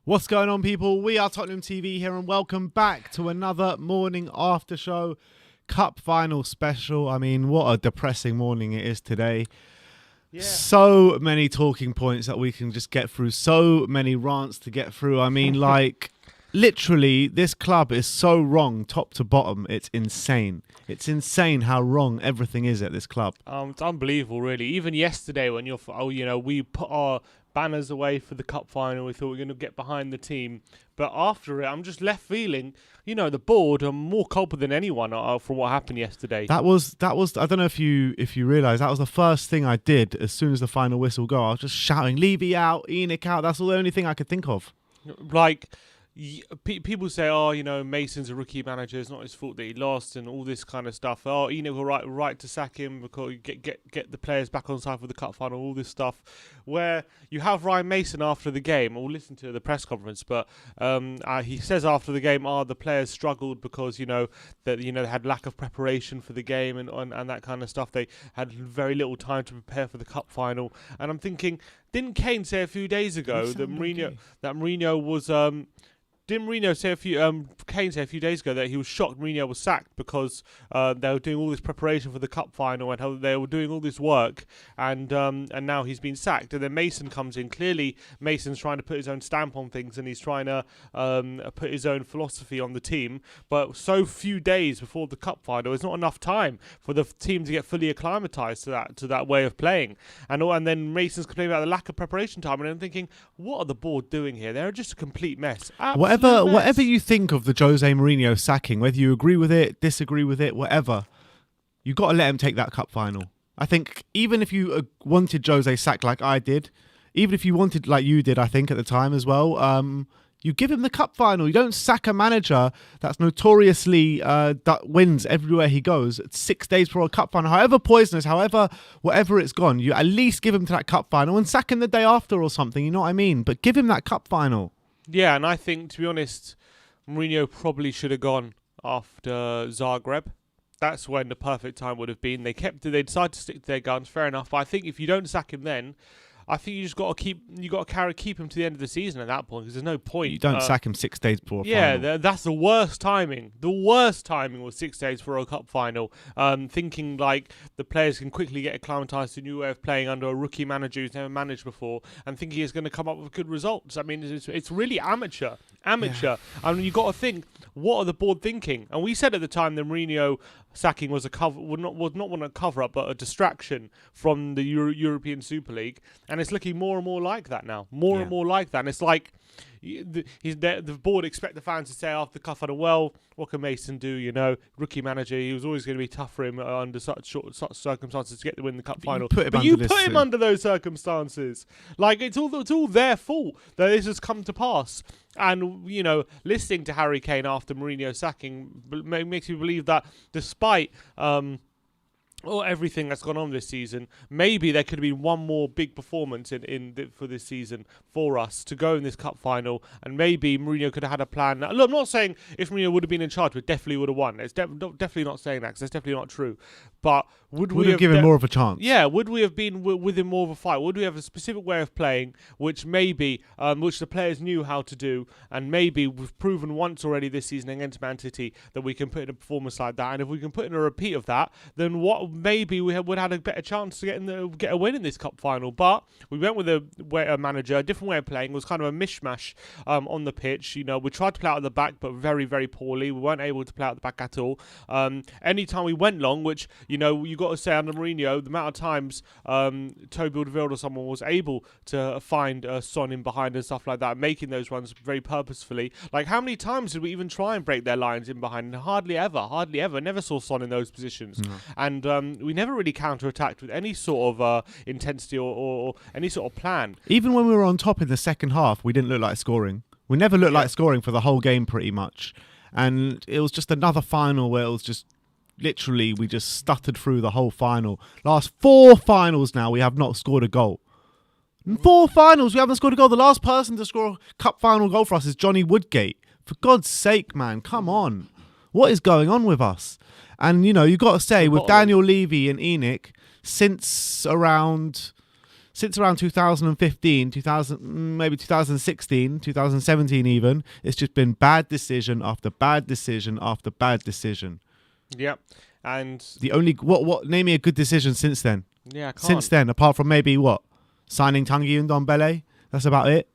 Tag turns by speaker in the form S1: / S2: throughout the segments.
S1: What's going on, people? We are Tottenham TV here, and welcome back to another morning after show cup final special. I mean, what a depressing morning it is today. Yeah. So many talking points that we can just get through, so many rants to get through. I mean, like, literally, this club is so wrong top to bottom. It's insane. It's insane how wrong everything is at this club.
S2: It's unbelievable, really. Even yesterday, when we put our banners away for the cup final, we thought we were going to get behind the team, but after it, I'm just left feeling, the board are more culpable than anyone from what happened yesterday.
S1: That was. I don't know if you realise, that was the first thing I did as soon as the final whistle go. I was just shouting, Levy out, Enoch out. That's the only thing I could think of.
S2: Like, people say, Mason's a rookie manager, it's not his fault that he lost, and all this kind of stuff. Enoch will right to sack him because get the players back on side for the cup final, all this stuff. Where you have Ryan Mason after the game, we'll listen to the press conference, but he says after the game, the players struggled because they had lack of preparation for the game and that kind of stuff. They had very little time to prepare for the cup final, and I'm thinking, didn't Kane say a few days ago that Mourinho was Didn't Mourinho say Kane say a few days ago that he was shocked Mourinho was sacked because they were doing all this preparation for the cup final and how they were doing all this work, and now he's been sacked. And then Mason comes in. Clearly, Mason's trying to put his own stamp on things, and he's trying to put his own philosophy on the team. But so few days before the cup final, it's not enough time for the team to get fully acclimatized to that way of playing. And then Mason's complaining about the lack of preparation time, and I'm thinking, what are the board doing here? They're just a complete mess.
S1: Whatever you think of the Jose Mourinho sacking, whether you agree with it, disagree with it, whatever, you got to let him take that cup final. I think even if you wanted Jose sacked like I did, even if you wanted like you did, I think at the time as well, you give him the cup final. You don't sack a manager that's notoriously that wins everywhere he goes. It's 6 days before a cup final. However poisonous, whatever it's gone, you at least give him to that cup final and sack him the day after or something. You know what I mean? But give him that cup final.
S2: Yeah, and I think, to be honest, Mourinho probably should have gone after Zagreb. That's when the perfect time would have been. They decided to stick to their guns, fair enough. But I think if you don't sack him then, I think you just got to keep him to the end of the season at that point, because there's no point.
S1: You don't sack him 6 days before a final.
S2: That's the worst timing. The worst timing was 6 days for a cup final. Thinking like the players can quickly get acclimatized to a new way of playing under a rookie manager who's never managed before, and thinking he's going to come up with good results. I mean, it's really amateur.
S1: Yeah.
S2: I mean, you got to think, what are the board thinking? And we said at the time the Mourinho sacking was not a cover up, but a distraction from the European Super League, and it's looking more and more like that now. More and more like that, and it's like the board expect the fans to say after the cup final, well, what can Mason do? You know, rookie manager, he was always going to be tough for him under such circumstances to get to win the cup final.
S1: But you put him
S2: under those circumstances. Like, it's all their fault that this has come to pass. And, you know, listening to Harry Kane after Mourinho sacking makes you believe that despite everything that's gone on this season, maybe there could have been one more big performance for this season for us to go in this cup final, and maybe Mourinho could have had a plan. Now, look, I'm not saying if Mourinho would have been in charge, we definitely would have won. It's definitely not saying that, because that's definitely not true. But would we have
S1: given more of a chance?
S2: Yeah, would we have been within more of a fight? Would we have a specific way of playing, which maybe, which the players knew how to do, and maybe we've proven once already this season against Man City that we can put in a performance like that, and if we can put in a repeat of that, then maybe we would have had a better chance to get a win in this cup final. But we went with a manager, a different way of playing. It was kind of a mishmash on the pitch. You know, we tried to play out at the back, but very, very poorly. We weren't able to play out the back at all. Anytime we went long, which, you know, you got to say under Mourinho, the amount of times Toby Alderweireld or someone was able to find Son in behind and stuff like that, making those runs very purposefully. Like, how many times did we even try and break their lines in behind? Hardly ever. Never saw Son in those positions.
S1: No.
S2: And we never really counter-attacked with any sort of intensity or any sort of plan.
S1: Even when we were on top in the second half, we didn't look like scoring. We never looked like scoring for the whole game, pretty much. And it was just another final where it was just literally we just stuttered through the whole final. Last 4 finals now, we have not scored a goal. In 4 finals, we haven't scored a goal. The last person to score a cup final goal for us is Johnny Woodgate. For God's sake, man, come on. What is going on with us? And, you know, you've got to say, with Daniel Levy and Enoch, since around 2015, maybe 2016, 2017 even, it's just been bad decision after bad decision after bad decision.
S2: Yep. And
S1: the only what name me a good decision since then.
S2: Yeah, I can't.
S1: Since then, apart from maybe signing Tanguy and Ndombele. That's about it.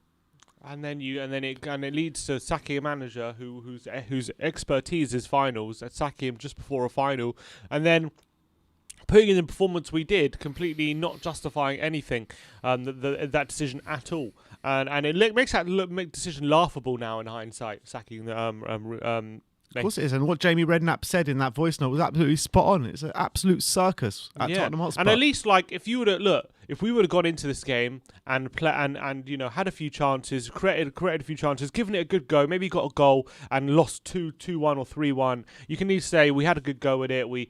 S2: And then it leads to sacking a manager whose expertise is finals, sacking him just before a final, and then putting in the performance we did, completely not justifying anything, that decision at all, and it makes that decision laughable now in hindsight, sacking
S1: Of course it is, and what Jamie Redknapp said in that voice note was absolutely spot on. It's an absolute circus at Tottenham Hotspur.
S2: And at least, like, if we would have gone into this game and you know, had a few chances, created a few chances, given it a good go, maybe got a goal and lost 2-1 or 3-1, you can at least say we had a good go at it. We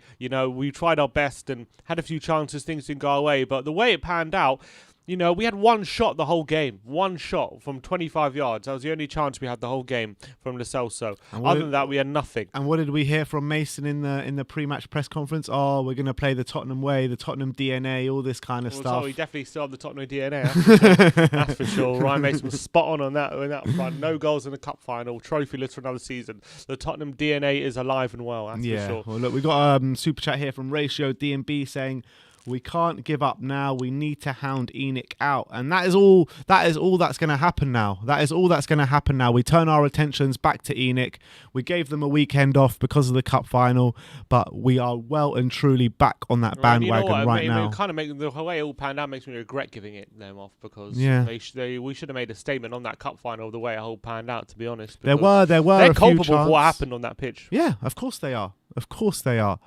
S2: tried our best and had a few chances, things didn't go our way. But the way it panned out, you know, we had one shot the whole game. One shot from 25 yards. That was the only chance we had the whole game from Lo Celso. Other than that, we had nothing.
S1: And what did we hear from Mason in the pre-match press conference? Oh, we're going to play the Tottenham way, the Tottenham DNA, all this kind of stuff.
S2: So we definitely still have the Tottenham DNA. That's for sure. Ryan Mason was spot on that front. No goals in the cup final. Trophyless for another season. The Tottenham DNA is alive and well. That's for sure. Well,
S1: look, we got a super chat here from Ratio DMB saying, we can't give up now. We need to hound Enoch out. And that is all that's going to happen now. That is all that's going to happen now. We turn our attentions back to Enoch. We gave them a weekend off because of the cup final, but we are well and truly back on that bandwagon right now.
S2: Kind of the way it all panned out makes me regret giving them off, because we should have made a statement on that cup final the way it all panned out, to be honest.
S1: There were
S2: they're
S1: a
S2: culpable
S1: few
S2: for what happened on that pitch.
S1: Yeah, of course they are. Of course they are.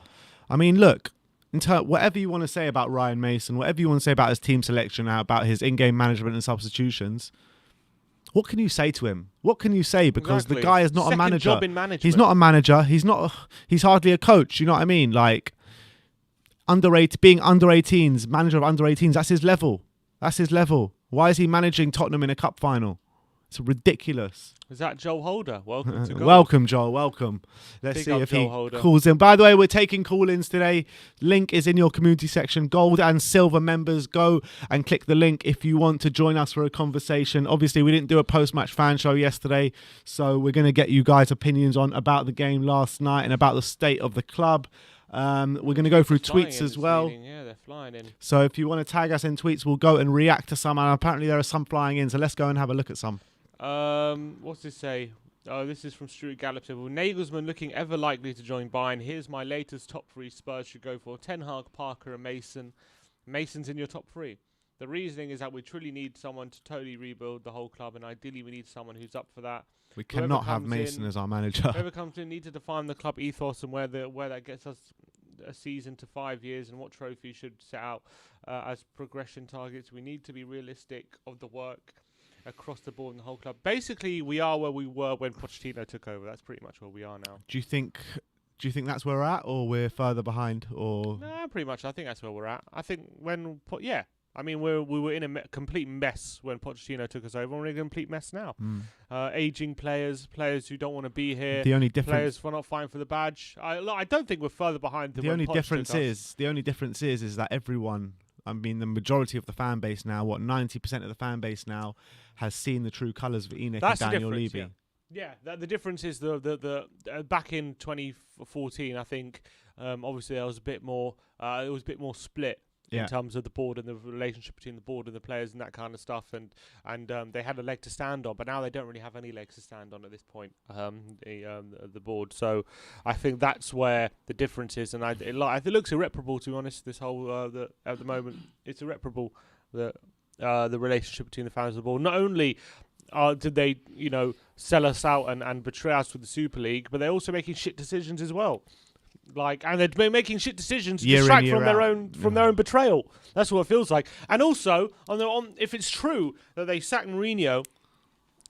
S1: I mean, look, whatever you want to say about Ryan Mason, whatever you want to say about his team selection, about his in-game management and substitutions, what can you say to him? What can you say? Because the guy is not a manager.
S2: Job in management.
S1: He's not a manager. He's hardly a coach. You know what I mean? Like, being under 18s, manager of under 18s, that's his level. That's his level. Why is he managing Tottenham in a cup final? It's ridiculous.
S2: Is that Joel Holder? Welcome to gold.
S1: Welcome, Joel. Welcome. Let's
S2: Big
S1: see
S2: up
S1: if
S2: Joel
S1: he
S2: Holder.
S1: calls in. By the way, we're taking call-ins today. Link is in your community section. Gold and silver members, go and click the link if you want to join us for a conversation. Obviously, we didn't do a post-match fan show yesterday, so we're going to get you guys' opinions on about the game last night and about the state of the club. We're going to go through tweets as well.
S2: Yeah, they're flying in.
S1: So if you want to tag us in tweets, we'll go and react to some. And apparently there are some flying in, so let's go and have a look at some.
S2: What's this say? Oh, this is from Stuart Gallup. Well, Nagelsmann looking ever likely to join Bayern. Here's my latest top 3 Spurs should go for: Ten Hag, Parker and Mason. Mason's in your top 3. The reasoning is that we truly need someone to totally rebuild the whole club, and ideally we need someone who's up for that.
S1: We cannot have Mason as our manager.
S2: Whoever comes in needs to define the club ethos and where that gets us a season to 5 years, and what trophy should set out as progression targets. We need to be realistic of the work across the board in the whole club. Basically, we are where we were when Pochettino took over. That's pretty much where we are now.
S1: Do you think that's where we're at, or we're further behind? Or
S2: no, pretty much. I think that's where we're at. I think I mean, we were in a complete mess when Pochettino took us over, and we're in a complete mess now. Aging players who don't want to be here.
S1: The only difference,
S2: players for not fighting for the badge. I don't think we're further behind than
S1: the
S2: when
S1: only
S2: Poch
S1: difference
S2: took us.
S1: the only difference is that everyone, I mean, the majority of the fan base now, 90% of the fan base now, has seen the true colours of Enoch and Daniel Levy.
S2: Yeah, the difference is the back in 2014, I think, obviously there was a bit more. It was a bit more split. In terms of the board and the relationship between the board and the players and that kind of stuff, and they had a leg to stand on, but now they don't really have any legs to stand on at this point. The board, so I think that's where the difference is, and it looks irreparable, to be honest. This whole at the moment, it's irreparable, the relationship between the fans and the board. Not only did they sell us out and betray us with the Super League, but they're also making shit decisions as well. And they're making shit decisions to distract from their own betrayal. That's what it feels like. And also, if it's true that they sacked Mourinho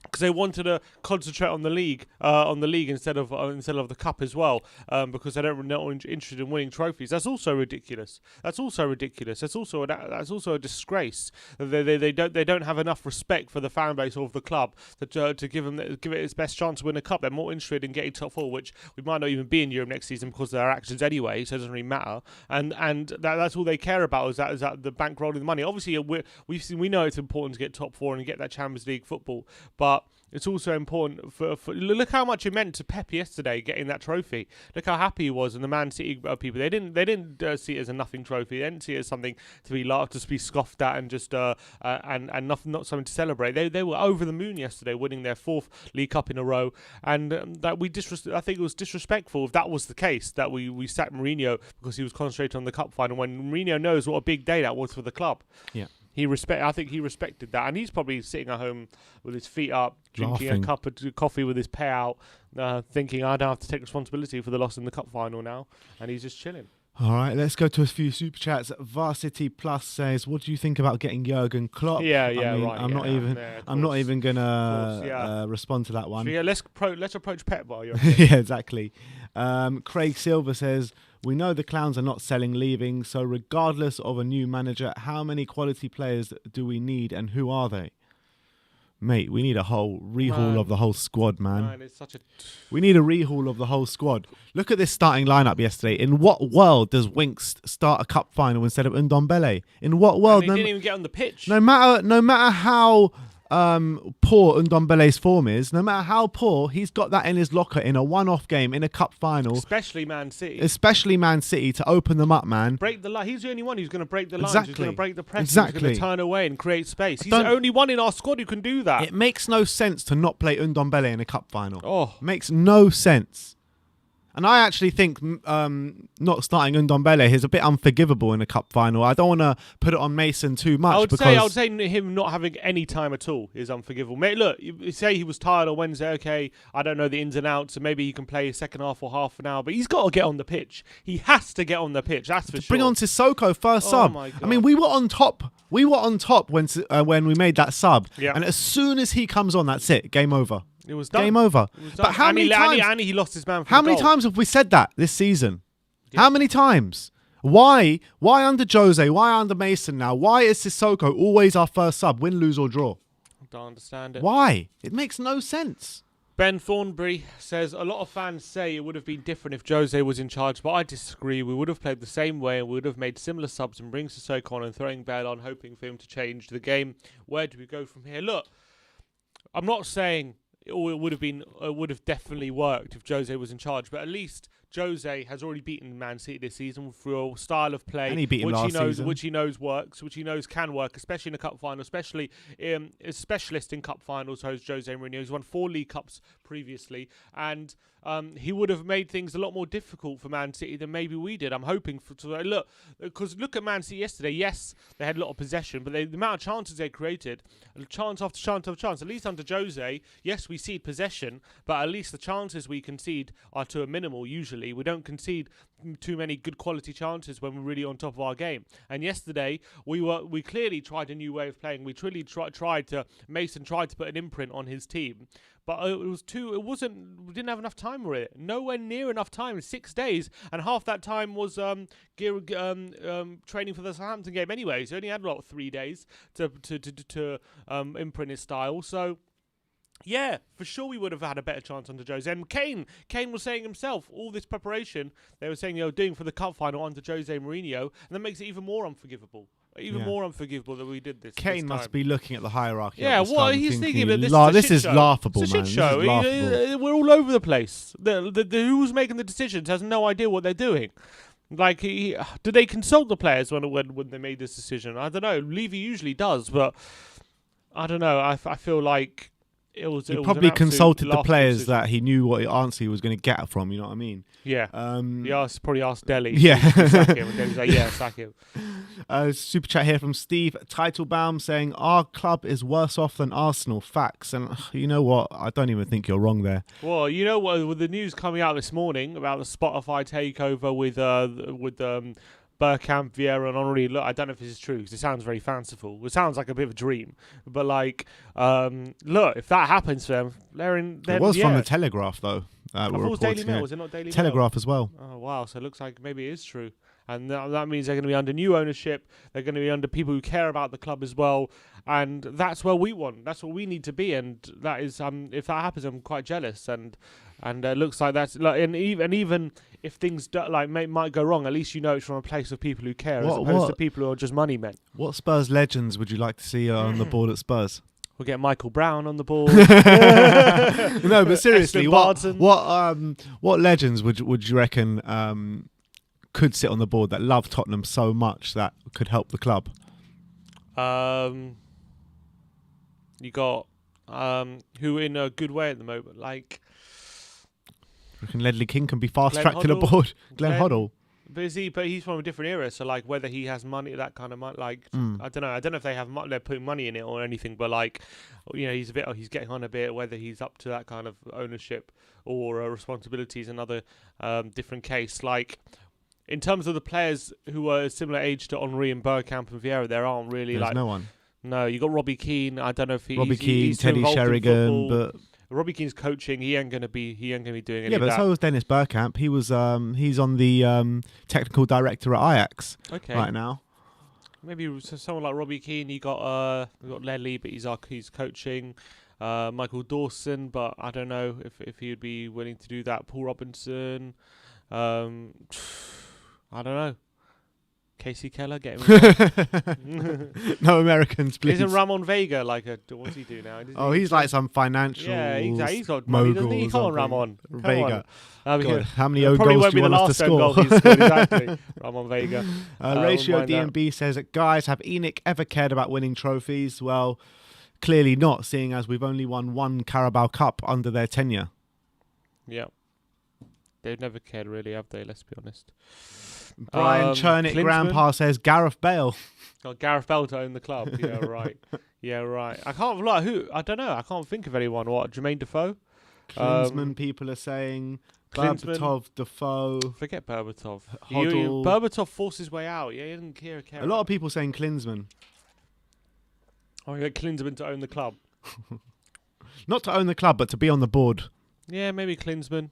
S2: because they wanted to concentrate on the league, instead of the cup as well, because they're not interested in winning trophies. That's also ridiculous. That's also a disgrace. They don't have enough respect for the fan base of the club to give it its best chance to win a cup. They're more interested in getting top 4, which we might not even be in Europe next season because of their actions anyway. So it doesn't really matter. And that's all they care about is that the bankrolling the money. Obviously, we know it's important to get top 4 and get that Champions League football, but it's also important for look how much it meant to Pep yesterday getting that trophy. Look how happy he was, and the Man City people. They didn't see it as a nothing trophy. They didn't see it as something to be laughed, to be scoffed at, and just and not something to celebrate. They were over the moon yesterday, winning their 4th League Cup in a row, and I think it was disrespectful if that was the case, that we sacked Mourinho because he was concentrating on the cup final when Mourinho knows what a big day that was for the club. Yeah. I think he respected that, and he's probably sitting at home with his feet up, drinking a cup of coffee with his payout, thinking, I don't have to take responsibility for the loss in the cup final now, and he's just chilling.
S1: All right, let's go to a few super chats. Varsity Plus says, "What do you think about getting Jurgen Klopp?" I'm not even gonna respond to that one.
S2: Let's approach Pep while you're
S1: yeah, exactly. Craig Silver says, "We know the clowns are not selling leaving, so regardless of a new manager, how many quality players do we need, and who are they?" Mate, we need a whole rehaul of the whole squad, man. We need a rehaul of the whole squad. Look at this starting lineup yesterday. In what world does Winks start a cup final instead of Ndombele? In what world?
S2: And he didn't even get on the pitch.
S1: No matter how poor Ndombele's form is, no matter how poor, he's got that in his locker in a one-off game in a cup final.
S2: Especially Man City
S1: to open them up, man.
S2: Break the line. He's the only one who's going to break the lines.
S1: Exactly.
S2: Who's going to break the press. Who's going to turn away and create space. He's the only one in our squad who can do that.
S1: It makes no sense to not play Ndombele in a cup final. Makes no sense. And I actually think not starting Ndombele is a bit unforgivable in a cup final. I don't want to put it on Mason too much.
S2: I would say him not having any time at all is unforgivable. Mate, look, you say he was tired on Wednesday. Okay, I don't know the ins and outs, so maybe he can play a second half or half an hour. But he's got to get on the pitch. He has to get on the pitch. That's for sure.
S1: Bring on Sissoko first sub.
S2: My God.
S1: I mean, we were on top. We were on top when we made that sub.
S2: Yeah.
S1: And as soon as he comes on, that's it. Game over.
S2: It was done.
S1: Game over. But how many times?
S2: And he lost his man for
S1: How many times have we said that this season? Yeah. How many times? Why under Jose? Why under Mason now? Why is Sissoko always our first sub? Win, lose or draw?
S2: Don't understand it.
S1: Why? It makes no sense.
S2: Ben Thornbury says, a lot of fans say it would have been different if Jose was in charge, but I disagree. We would have played the same way and we would have made similar subs and bring Sissoko on and throwing Bale on, hoping for him to change the game. Where do we go from here? Look, I'm not saying it would have definitely worked if Jose was in charge, but at least Jose has already beaten Man City this season through a style of play
S1: And he beat him
S2: which he
S1: last
S2: knows
S1: season.
S2: which he knows works, which he knows can work, especially in a cup final, especially a specialist in cup finals. Host Jose Mourinho, he's won 4 League Cups previously, and he would have made things a lot more difficult for Man City than maybe we did. I'm hoping look at Man City yesterday. Yes, they had a lot of possession, but the amount of chances they created, chance after chance after chance. At least under Jose, yes, we cede possession, but at least the chances we concede are to a minimal. Usually, we don't concede too many good quality chances when we're really on top of our game. And yesterday, we clearly tried a new way of playing. We truly Mason tried to put an imprint on his team. But we didn't have enough time with it. Nowhere near enough time. 6 days, and half that time was training for the Southampton game anyway. So he only had about 3 days to imprint his style. So yeah, for sure we would have had a better chance under Jose. And Kane was saying himself, all this preparation they were saying doing for the cup final under Jose Mourinho, and that makes it even more unforgivable. More unforgivable that we did this.
S1: Kane must be looking at the hierarchy.
S2: Yeah,
S1: well,
S2: he's thinking that
S1: this is laughable,
S2: it's a
S1: man.
S2: shit show.
S1: This is laughable.
S2: We're all over the place. The who's making the decisions has no idea what they're doing. Like, do they consult the players when they made this decision? I don't know. Levy usually does, but I don't know. I feel like he
S1: probably consulted the players that he knew what answer he was going to get from. You know what I mean?
S2: Yeah. He probably asked Delhi.
S1: Yeah.
S2: To sack him, and Delhi's like, yeah, sack him.
S1: Super chat here from Steve Teitelbaum saying our club is worse off than Arsenal. Facts. And you know what? I don't even think you're wrong there.
S2: Well, you know what? With the news coming out this morning about the Spotify takeover with Bergkamp, Vieira and Henry. Look, I don't know if this is true because it sounds very fanciful. It sounds like a bit of a dream. But look, if that happens for them,
S1: it was from the Telegraph though.
S2: I thought it was Daily Mail. Was it not Daily Mail?
S1: Telegraph as well.
S2: Oh wow! So it looks like maybe it is true, and that means they're going to be under new ownership. They're going to be under people who care about the club as well, and that's where we want. That's what we need to be, and that is if that happens, I'm quite jealous, and it looks like that's and even if things might go wrong, at least you know it's from a place of people who care as opposed to people who are just money men.
S1: What Spurs legends would you like to see on the board at Spurs?
S2: We'll get Michael Brown on the board.
S1: No, but seriously, what legends would you reckon could sit on the board that love Tottenham so much that could help the club?
S2: You got who in a good way at the moment, like.
S1: I reckon Ledley King can be fast-tracked to the board. Glenn Hoddle.
S2: But he's from a different era, so like whether he has money, that kind of money, like I don't know if they have they're putting money in it or anything, but like he's getting on a bit. Whether he's up to that kind of ownership or responsibilities, another different case. Like in terms of the players who are a similar age to Henry and Bergkamp and Vieira, there aren't really
S1: There's no one.
S2: No, you got Robbie Keane. I don't know if
S1: he's Teddy Sheringham, but.
S2: Robbie Keane's coaching. He ain't gonna be doing any of that.
S1: Yeah, but so was Dennis Bergkamp. He was he's on the technical director at Ajax right now.
S2: Maybe someone like Robbie Keane. You got Levy, but he's coaching. Michael Dawson, but I don't know if he would be willing to do that. Paul Robinson. I don't know. Casey Keller, get him.
S1: No Americans, please.
S2: Isn't Ramon Vega what's he do now?
S1: He's like some financial.
S2: Yeah, he's got money, doesn't he? Come on, Ramon.
S1: Vega.
S2: God,
S1: how many own goals do you want us to score?
S2: Exactly. Ramon Vega.
S1: Ratio DMB says, guys, have Enoch ever cared about winning trophies? Well, clearly not, seeing as we've only won one Carabao Cup under their tenure.
S2: Yeah. They've never cared really, have they? Let's be honest.
S1: Brian Chernick Grandpa says Gareth Bale.
S2: Got Gareth Bale to own the club. Yeah, right. Yeah, right. I can't who. I don't know. I can't think of anyone. What? Jermaine Defoe.
S1: Klinsmann. People are saying Berbatov, Defoe.
S2: Forget Berbatov.
S1: Hoddle.
S2: Berbatov forced his way out. Yeah, he didn't care.
S1: A lot of people saying Klinsmann.
S2: You get Klinsmann to own the club.
S1: Not to own the club, but to be on the board.
S2: Yeah, maybe Klinsmann.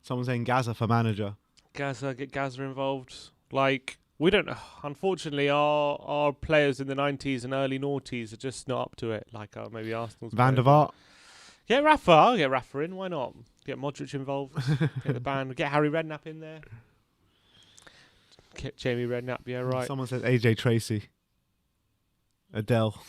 S1: Someone saying Gaza for manager.
S2: Get Gaza involved. Like, We don't. Unfortunately, our players in the 90s and early noughties are just not up to it. Like maybe Arsenal's.
S1: Van der
S2: players.
S1: Vaart.
S2: Get Rafa. I'll get Rafa in. Why not? Get Modric involved. Get the band. Get Harry Redknapp in there. Get Jamie Redknapp. Yeah, right.
S1: Someone says AJ Tracy. Adele.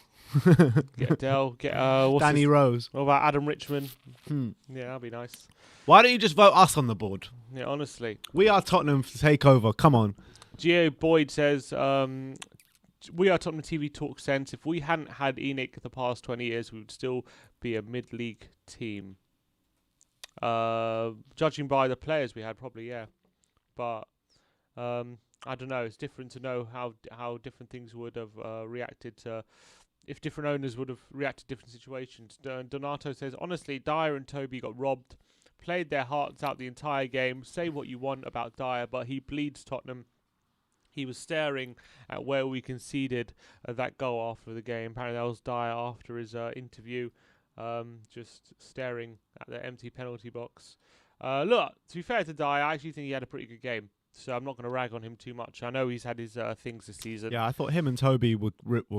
S2: Get Adele. Get
S1: Danny Rose.
S2: What about Adam Richmond?
S1: Hmm.
S2: Yeah, that'd be nice.
S1: Why don't you just vote us on the board?
S2: Yeah, honestly.
S1: We are Tottenham to take over. Come on.
S2: Gio Boyd says, we are Tottenham TV talk sense. If we hadn't had ENIC the past 20 years, we would still be a mid-league team. Judging by the players we had, probably, yeah. But I don't know. It's different to know how different things would have reacted to, if different owners would have reacted to different situations. Donato says, honestly, Dyer and Toby got robbed, played their hearts out the entire game. Say what you want about Dyer, but he bleeds Tottenham. He was staring at where we conceded that goal after the game. Apparently that was Dyer after his interview, just staring at the empty penalty box. Look, to be fair to Dyer, I actually think he had a pretty good game. So I'm not going to rag on him too much. I know he's had his things this season.
S1: Yeah, I thought him and Toby were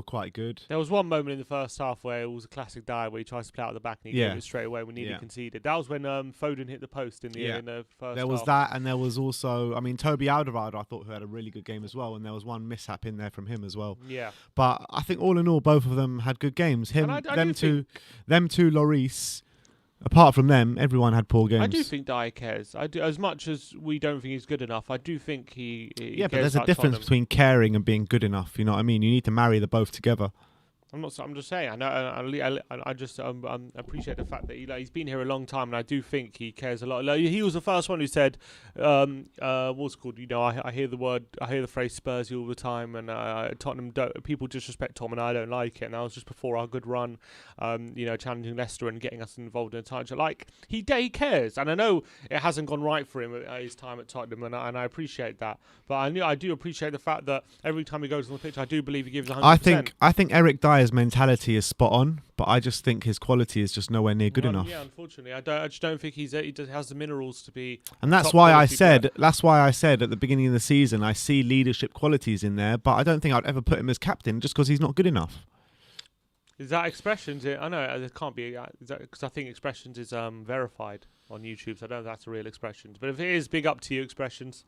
S1: quite good.
S2: There was one moment in the first half where it was a classic Dyer where he tries to play out of the back and he gave it straight away when nearly conceded. That was when Foden hit the post in the first half.
S1: There was that, and there was also, I mean, Toby Alderweireld, I thought, who had a really good game as well, and there was one mishap in there from him as well.
S2: Yeah.
S1: But I think all in all, both of them had good games. Them two, Lloris. Apart from them, everyone had poor games.
S2: I do think Dyer cares. I do, as much as we don't think he's good enough. I do think he
S1: yeah, but
S2: cares
S1: there's a difference
S2: Tottenham.
S1: between caring and being good enough. You know what I mean? You need to marry the both together.
S2: I'm just saying. I know. I just appreciate the fact that he's been here a long time, and I do think he cares a lot. Like, he was the first one who said, "What's it called?" You know, I hear the phrase Spursy all the time, and Tottenham people disrespect Tom, and I don't like it. And that was just before our good run, challenging Leicester and getting us involved in a title. Like he cares, and I know it hasn't gone right for him at his time at Tottenham, and I appreciate that. But I do appreciate the fact that every time he goes on the pitch, I do believe he gives 100%.
S1: I think Eric Dyer's mentality is spot on, but I just think his quality is just nowhere near good enough.
S2: Yeah, unfortunately, I just don't think he has the minerals to be.
S1: And that's why I said at the beginning of the season I see leadership qualities in there, but I don't think I'd ever put him as captain just because he's not good enough.
S2: Is that Expressions? I know it can't be because I think Expressions is verified on YouTube, so I don't know if that's a real Expressions. But if it is, big up to you, Expressions.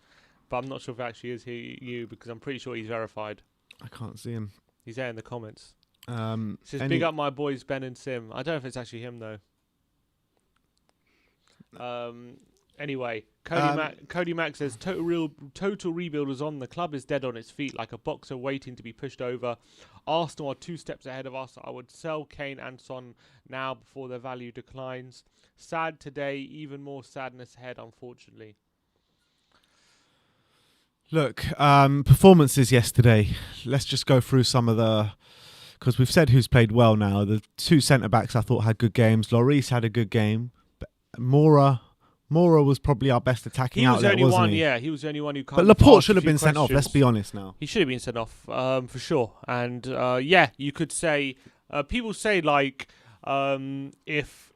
S2: But I'm not sure if it actually is you because I'm pretty sure he's verified.
S1: I can't see him.
S2: He's there in the comments. It says, big up my boys Ben and Sim. I don't know if it's actually him though. Anyway, Cody Mack says, total rebuild is on. The club is dead on its feet like a boxer waiting to be pushed over. Arsenal are 2 steps ahead of us. I would sell Kane and Son now before their value declines. Sad today, even more sadness ahead, unfortunately.
S1: Look, performances yesterday. Let's just go through some of the... Because we've said who's played well now. The 2 centre-backs I thought had good games. Lloris had a good game. But Mora was probably our best attacking outlet, wasn't he?
S2: Yeah, he was the only one who can't.
S1: But Laporte should have been sent off, let's be honest now.
S2: He should have been sent off, for sure. And, you could say... people say, like... if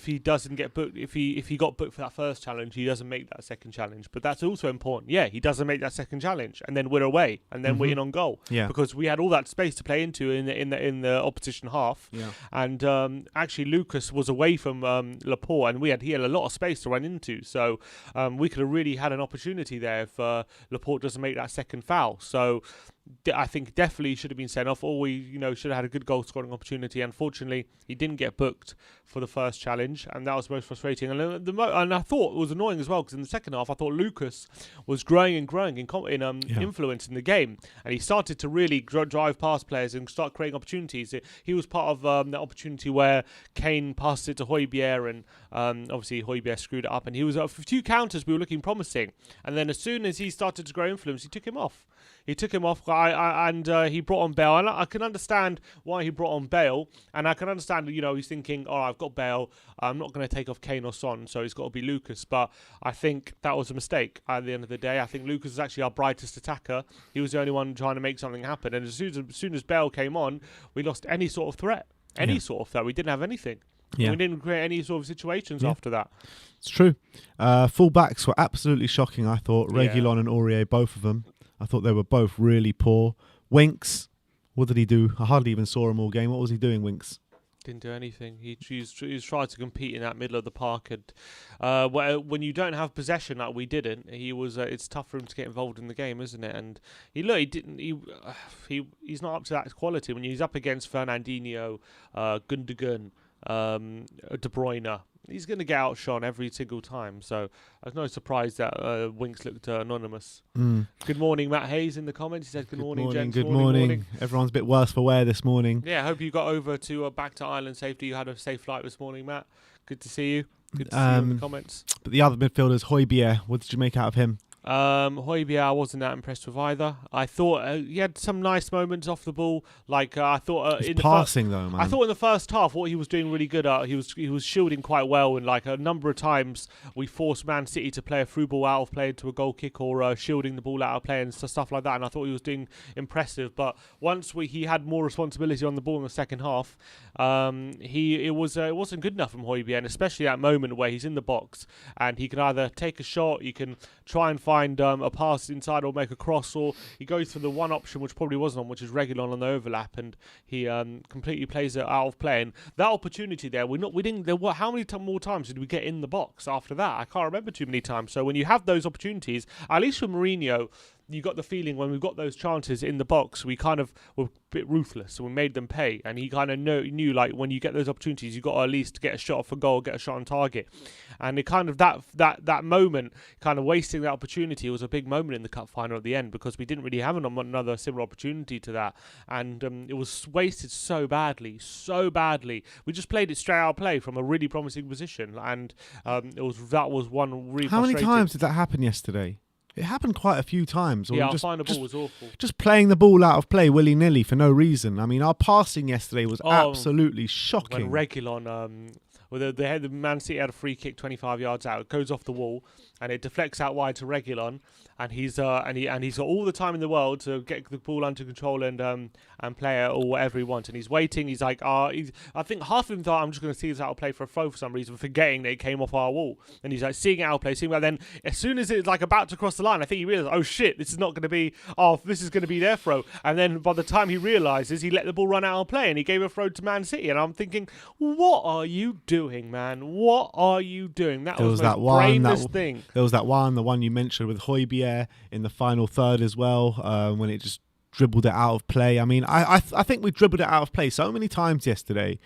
S2: he doesn't get booked, if he got booked for that first challenge, he doesn't make that second challenge. But that's also important. Yeah, he doesn't make that second challenge, and then we're away, and then we're in on goal.
S1: Yeah,
S2: because we had all that space to play into in the opposition half.
S1: Yeah,
S2: and actually Lucas was away from Laporte, and he had a lot of space to run into. So we could have really had an opportunity there if Laporte doesn't make that second foul. So. I think definitely should have been sent off, or we should have had a good goal scoring opportunity. Unfortunately, he didn't get booked for the first challenge, and that was most frustrating. And I thought it was annoying as well because in the second half, I thought Lucas was growing in influence in the game, and he started to really drive past players and start creating opportunities. He was part of the opportunity where Kane passed it to Højbjerg, and obviously Højbjerg screwed it up, and he was a few counters we were looking promising, and then as soon as he started to grow influence, he took him off. He brought on Bale, and I can understand why he brought on Bale, and I can understand, he's thinking, I've got Bale, I'm not going to take off Kane or Son, so it's got to be Lucas, but I think that was a mistake at the end of the day. I think Lucas is actually our brightest attacker. He was the only one trying to make something happen, and as soon as Bale came on, we lost any sort of threat, we didn't have anything. Yeah. We didn't create any sort of situations after that.
S1: It's true. Full backs were absolutely shocking, I thought. Reguilon and Aurier, both of them. I thought they were both really poor. Winks, what did he do? I hardly even saw him all game. What was he doing, Winks?
S2: Didn't do anything. He was trying to compete in that middle of the park, and when you don't have possession like we didn't, he was. It's tough for him to get involved in the game, isn't it? And he didn't. He's not up to that quality when he's up against Fernandinho, Gundogan, De Bruyne. He's going to get outshone every single time. So there's no surprise that Winks looked anonymous. Good morning, Matt Hayes in the comments. He said, good morning, gents.
S1: Good morning. Everyone's a bit worse for wear this morning.
S2: Yeah, I hope you got over to back to Ireland safety. You had a safe flight this morning, Matt. Good to see you. Good to see you in the comments.
S1: But the other midfielders, Højbjerg, what did you make out of him?
S2: Højbjerg, I wasn't that impressed with either. I thought he had some nice moments off the ball. Like I thought
S1: in passing though, man.
S2: I thought in the first half what he was doing really good at. He was shielding quite well, and like a number of times we forced Man City to play a through ball out of play into a goal kick or shielding the ball out of play and stuff like that. And I thought he was doing impressive. But once he had more responsibility on the ball in the second half, it wasn't good enough from Højbjerg, and especially that moment where he's in the box and he can either take a shot, you can try and find a pass inside or make a cross, or he goes for the one option which probably wasn't on, which is Reguilon on the overlap, and he completely plays it out of play. And that opportunity there, how many more times did we get in the box after that? I can't remember too many times. So when you have those opportunities, at least for Mourinho, you got the feeling when we got those chances in the box, we kind of were a bit ruthless, and we made them pay. And he kind of knew like when you get those opportunities, you got to at least get a shot off a goal, get a shot on target. And it kind of that moment, kind of wasting that opportunity, was a big moment in the cup final at the end, because we didn't really have another similar opportunity to that, and it was wasted so badly. We just played it straight out of play from a really promising position, and that was one really.
S1: How many times did that happen yesterday? It happened quite a few times.
S2: Yeah, our final ball was awful.
S1: Just playing the ball out of play willy-nilly for no reason. I mean, our passing yesterday was absolutely shocking.
S2: When Reguilon, the Man City had a free kick 25 yards out. It goes off the wall and it deflects out wide to Reguilon, and he's got all the time in the world to get the ball under control and play it or whatever he wants. And he's waiting. He's like, I think half of him thought, I'm just going to see this out of play for a throw for some reason, forgetting that it came off our wall. And he's like seeing it out of play, then as soon as it's like about to cross the line, I think he realized, oh shit, this is not going to be this is going to be their throw. And then by the time he realizes, he let the ball run out of play and he gave a throw to Man City. And I'm thinking, what are you doing, man? What are you doing? That was the most brainless thing.
S1: There was the one you mentioned with Højbjerg in the final third as well, when it just dribbled it out of play. I mean, I think we dribbled it out of play so many times yesterday.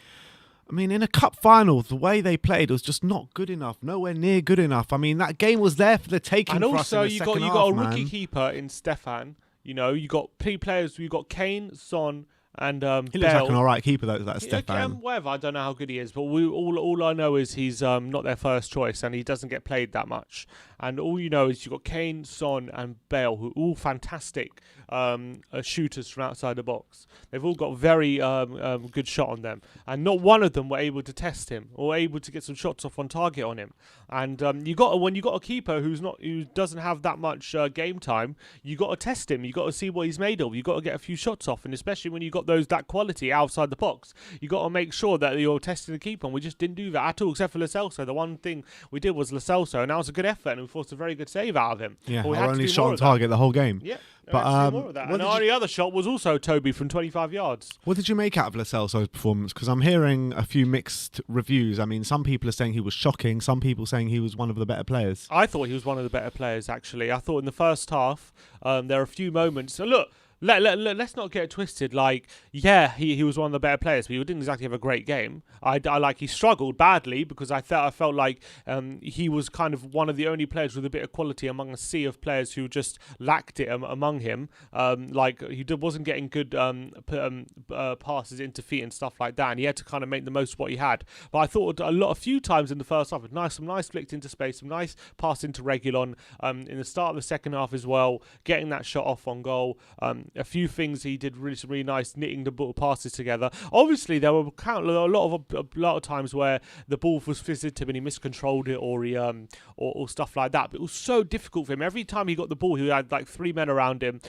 S1: I mean, in a cup final, the way they played was just not good enough, nowhere near good enough. I mean, that game was there for the taking.
S2: And
S1: for us
S2: also,
S1: in the
S2: you
S1: second
S2: got
S1: half,
S2: a
S1: man.
S2: rookie keeper in Stefan. You know, you got players. You got Kane, Son, and
S1: he looks like an alright keeper, though. That Stefan.
S2: Whatever. I don't know how good he is, but all I know is he's not their first choice, and he doesn't get played that much. And all you know is you've got Kane, Son, and Bale, who are all fantastic shooters from outside the box. They've all got very good shot on them, and not one of them were able to test him or able to get some shots off on target on him. And when you got a keeper who doesn't have that much game time, you got to test him. You got to see what he's made of. You got to get a few shots off, and especially when you got that quality outside the box, you got to make sure that you're testing the keeper. And we just didn't do that at all, except for Lo Celso. The one thing we did was Lo Celso, and that was a good effort, and we forced a very good save out of him.
S1: Yeah, our only shot on target the whole game.
S2: Yeah. But more of that. And our only other shot was also Toby from 25 yards.
S1: What did you make out of Lo Celso's performance? Because I'm hearing a few mixed reviews. I mean, some people are saying he was shocking. Some people saying he was one of the better players.
S2: I thought he was one of the better players, actually. I thought in the first half, there are a few moments. So look, let's not get it twisted. Like, yeah, he was one of the better players, but he didn't exactly have a great game. He struggled badly because I felt like he was kind of one of the only players with a bit of quality among a sea of players who just lacked it among him. Like he wasn't getting good passes into feet and stuff like that, and he had to kind of make the most of what he had. But I thought a few times in the first half, some nice flicked into space, some nice pass into Reguilon in the start of the second half as well, getting that shot off on goal. a few things he did really nice, knitting the ball passes together. Obviously, there were a lot of times where the ball was fizzed to him and he miscontrolled it, or he or stuff like that. But it was so difficult for him. Every time he got the ball, he had like 3 men around him.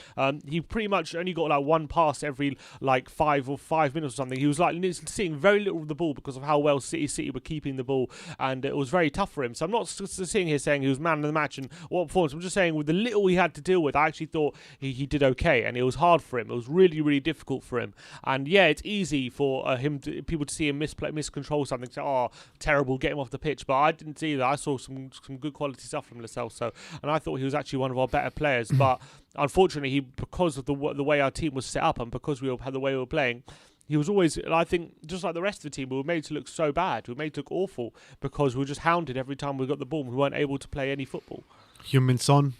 S2: He pretty much only got like one pass every like 5 minutes or something. He was like seeing very little of the ball because of how well City were keeping the ball, and it was very tough for him. So I'm not sitting here saying he was man of the match and what performance. I'm just saying with the little he had to deal with, I actually thought he did okay, and it was hard for him. It was really difficult for him. And yeah, it's easy for people to see him miscontrol something, say, oh, terrible, get him off the pitch. But I didn't see that. I saw some good quality stuff from Lo Celso, and I thought he was actually one of our better players. But unfortunately, because of the way our team was set up and because we had the way we were playing, he was always, I think, just like the rest of the team, we were made to look so bad. We were made to look awful because we were just hounded every time we got the ball. We weren't able to play any football.
S1: Kane and Son.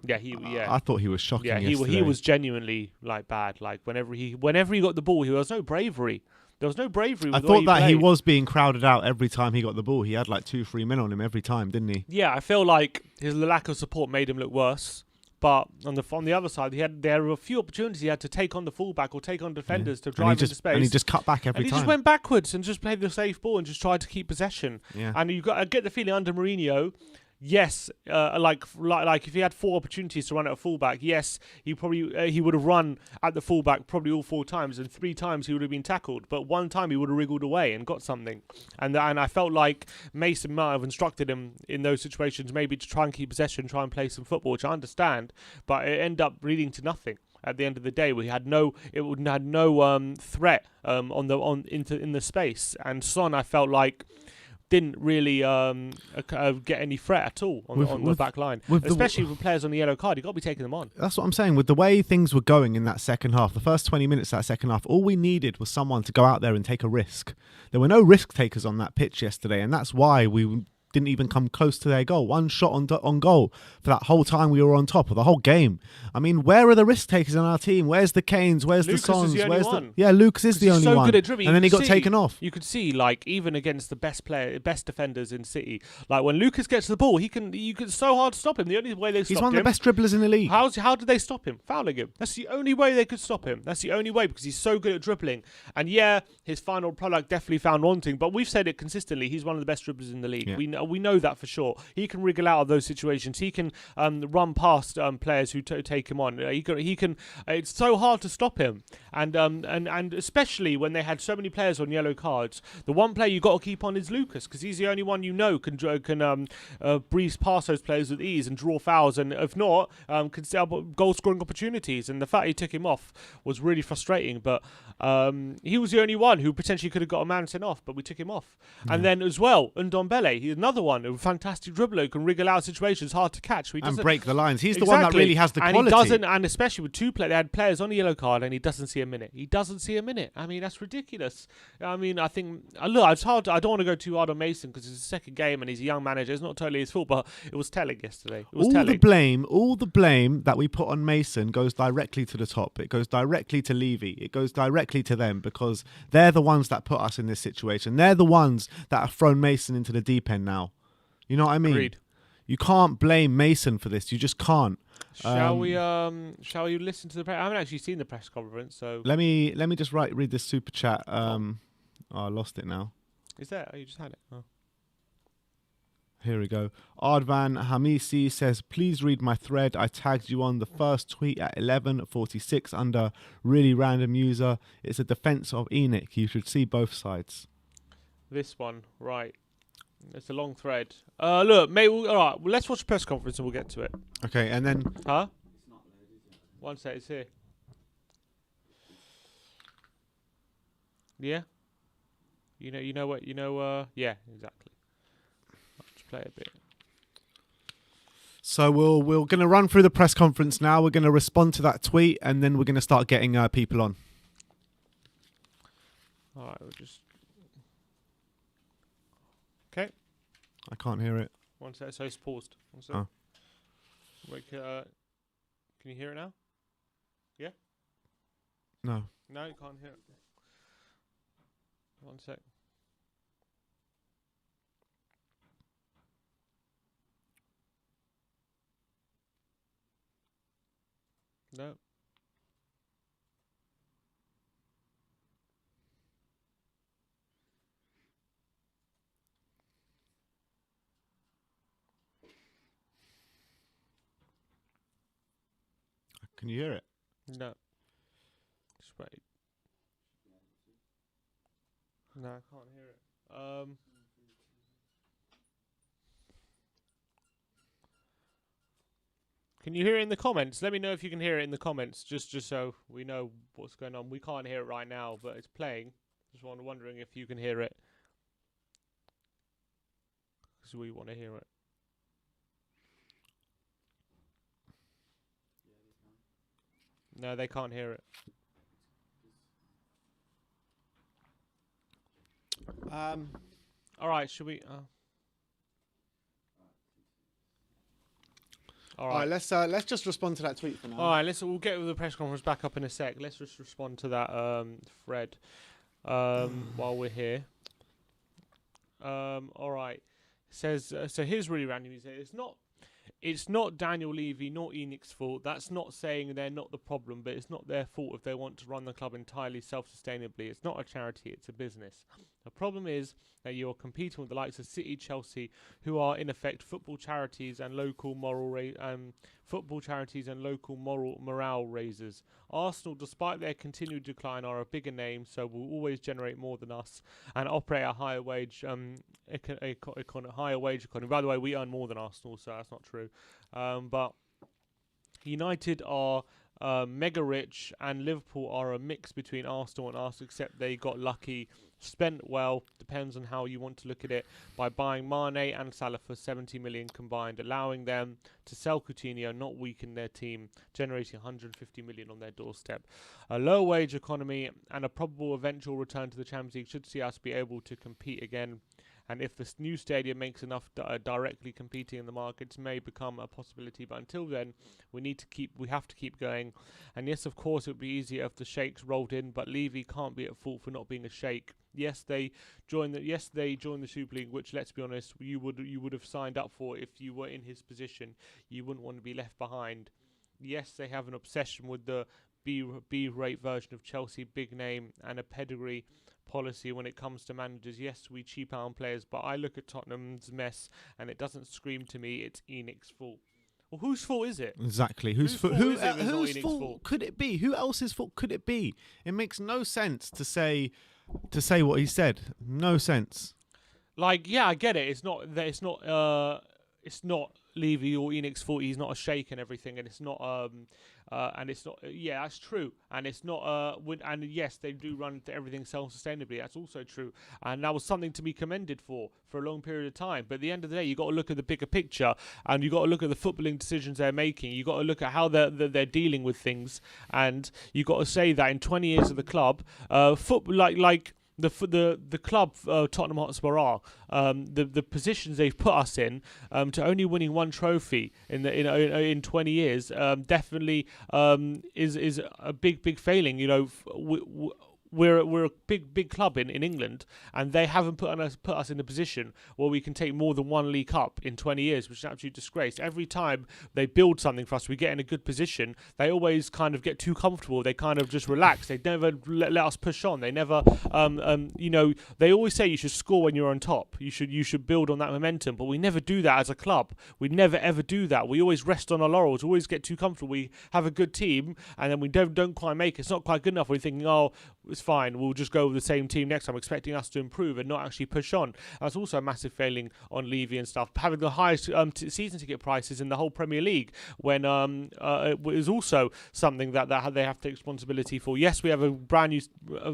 S2: Yeah,
S1: I thought he was shocking.
S2: Yeah, he was genuinely like bad. Like whenever he got the ball, there was no bravery. There was no bravery.
S1: I thought that he was being crowded out every time he got the ball. He had like 2-3 men on him every time, didn't he?
S2: Yeah, I feel like his lack of support made him look worse. But on the other side, there were a few opportunities he had to take on the fullback or take on defenders to drive into space.
S1: And he just cut back every time.
S2: He just went backwards and just played the safe ball and just tried to keep possession.
S1: Yeah.
S2: And I get the feeling under Mourinho, yes, like if he had 4 opportunities to run at a fullback, yes, he would have run at the fullback probably all 4 times, and 3 times he would have been tackled, but 1 time he would have wriggled away and got something. And I felt like Mason might have instructed him in those situations maybe to try and keep possession, try and play some football, which I understand, but it ended up leading to nothing. At the end of the day, we had no threat in the space, and Son, I felt like, didn't really get any threat at all on the back line. Especially with players on the yellow card, you've got to be taking them on.
S1: That's what I'm saying. With the way things were going in that second half, the first 20 minutes of that second half, all we needed was someone to go out there and take a risk. There were no risk takers on that pitch yesterday, and that's why we didn't even come close to their goal. 1 shot on goal for that whole time we were on top of the whole game. I mean, where are the risk takers in our team? Where's the Kanes? Where's
S2: Lucas
S1: the Sons?
S2: Where's the
S1: Yeah, Lucas is the only
S2: so
S1: one.
S2: Good at dribbling.
S1: And then he got taken off.
S2: You could see, like, even against the best defenders in City, like when Lucas gets the ball, it's so hard to stop him. The only way they stopped him.
S1: He's one of the best dribblers in the league.
S2: How did they stop him? Fouling him. That's the only way they could stop him. That's the only way, because he's so good at dribbling. And yeah, his final product definitely found wanting, but we've said it consistently. He's one of the best dribblers in the league. Yeah. We know that for sure. He can wriggle out of those situations. He can run past players who take him on. He can. It's so hard to stop him, and especially when they had so many players on yellow cards. The one player you got to keep on is Lucas, because he's the only one can breeze past those players with ease and draw fouls, and if not, can set up goal scoring opportunities. And the fact he took him off was really frustrating. But he was the only one who potentially could have got a man sent off, but we took him off. Yeah. And then as well, Ndombele, he's another one, a fantastic dribbler who can wriggle out situations, hard to catch.
S1: And break the lines. He's the one that really has the quality.
S2: And he doesn't, and especially with 2 players, they had players on the yellow card, and he doesn't see a minute. I mean, that's ridiculous. I mean, I think, look, it's hard. I don't want to go too hard on Mason because it's his second game and he's a young manager. It's not totally his fault, but it was telling yesterday. All
S1: the blame that we put on Mason goes directly to the top. It goes directly to Levy. It goes directly to them, because they're the ones that put us in this situation. They're the ones that have thrown Mason into the deep end now. You know what I mean?
S2: Agreed.
S1: You can't blame Mason for this. You just can't.
S2: Shall we listen to the press? I haven't actually seen the press conference, so
S1: let me just read this super chat. Oh, I lost it now.
S2: Is that? Oh, you just had it. Oh.
S1: Here we go. Ardvan Hamisi says, please read my thread. I tagged you on the first tweet at 11:46 under really random user. It's a defense of Enoch. You should see both sides.
S2: This one, right. It's a long thread. Look, mate. All right. Well, let's watch the press conference and we'll get to it.
S1: Okay, and then.
S2: Huh? One sec. It's here. Yeah. You know what? Yeah, exactly. I'll just play a bit.
S1: So we're gonna run through the press conference now. We're gonna respond to that tweet, and then we're gonna start getting people on.
S2: All right. We'll just. Okay.
S1: I can't hear it.
S2: One sec. So it's paused. One sec.
S1: Oh.
S2: Wait, can you hear it now? Yeah?
S1: No.
S2: No, you can't hear it. One sec. No.
S1: Can you hear it?
S2: No. Just wait. No, I can't hear it. Can you hear it in the comments? Let me know if you can hear it in the comments, just so we know what's going on. We can't hear it right now, but it's playing. Just wondering if you can hear it, because we want to hear it. No, they can't hear it. All right, should we? All
S1: All right, let's just respond to that tweet for now.
S2: All right, we'll get the press conference back up in a sec. Let's just respond to that thread while we're here. All right. It says so. Here's really random. He says it's not Daniel Levy nor Enoch's fault. That's not saying they're not the problem, but it's not their fault if they want to run the club entirely self-sustainably. It's not a charity; it's a business. The problem is that you're competing with the likes of City, Chelsea, who are in effect football charities and local morale raisers. Arsenal, despite their continued decline, are a bigger name, so will always generate more than us and operate a higher wage higher wage economy. By the way, we earn more than Arsenal, so that's not true. But United are mega rich, and Liverpool are a mix between Arsenal and us, except they got lucky, spent well, depends on how you want to look at it, by buying Mane and Salah for 70 million combined, allowing them to sell Coutinho, not weaken their team, generating 150 million on their doorstep. A low wage economy and a probable eventual return to the Champions League should see us be able to compete again. And if this new stadium makes enough directly competing in the markets, may become a possibility. But until then, we have to keep going. And yes, of course, it would be easier if the sheikhs rolled in, but Levy can't be at fault for not being a sheikh. Yes, they joined the Super League, which, let's be honest, you would have signed up for if you were in his position. You wouldn't want to be left behind. Yes, they have an obsession with the B-rate version of Chelsea, big name and a pedigree policy when it comes to managers. Yes, we cheap out on players, but I look at Tottenham's mess and it doesn't scream to me it's Enoch's fault. Well, whose fault is it?
S1: Exactly. Whose fault could it be? Who else's fault could it be? It makes no sense to say what he said. No sense.
S2: Like, yeah, I get it. It's not Levy or Enoch's fault. He's not a sheikh and everything, and it's not yeah, that's true, and it's not and yes, they do run everything self-sustainably. That's also true, and that was something to be commended for a long period of time. But at the end of the day, you got to look at the bigger picture, and you got to look at the footballing decisions they're making. You got to look at how they're dealing with things, and you got to say that in 20 years of the club, like the club Tottenham Hotspur are the positions they've put us in to only winning one trophy in 20 years definitely is a big failing. You know, we're a big club in England, and they haven't put us in a position where we can take more than one League Cup in 20 years, which is an absolute disgrace. Every time they build something for us, we get in a good position, they always kind of get too comfortable. They kind of just relax. They never let us push on. They never, you know, they always say you should score when you're on top. You should build on that momentum, but we never do that as a club. We never ever do that. We always rest on our laurels. Always get too comfortable. We have a good team, and then we don't quite make it. It's not quite good enough. We're thinking, oh, it's fine, we'll just go with the same team next time, expecting us to improve and not actually push on. That's also a massive failing on Levy and stuff. Having the highest season ticket prices in the whole Premier League, when it is also something that they have to take responsibility for. Yes, we have a brand new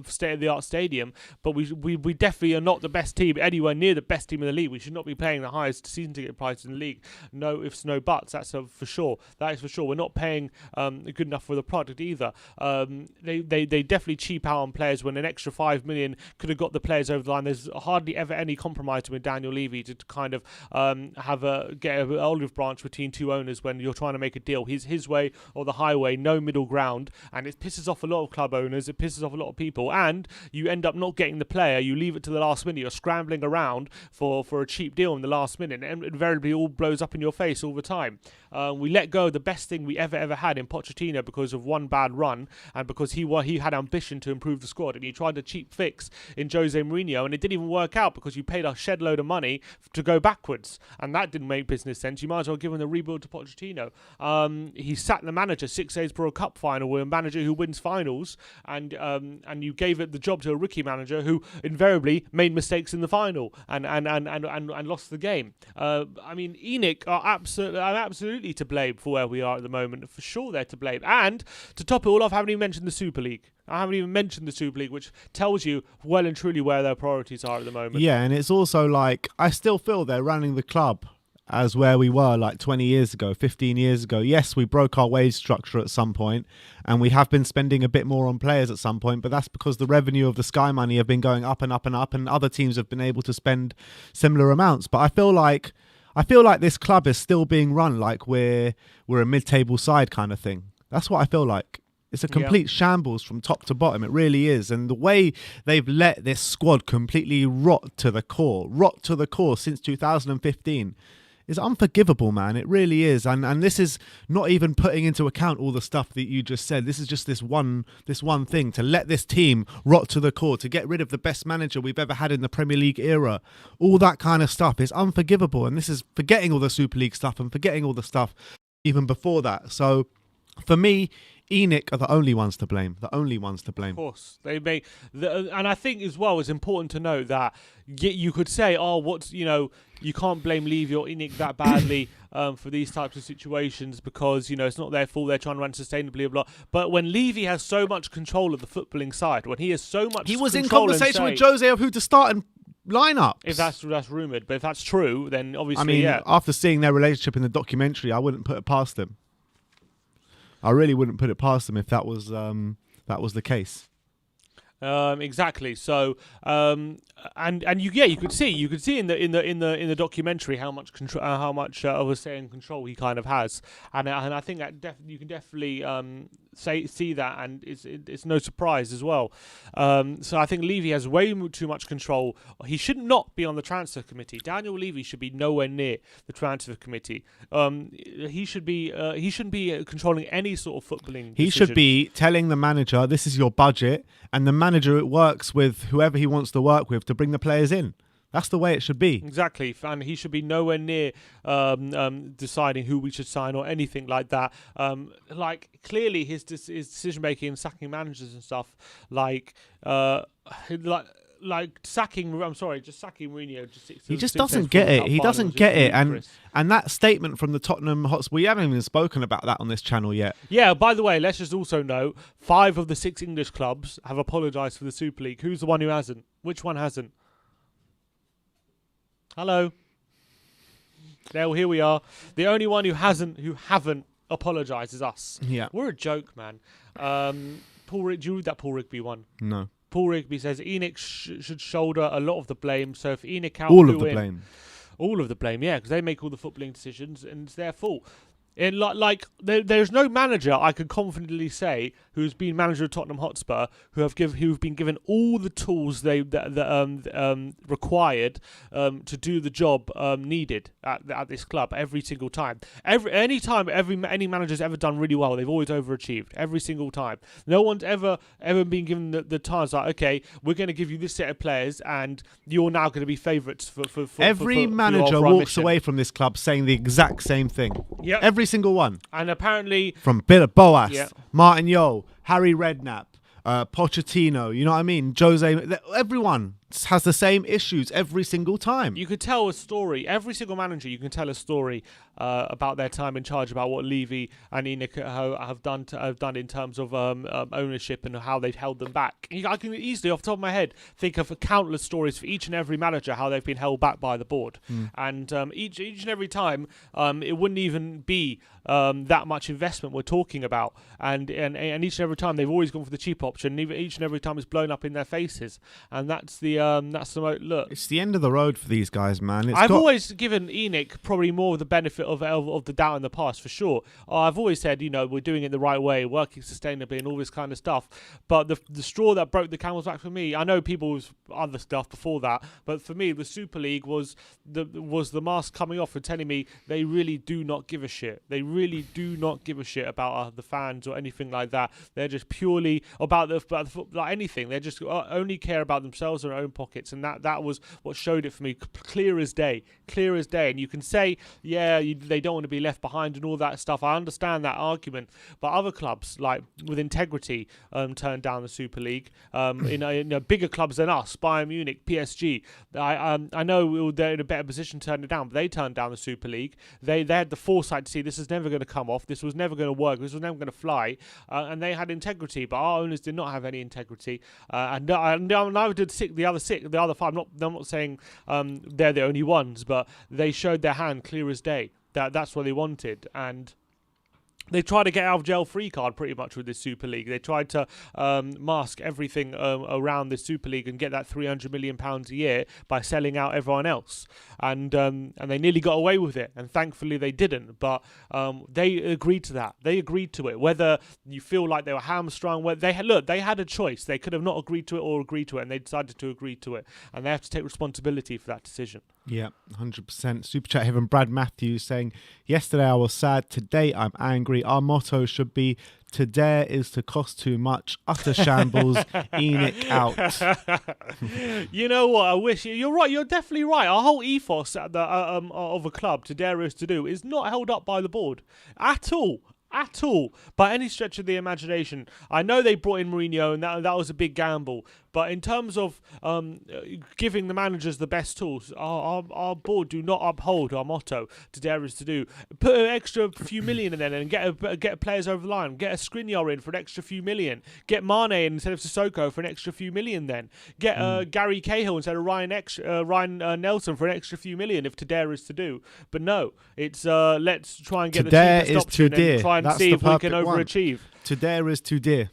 S2: state-of-the-art stadium, but we definitely are not the best team, anywhere near the best team in the league. We should not be paying the highest season ticket prices in the league. No ifs, no buts. That's for sure. That is for sure. We're not paying good enough for the product either. They definitely cheap out on players when an extra 5 million could have got the players over the line. There's hardly ever any compromise with Daniel Levy to kind of get an olive branch between two owners when you're trying to make a deal. His way or the highway, no middle ground, and it pisses off a lot of club owners. It pisses off a lot of people, and you end up not getting the player. You leave it to the last minute. You're scrambling around for a cheap deal in the last minute, and invariably all blows up in your face all the time. We let go of the best thing we ever had in Pochettino because of one bad run, and because he had ambition to improve improve the squad, and you tried a cheap fix in Jose Mourinho, and it didn't even work out because you paid a shed load of money to go backwards, and that didn't make business sense. You might as well give him the rebuild to Pochettino. He sacked the manager 6 days before a cup final with a manager who wins finals, and you gave it the job to a rookie manager who invariably made mistakes in the final and lost the game. I mean, ENIC are absolutely to blame for where we are at the moment. For sure, they're to blame. And to top it all off, I haven't even mentioned the Super League. I haven't even mentioned the Super League, which tells you well and truly where their priorities are at the moment.
S1: Yeah, and it's also like, I still feel they're running the club as where we were like 20 years ago, 15 years ago. Yes, we broke our wage structure at some point, and we have been spending a bit more on players at some point, but that's because the revenue of the Sky money have been going up and up and up, and other teams have been able to spend similar amounts. But I feel like this club is still being run like we're a mid-table side kind of thing. That's what I feel like. It's a complete shambles from top to bottom. It really is. And the way they've let this squad completely rot to the core since 2015 is unforgivable, man. It really is. And this is not even putting into account all the stuff that you just said. This is just this one thing, to let this team rot to the core, to get rid of the best manager we've ever had in the Premier League era. All that kind of stuff is unforgivable. And this is forgetting all the Super League stuff and forgetting all the stuff even before that. So for me, ENIC are the only ones to blame. The only ones to blame.
S2: Of course, they may, and I think as well it's important to note that you could say, you can't blame Levy or ENIC that badly for these types of situations because it's not their fault. They're trying to run sustainably, blah. But when Levy has so much control of the footballing side, when he has so much,
S1: he was in conversation with Jose of who to start and lineups.
S2: If that's rumoured, but if that's true, then obviously,
S1: after seeing their relationship in the documentary, I wouldn't put it past them. I really wouldn't put it past them if that was the case.
S2: Exactly. So, you could see in the documentary how much control, control he kind of has, and I think that you can definitely see that, and it's no surprise as well. So I think Levy has way too much control. He should not be on the transfer committee. Daniel Levy should be nowhere near the transfer committee. He shouldn't be controlling any sort of footballing.
S1: He should be telling the manager, this is your budget, and the manager works with whoever he wants to work with to bring the players in. That's the way it should be.
S2: Exactly, and he should be nowhere near deciding who we should sign or anything like that. Clearly, his decision making and sacking managers and stuff, sacking Mourinho.
S1: He just doesn't get it. He doesn't get it. And that statement from the Tottenham Hotspur, we haven't even spoken about that on this channel yet.
S2: Yeah, by the way, let's just also note 5 of the 6 English clubs have apologised for the Super League. Who's the one who hasn't? Which one hasn't? Hello. Here we are. The only one who haven't apologised is us.
S1: Yeah.
S2: We're a joke, man. Do you read that Paul Rigby one?
S1: No.
S2: Paul Rigby says ENIC should shoulder a lot of the blame. So if ENIC out
S1: all of the blame,
S2: yeah, because they make all the footballing decisions and it's their fault. There's no manager I can confidently say who's been manager of Tottenham Hotspur who've been given all the tools they required to do the job needed at this club every single time. Any manager's ever done really well, they've always overachieved every single time. No one's ever been given the times like, okay, we're going to give you this set of players and you're now going to be favourites for
S1: every manager walks away from this club saying the exact same thing.
S2: Yeah.
S1: Every single one.
S2: And apparently
S1: from Bill Boas, Martin Yeo, Harry Redknapp, Pochettino, you know what I mean? Jose, everyone has the same issues every single time.
S2: You could tell a story. Every single manager, you can tell a story about their time in charge, about what Levy and ENIC have done in terms of ownership and how they've held them back. I can easily, off the top of my head, think of countless stories for each and every manager how they've been held back by the board. And each and every time, it wouldn't even be that much investment we're talking about. And each and every time, they've always gone for the cheap option. Each and every time, it's blown up in their faces. And that's the that's the look.
S1: It's the end of the road for these guys, man.
S2: I've always given ENIC probably more of the benefit of the doubt in the past, for sure. I've always said, we're doing it the right way, working sustainably and all this kind of stuff. But the straw that broke the camel's back for me, I know people was other stuff before that, but for me, the Super League was the mask coming off and telling me they really do not give a shit. They really do not give a shit about the fans or anything like that. They're just purely about like anything. They just only care about themselves and their own pockets, and that was what showed it for me, clear as day. And you can say, they don't want to be left behind and all that stuff. I understand that argument, but other clubs like with integrity turned down the Super League. In bigger clubs than us, Bayern Munich, PSG. I know they're in a better position to turn it down, but they turned down the Super League. They had the foresight to see this is never going to come off. This was never going to work. This was never going to fly. And they had integrity, but our owners did not have any integrity. And neither did the other five. I'm not saying they're the only ones, but they showed their hand clear as day. That's what they wanted, and they tried to get out of jail free card pretty much with this Super League. They tried to mask everything around this Super League and get that £300 million a year by selling out everyone else. And they nearly got away with it. And thankfully they didn't. But they agreed to that. They agreed to it. Whether you feel like they were hamstrung, they had a choice. They could have not agreed to it or agreed to it. And they decided to agree to it. And they have to take responsibility for that decision.
S1: Yeah, 100%. Super chat here from Brad Matthews saying, yesterday I was sad, today I'm angry. Our motto should be, to dare is to cost too much, utter shambles, ENIC out.
S2: You know what, I wish, you're right, you're definitely right. Our whole ethos of a club, to dare is to do, is not held up by the board at all. By any stretch of the imagination. I know they brought in Mourinho and that was a big gamble, but in terms of giving the managers the best tools, our board do not uphold our motto, to dare is to do. Put an extra few million in there and get players over the line. Get a Skriniar in for an extra few million. Get Mane in instead of Sissoko for an extra few million then. Get Gary Cahill instead of Ryan Nelson for an extra few million if to dare is to do. But no, it's let's try and get the cheapest option and try and see if we can overachieve.
S1: To dare is to dare.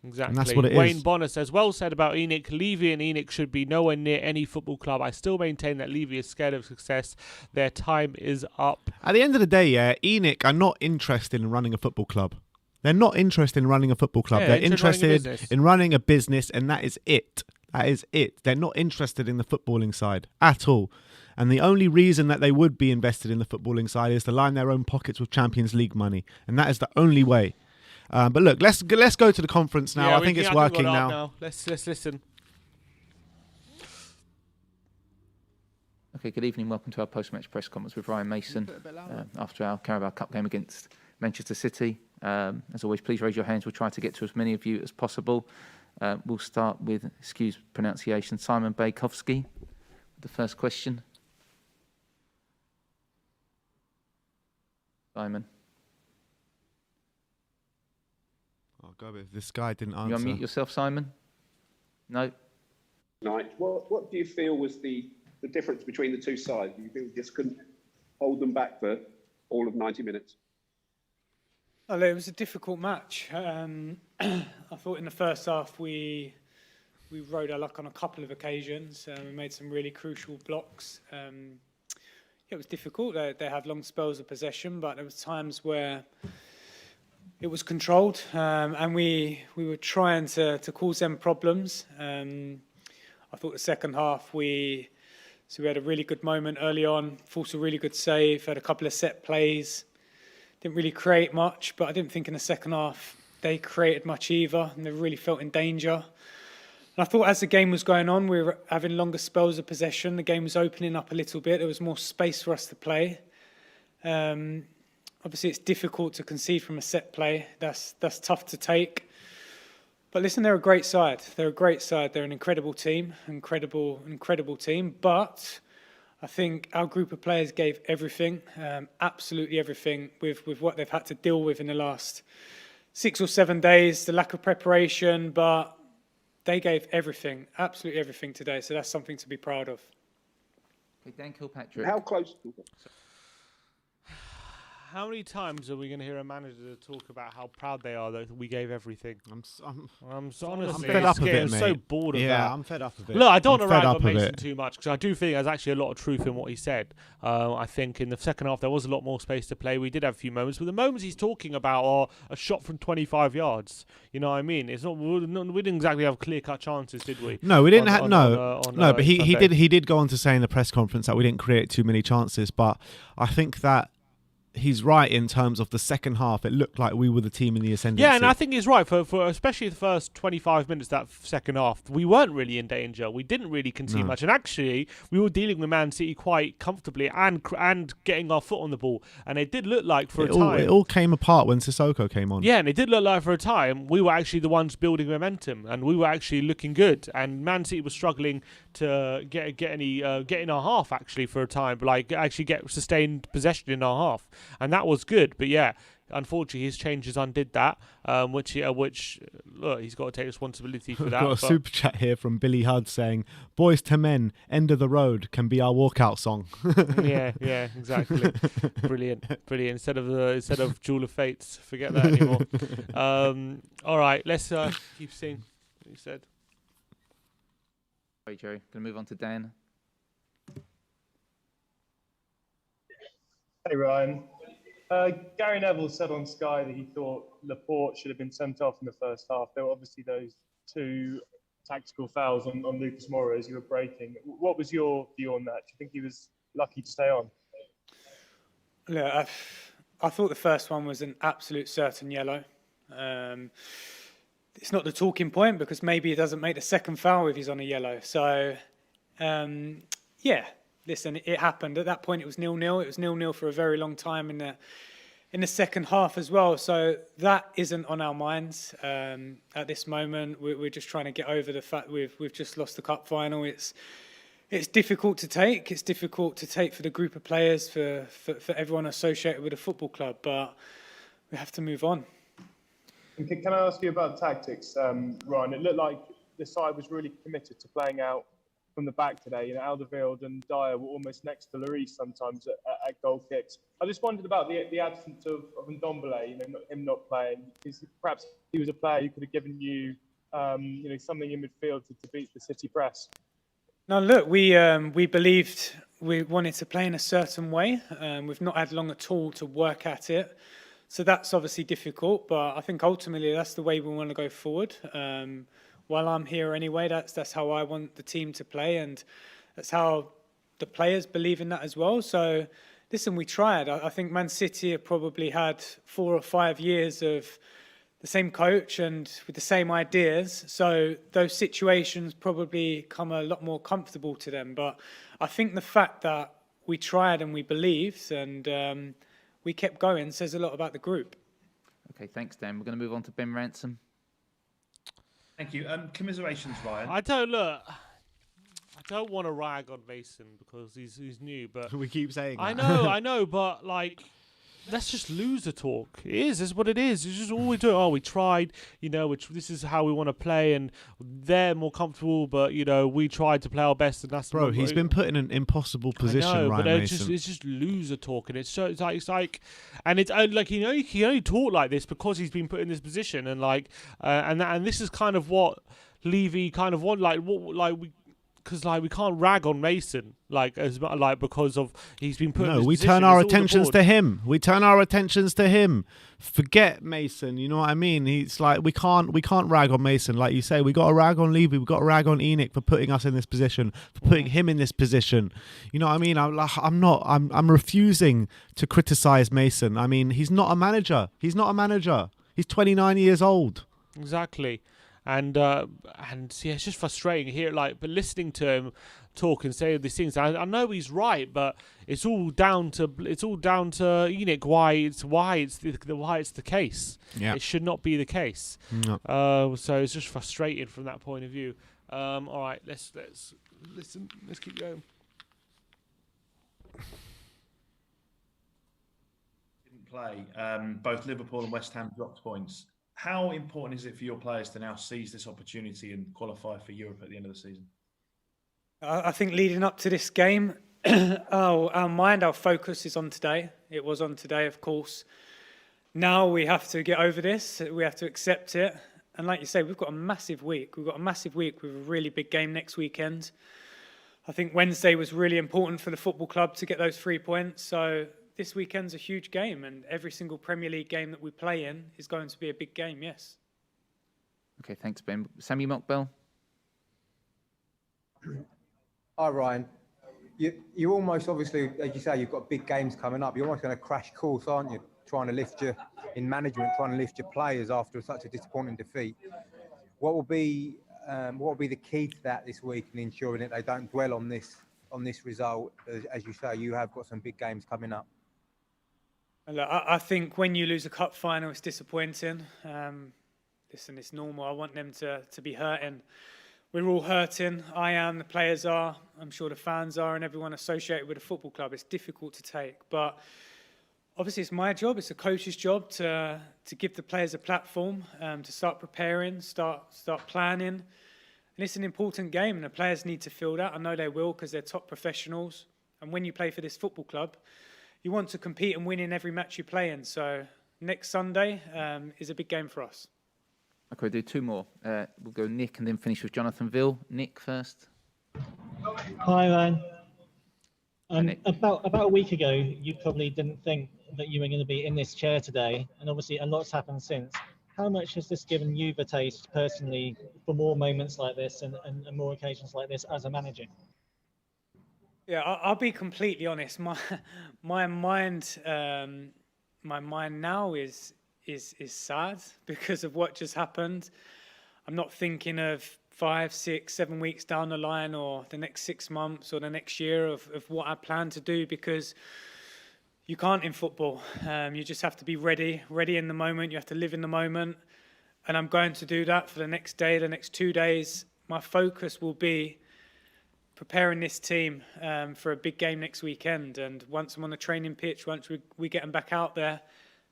S2: Exactly.
S1: And that's what it
S2: Wayne
S1: is.
S2: Bonner says, well said about ENIC. Levy and ENIC should be nowhere near any football club. I still maintain that Levy is scared of success. Their time is up.
S1: At the end of the day, ENIC are not interested in running a football club. They're not interested in running a football club. They're interested in running a business, and that is it. That is it. They're not interested in the footballing side at all. And the only reason that they would be invested in the footballing side is to line their own pockets with Champions League money. And that is the only way. But look, let's go to the conference now. I think it's working now.
S2: Let's listen.
S3: Okay, good evening. Welcome to our post-match press conference with Ryan Mason after our Carabao Cup game against Manchester City. As always, please raise your hands. We'll try to get to as many of you as possible. We'll start with, excuse pronunciation, Simon Bajkowski. The first question. Simon.
S1: Oh, God, if this guy didn't answer.
S3: You unmute yourself, Simon? No?
S4: Night. What do you feel was the difference between the two sides? Do you feel you just couldn't hold them back for all of 90 minutes?
S5: Well, it was a difficult match. I thought in the first half we rode our luck on a couple of occasions. We made some really crucial blocks. It was difficult. They had long spells of possession, but there was times where it was controlled, and we were trying to cause them problems. I thought the second half we had a really good moment early on, forced a really good save, had a couple of set plays. Didn't really create much, but I didn't think in the second half they created much either, and they really felt in danger. And I thought as the game was going on, we were having longer spells of possession. The game was opening up a little bit. There was more space for us to play. Obviously, it's difficult to concede from a set play. That's tough to take. But listen, they're a great side. They're a great side. They're an incredible team, incredible team. But I think our group of players gave everything, absolutely everything, with what they've had to deal with in the last 6 or 7 days, the lack of preparation, but they gave everything, absolutely everything today. So that's something to be proud of.
S3: Okay, Dan Kilpatrick.
S4: How close?
S2: How many times are we going to hear a manager talk about how proud they are that we gave everything? I'm so honestly,
S1: fed up of it,
S2: I'm
S1: mate.
S2: so bored of that.
S1: Yeah, I'm fed up of it.
S2: Look, I don't
S1: I'm
S2: want to
S1: fed
S2: rag
S1: up
S2: on
S1: of
S2: Mason
S1: it.
S2: too much because I do think there's actually a lot of truth in what he said. I think in the second half there was a lot more space to play. We did have a few moments, but the moments he's talking about are a shot from 25 yards. You know what I mean? It's not. We didn't exactly have clear-cut chances, did we?
S1: No, we didn't have but he
S2: Sunday.
S1: did go on to say in the press conference that we didn't create too many chances. But I think that he's right in terms of the second half. It looked like we were the team in the ascendancy.
S2: Yeah, and I think he's right for especially the first 25 minutes that second half. We weren't really in danger. We didn't really concede much, and actually we were dealing with Man City quite comfortably and getting our foot on the ball. And it did look like for a time
S1: it all came apart when Sissoko came on.
S2: Yeah, and it did look like for a time we were actually the ones building momentum, and we were actually looking good. And Man City was struggling to get in our half actually for a time, like actually get sustained possession in our half. And that was good, but yeah, unfortunately his changes undid that. Which look, he's got to take responsibility for that.
S1: Got a super chat here from Billy Hudd saying, "Boys to Men, End of the Road can be our walkout song."
S2: yeah, exactly. Brilliant. Instead of Jewel of Fates, forget that anymore. All right, let's keep seeing what you said.
S3: Sorry, Jerry. Going to move on to Dan.
S6: Hey, Ryan. Gary Neville said on Sky that he thought Laporte should have been sent off in the first half. There were obviously those two tactical fouls on Lucas Moura as you were breaking. What was your view on that? Do you think he was lucky to stay on?
S5: Look, I thought the first one was an absolute certain yellow. It's not the talking point because maybe he doesn't make the second foul if he's on a yellow. So, yeah. Listen, it happened. At that point, it was 0-0. It was 0-0 for a very long time in the second half as well. So that isn't on our minds at this moment. We're just trying to get over the fact we've just lost the cup final. It's difficult to take. It's difficult to take for the group of players, for everyone associated with a football club. But we have to move on.
S6: And can I ask you about tactics, Ryan? It looked like the side was really committed to playing out from the back today. You know, Alderweireld and Dyer were almost next to Lloris sometimes at goal kicks. I just wondered about the absence of Ndombele, you know, him not playing, because perhaps he was a player who could have given you, you know, something in midfield to beat the City press.
S5: No, look, we believed we wanted to play in a certain way. We've not had long at all to work at it. So that's obviously difficult, but I think ultimately that's the way we want to go forward. While I'm here anyway, that's how I want the team to play, and that's how the players believe in that as well. So, listen, we tried. I think Man City have probably had 4 or 5 years of the same coach and with the same ideas. So those situations probably come a lot more comfortable to them. But I think the fact that we tried and we believed and we kept going says a lot about the group.
S3: Okay, thanks, Dan. We're going to move on to Ben Ransom.
S7: Thank you. Commiserations, Ryan.
S2: I don't want to rag on Mason because he's new, but
S1: We keep saying
S2: I
S1: that.
S2: know, but like, let's just loser talk. It's what it is. It's just all we do. Oh, we tried, you know, this is how we want to play, and they're more comfortable, but you know, we tried to play our best, and that's
S1: Bro, he's been put in an impossible position,
S2: I know,
S1: Ryan
S2: but
S1: Mason.
S2: it's just loser talk, and it's like, and it's like, you know, he can only talk like this because he's been put in this position, and like, and this is kind of what Levy kind of want, because we can't rag on Mason because of he's been put in
S1: No,
S2: this
S1: we
S2: position.
S1: turn our
S2: It's all the
S1: attentions
S2: board.
S1: to him. We turn our attentions to him. Forget Mason. You know what I mean? He's like we can't rag on Mason, like you say. We got to rag on Levy. We got to rag on Enoch for putting us in this position, for putting him in this position. You know what I mean? I'm refusing to criticize Mason. I mean, he's not a manager. He's 29 years old.
S2: Exactly. And yeah, it's just frustrating here. But listening to him talk and say these things, I know he's right, but it's all down to Enoch why it's the case.
S1: Yeah.
S2: It should not be the case.
S1: No.
S2: So it's just frustrating from that point of view. All right, let's listen. Let's keep going.
S7: Didn't play. Both Liverpool and West Ham dropped points. How important is it for your players to now seize this opportunity and qualify for Europe at the end of the season?
S5: I think leading up to this game, our focus is on today. It was on today, of course. Now we have to get over this. We have to accept it. And like you say, we've got a massive week. We've got a massive week with a really big game next weekend. I think Wednesday was really important for the football club to get those 3 points. So this weekend's a huge game, and every single Premier League game that we play in is going to be a big game, yes.
S3: Okay, thanks, Ben. Sammy Mockbell?
S8: Hi, Ryan. You almost, obviously, as you say, you've got big games coming up. You're almost going to crash course, aren't you? Trying to lift your, in management, trying to lift your players after such a disappointing defeat. What will be the key to that this week in ensuring that they don't dwell on this result? As you say, you have got some big games coming up.
S5: Look, I think when you lose a cup final, it's disappointing. Listen, it's normal. I want them to be hurting. We're all hurting. I am, the players are, I'm sure the fans are, and everyone associated with the football club. It's difficult to take, but obviously it's my job, it's a coach's job to give the players a platform, to start preparing, start planning. And it's an important game, and the players need to feel that. I know they will, because they're top professionals. And when you play for this football club, you want to compete and win in every match you play in. So next Sunday is a big game for us.
S3: Okay, we'll do two more. We'll go Nick and then finish with Jonathan Ville. Nick first.
S9: Hi, Ryan.
S3: Nick.
S9: About a week ago, you probably didn't think that you were going to be in this chair today, and obviously a lot's happened since. How much has this given you the taste personally for more moments like this and more occasions like this as a manager?
S5: Yeah, I'll be completely honest. My mind now is sad because of what just happened. I'm not thinking of 5, 6, 7 weeks down the line, or the next 6 months, or the next year of what I plan to do, because you can't in football. You just have to be ready in the moment. You have to live in the moment. And I'm going to do that for the next day, the next 2 days. My focus will be preparing this team for a big game next weekend. And once I'm on the training pitch, once we get them back out there,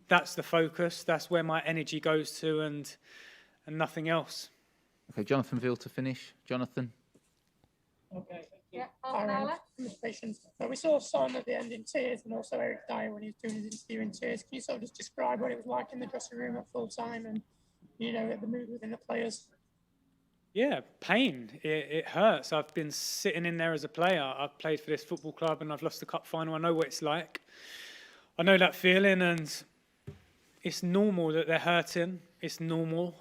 S5: that's the focus. That's where my energy goes to, and nothing else.
S3: Okay, Jonathan Ville to finish. Jonathan.
S10: Okay. Yeah, we saw Son at the end in tears, and also Eric Dyer when he was doing his interview in tears. Can you sort of just describe what it was like in the dressing room at full time, and the mood within the players?
S5: Yeah, pain. It hurts. I've been sitting in there as a player. I've played for this football club and I've lost the cup final. I know what it's like. I know that feeling, and it's normal that they're hurting. It's normal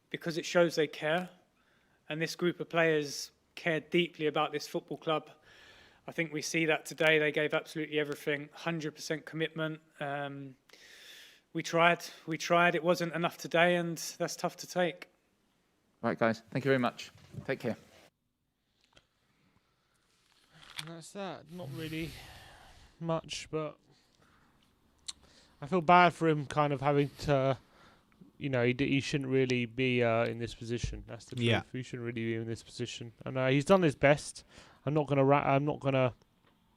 S5: because it shows they care. And this group of players care deeply about this football club. I think we see that today. They gave absolutely everything, 100% commitment. We tried. It wasn't enough today, and that's tough to take.
S3: Right, guys. Thank you very much. Take care.
S2: That's that. Not really much, but I feel bad for him kind of having to, he shouldn't really be in this position. That's the truth.
S1: Yeah.
S2: He shouldn't really be in this position. And he's done his best. I'm not gonna,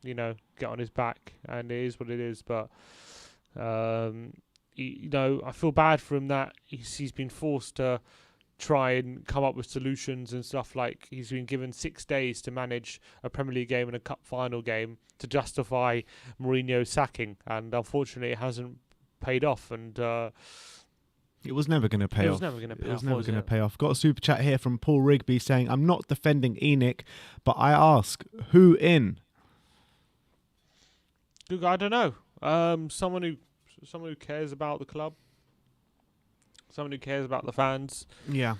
S2: get on his back, and it is what it is. But I feel bad for him that he's been forced to try and come up with solutions and stuff. Like, he's been given 6 days to manage a Premier League game and a cup final game to justify Mourinho's sacking, and unfortunately it hasn't paid off, and
S1: it was never going to pay off.
S2: It was never going to
S1: pay off. Got a super chat here from Paul Rigby saying, I'm not defending ENIC, but I ask, who in?
S2: Look, I don't know. Someone who cares about the club. Someone who cares about the fans.
S1: Yeah.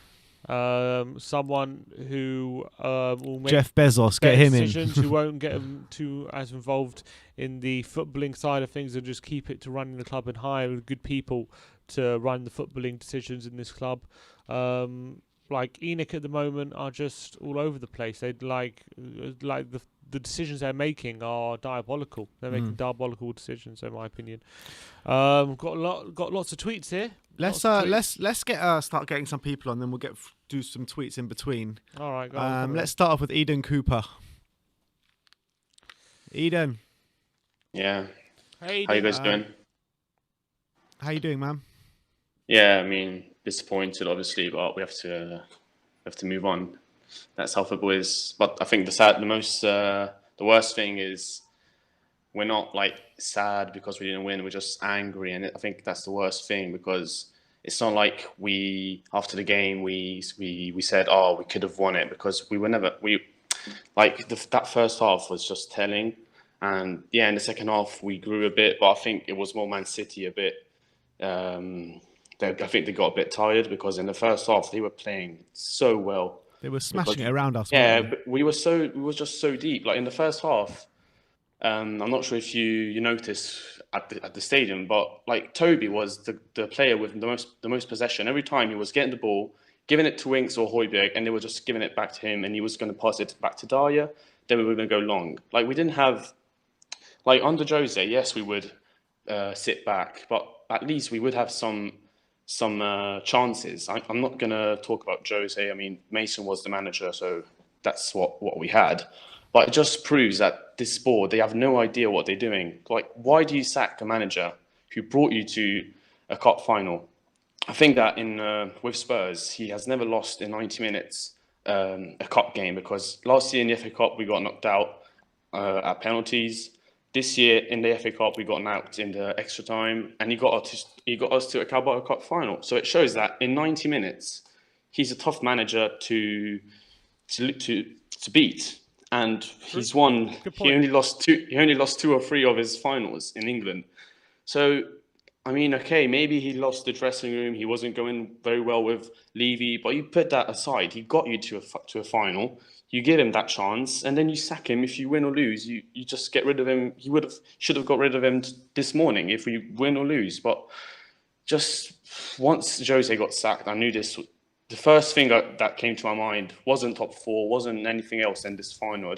S2: Someone who will make
S1: Jeff Bezos, get him
S2: decisions,
S1: in.
S2: who won't get him too as involved in the footballing side of things, and just keep it to running the club and hire good people to run the footballing decisions in this club. Like ENIC at the moment are just all over the place. They like the decisions they're making are diabolical. They're making diabolical decisions, in my opinion. Got lots of tweets here.
S1: Let's start getting some people on, then we'll do some tweets in between.
S2: All right, go on.
S1: Let's start off with Eden Cooper. Eden.
S11: Yeah.
S2: Hey, Eden.
S11: How you guys doing?
S1: How you doing, man?
S11: Yeah, I mean, disappointed obviously, but we have to move on. That's how football is. But I think the worst thing is we're not like sad because we didn't win. We're just angry, and I think that's the worst thing, because it's not like after the game we said, oh, we could have won it, because we were never that first half was just telling, and yeah, in the second half we grew a bit, but I think it was more Man City a bit. I think they got a bit tired, because in the first half they were playing so well.
S1: They were smashing it around us.
S11: Yeah,
S1: weren't they?
S11: but we were just so deep. Like in the first half, I'm not sure if you noticed at the stadium, but like Toby was the player with the most possession. Every time he was getting the ball, giving it to Winks or Højbjerg, and they were just giving it back to him, and he was going to pass it back to Dyer. Then we were going to go long. Like we didn't have, like under Jose, yes, we would sit back, but at least we would have some chances. I'm not going to talk about Jose. I mean, Mason was the manager, so that's what we had. But it just proves that this board, they have no idea what they're doing. Like, why do you sack a manager who brought you to a cup final? I think that with Spurs, he has never lost in 90 minutes a cup game, because last year in the FA Cup, we got knocked out at penalties. This year in the FA Cup, we got knocked in the extra time, and he got us to a CARABAO Cup final. So it shows that in 90 minutes, he's a tough manager to beat. And he's won. He only lost two or three of his finals in England. So, I mean, okay, maybe he lost the dressing room. He wasn't going very well with Levy, but you put that aside. He got you to a final. You give him that chance, and then you sack him. If you win or lose, you just get rid of him. Should have got rid of him this morning if we win or lose. But just once Jose got sacked, I knew this. The first thing that came to my mind wasn't top four, wasn't anything else in this final.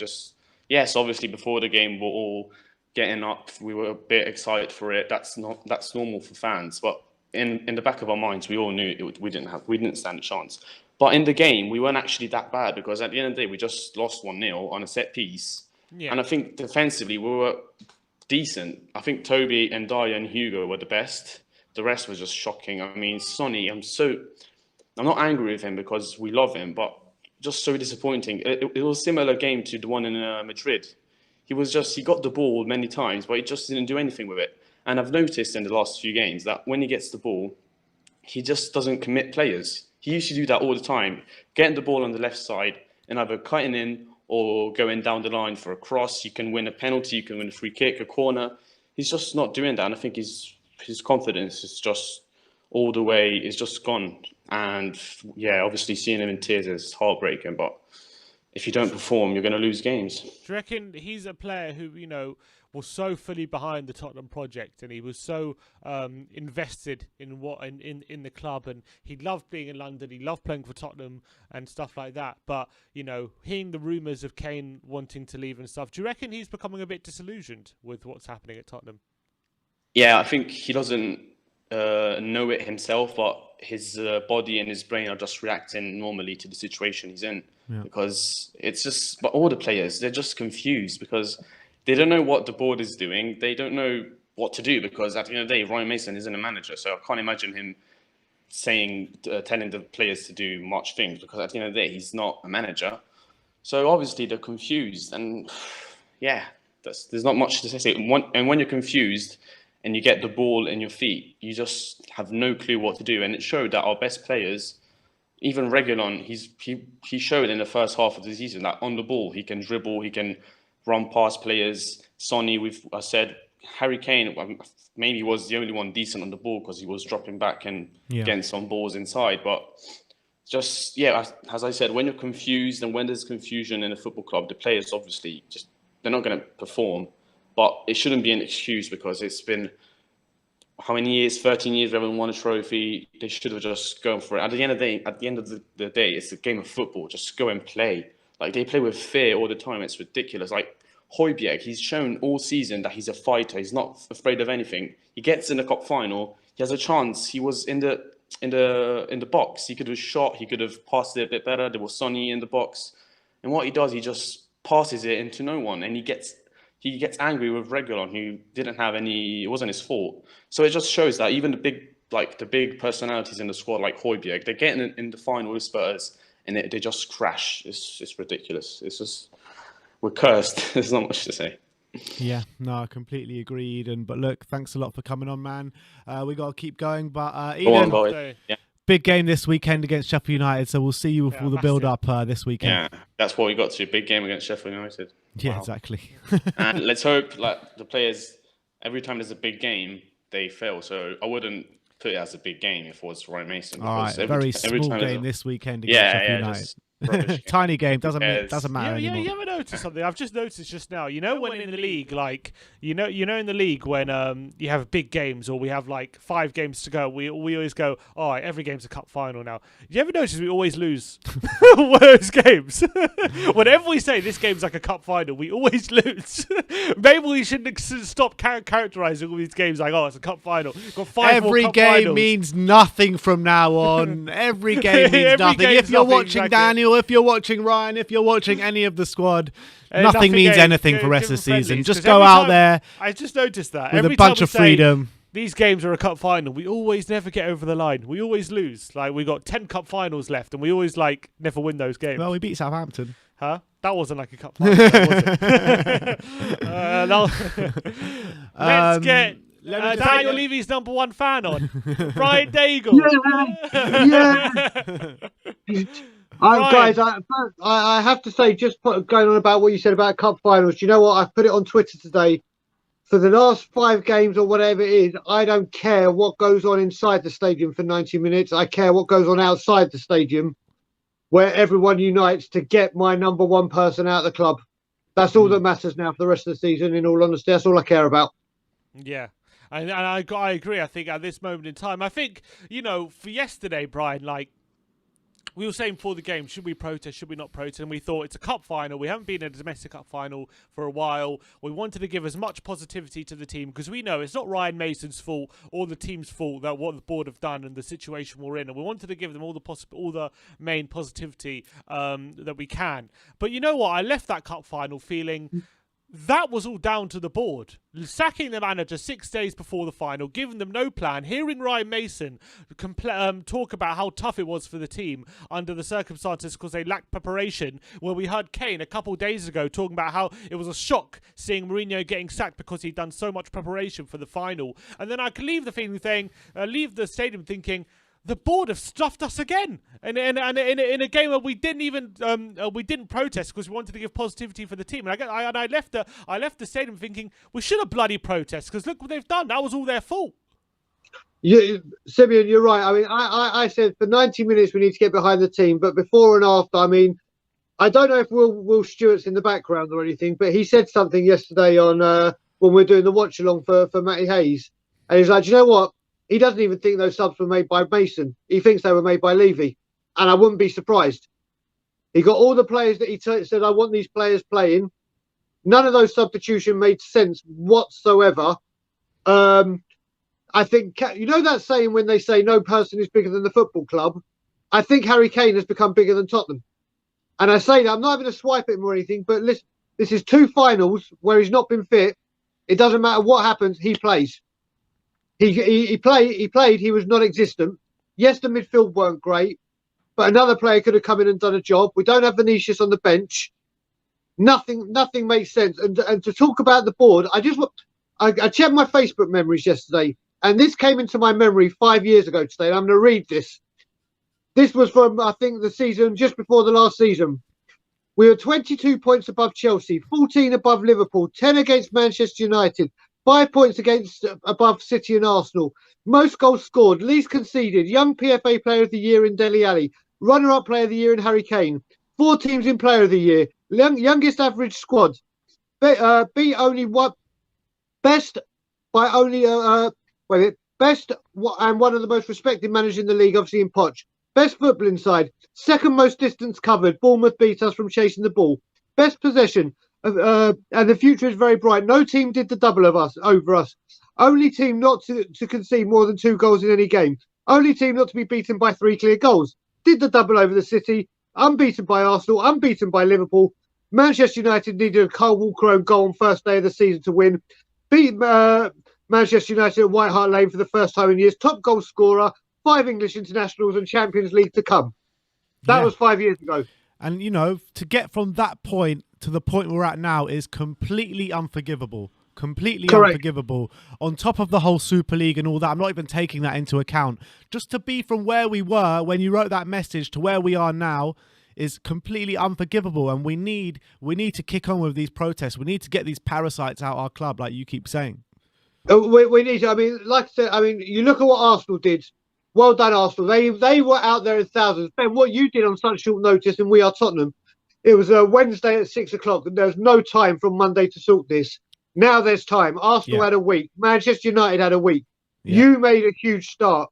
S11: Yes, obviously before the game we're all getting up, we were a bit excited for it. That's normal for fans. But in the back of our minds, we all knew we didn't stand a chance. But in the game, we weren't actually that bad, because at the end of the day, we just lost 1-0 on a set piece. Yeah. And I think defensively we were decent. I think Toby and Dyer and Hugo were the best. The rest was just shocking. I mean, Sonny, I'm not angry with him because we love him, but just so disappointing. It was a similar game to the one in Madrid. He got the ball many times, but he just didn't do anything with it. And I've noticed in the last few games that when he gets the ball, he just doesn't commit players. He used to do that all the time, getting the ball on the left side and either cutting in or going down the line for a cross. You can win a penalty, you can win a free kick, a corner. He's just not doing that. And I think his confidence is just all the way, it's just gone. And yeah, obviously seeing him in tears is heartbreaking, but if you don't perform, you're going to lose games.
S2: Do you reckon he's a player who, was so fully behind the Tottenham project, and he was so invested in in the club, and he loved being in London, he loved playing for Tottenham and stuff like that. But, hearing the rumours of Kane wanting to leave and stuff, do you reckon he's becoming a bit disillusioned with what's happening at Tottenham?
S11: Yeah, I think he doesn't know it himself, but his body and his brain are just reacting normally to the situation he's in. Yeah. Because but all the players, they're just confused because they don't know what the board is doing. They don't know what to do, because at the end of the day, Ryan Mason isn't a manager. So I can't imagine him telling the players to do much things, because at the end of the day, he's not a manager. So obviously they're confused, and yeah, there's not much to say. And when you're confused and you get the ball in your feet, you just have no clue what to do. And it showed that our best players, even Reguilon, he showed in the first half of the season that on the ball, he can dribble, he can run past players. Sonny, I said, Harry Kane maybe was the only one decent on the ball because he was dropping back and getting some balls inside. But just, as I said, when you're confused and when there's confusion in a football club, the players obviously they're not going to perform. But it shouldn't be an excuse, because it's been, how many years? 13 years we haven't won a trophy. They should have just gone for it. At the end of the day, it's a game of football. Just go and play. Like, they play with fear all the time. It's ridiculous. Like Højbjerg, he's shown all season that he's a fighter. He's not afraid of anything. He gets in the cup final. He has a chance. He was in the box. He could have shot. He could have passed it a bit better. There was Sonny in the box, and what he does, he just passes it into no one, and he gets angry with Reguilon, who didn't have any. It wasn't his fault. So it just shows that even the big personalities in the squad, like Højbjerg, they're getting in the final with Spurs, and they just crash. It's ridiculous. It's just, we're cursed. There's not much to say.
S1: Yeah, no, I completely agreed. But look, thanks a lot for coming on, man. We got to keep going. But
S11: Go on,
S1: Eden,
S11: boys. Yeah.
S1: big game this weekend against Sheffield United. So we'll see you for the build-up this weekend.
S11: Yeah, that's what we got to. Big game against Sheffield United.
S1: Yeah,
S11: Wow.
S1: exactly.
S11: And let's hope like the players, every time there's a big game, they fail. So I wouldn't put it as a big game if it was Ryan Mason.
S1: All right, very small game this weekend against Sheffield United. Tiny game doesn't matter anymore.
S2: You ever notice something? I've just noticed just now. You know, when in the league, like you know in the league when you have big games or we have like 5 games to go, we always go, all right, every game's a cup final now. You ever notice we always lose one of those games? Whenever we say this game's like a cup final, we always lose. Maybe we should stop characterizing all these games like, oh, it's a cup final. Got 5
S1: every
S2: more cup
S1: game
S2: finals.
S1: means nothing from now on. Every game means nothing. If you're watching Daniel, if you're watching Ryan, if you're watching any of the squad, nothing means anything for the rest of the season. Just go out there.
S2: I just noticed that
S1: with
S2: every
S1: a bunch
S2: time
S1: of freedom.
S2: These games are a cup final. We always never get over the line. We always lose. Like we got 10 cup finals left, and we always like never win those games.
S1: Well, we beat Southampton.
S2: Huh? That wasn't like a cup final, was it? Let's get Daniel Levy's #1 fan on. Brian Daigle.
S12: Yeah. Guys, I have to say, just going on about what you said about cup finals. Do you know what? I've put it on Twitter today. For the last 5 games or whatever it is, I don't care what goes on inside the stadium for 90 minutes. I care what goes on outside the stadium, where everyone unites to get my #1 person out of the club. That's all that matters now for the rest of the season. In all honesty, that's all I care about.
S2: Yeah. And I agree. I think at this moment in time, I think, you know, for yesterday, Brian, like, we were saying before the game, should we protest, should we not protest? And we thought it's a cup final. We haven't been in a domestic cup final for a while. We wanted to give as much positivity to the team because we know it's not Ryan Mason's fault or the team's fault that what the board have done and the situation we're in. And we wanted to give them all the main positivity that we can. But you know what? I left that cup final feeling that was all down to the board. Sacking the manager 6 days before the final, giving them no plan, hearing Ryan Mason talk about how tough it was for the team under the circumstances because they lacked preparation, where we heard Kane a couple of days ago talking about how it was a shock seeing Mourinho getting sacked because he'd done so much preparation for the final. And then I could leave the stadium thinking, the board have stuffed us again, and in a game where we didn't protest because we wanted to give positivity for the team. And I left the stadium thinking we should have bloody protest because look what they've done. That was all their fault.
S12: Simeon, you're right. I mean, I said for 90 minutes we need to get behind the team, but before and after, I mean, I don't know if Will Stewart's in the background or anything, but he said something yesterday on when we were doing the watch along for Matty Hayes, and he's like, do you know what? He doesn't even think those subs were made by Mason. He thinks they were made by Levy. And I wouldn't be surprised. He got all the players that he said, I want these players playing. None of those substitutions made sense whatsoever. I think, you know that saying when they say no person is bigger than the football club? I think Harry Kane has become bigger than Tottenham. And I say that, I'm not having to swipe at him or anything, but listen, this is 2 finals where he's not been fit. It doesn't matter what happens, he plays. He played, he was non-existent. Yes, the midfield weren't great, but another player could have come in and done a job. We don't have Vinicius on the bench. Nothing makes sense. And to talk about the board, I checked my Facebook memories yesterday, and this came into my memory 5 years ago today. And I'm going to read this. This was from, I think, the season just before the last season. We were 22 points above Chelsea, 14 above Liverpool, 10 against Manchester United, 5 points above City and Arsenal. Most goals scored, least conceded. Young PFA Player of the Year in Dele Alli. Runner-up Player of the Year in Harry Kane. 4 teams in Player of the Year. Youngest average squad. Best and one of the most respected managers in the league, obviously in Poch. Best footballing side. Second most distance covered. Bournemouth beat us from chasing the ball. Best possession. And the future is very bright. No team did the double over us. Only team not to concede more than 2 goals in any game. Only team not to be beaten by 3 clear goals. Did the double over the City. Unbeaten by Arsenal. Unbeaten by Liverpool. Manchester United needed a Kyle Walker-owned goal on first day of the season to win. Beat Manchester United at White Hart Lane for the first time in years. Top goal scorer. 5 English internationals and Champions League to come. That was 5 years ago.
S1: And, you know, to get from that point to the point we're at now is completely unforgivable. Completely
S12: Correct.
S1: unforgivable. On top of the whole Super League and all that, I'm not even taking that into account. Just to be from where we were when you wrote that message to where we are now is completely unforgivable. And we need to kick on with these protests. We need to get these parasites out our club, like you keep saying.
S12: We need to. I mean, like I said, I mean, you look at what Arsenal did. Well done, Arsenal. They were out there in thousands. Ben, what you did on such short notice, and We Are Tottenham. It was a Wednesday at 6 o'clock, and there was no time from Monday to sort this. Now there's time. Arsenal had a week. Manchester United had a week. Yeah. You made a huge start.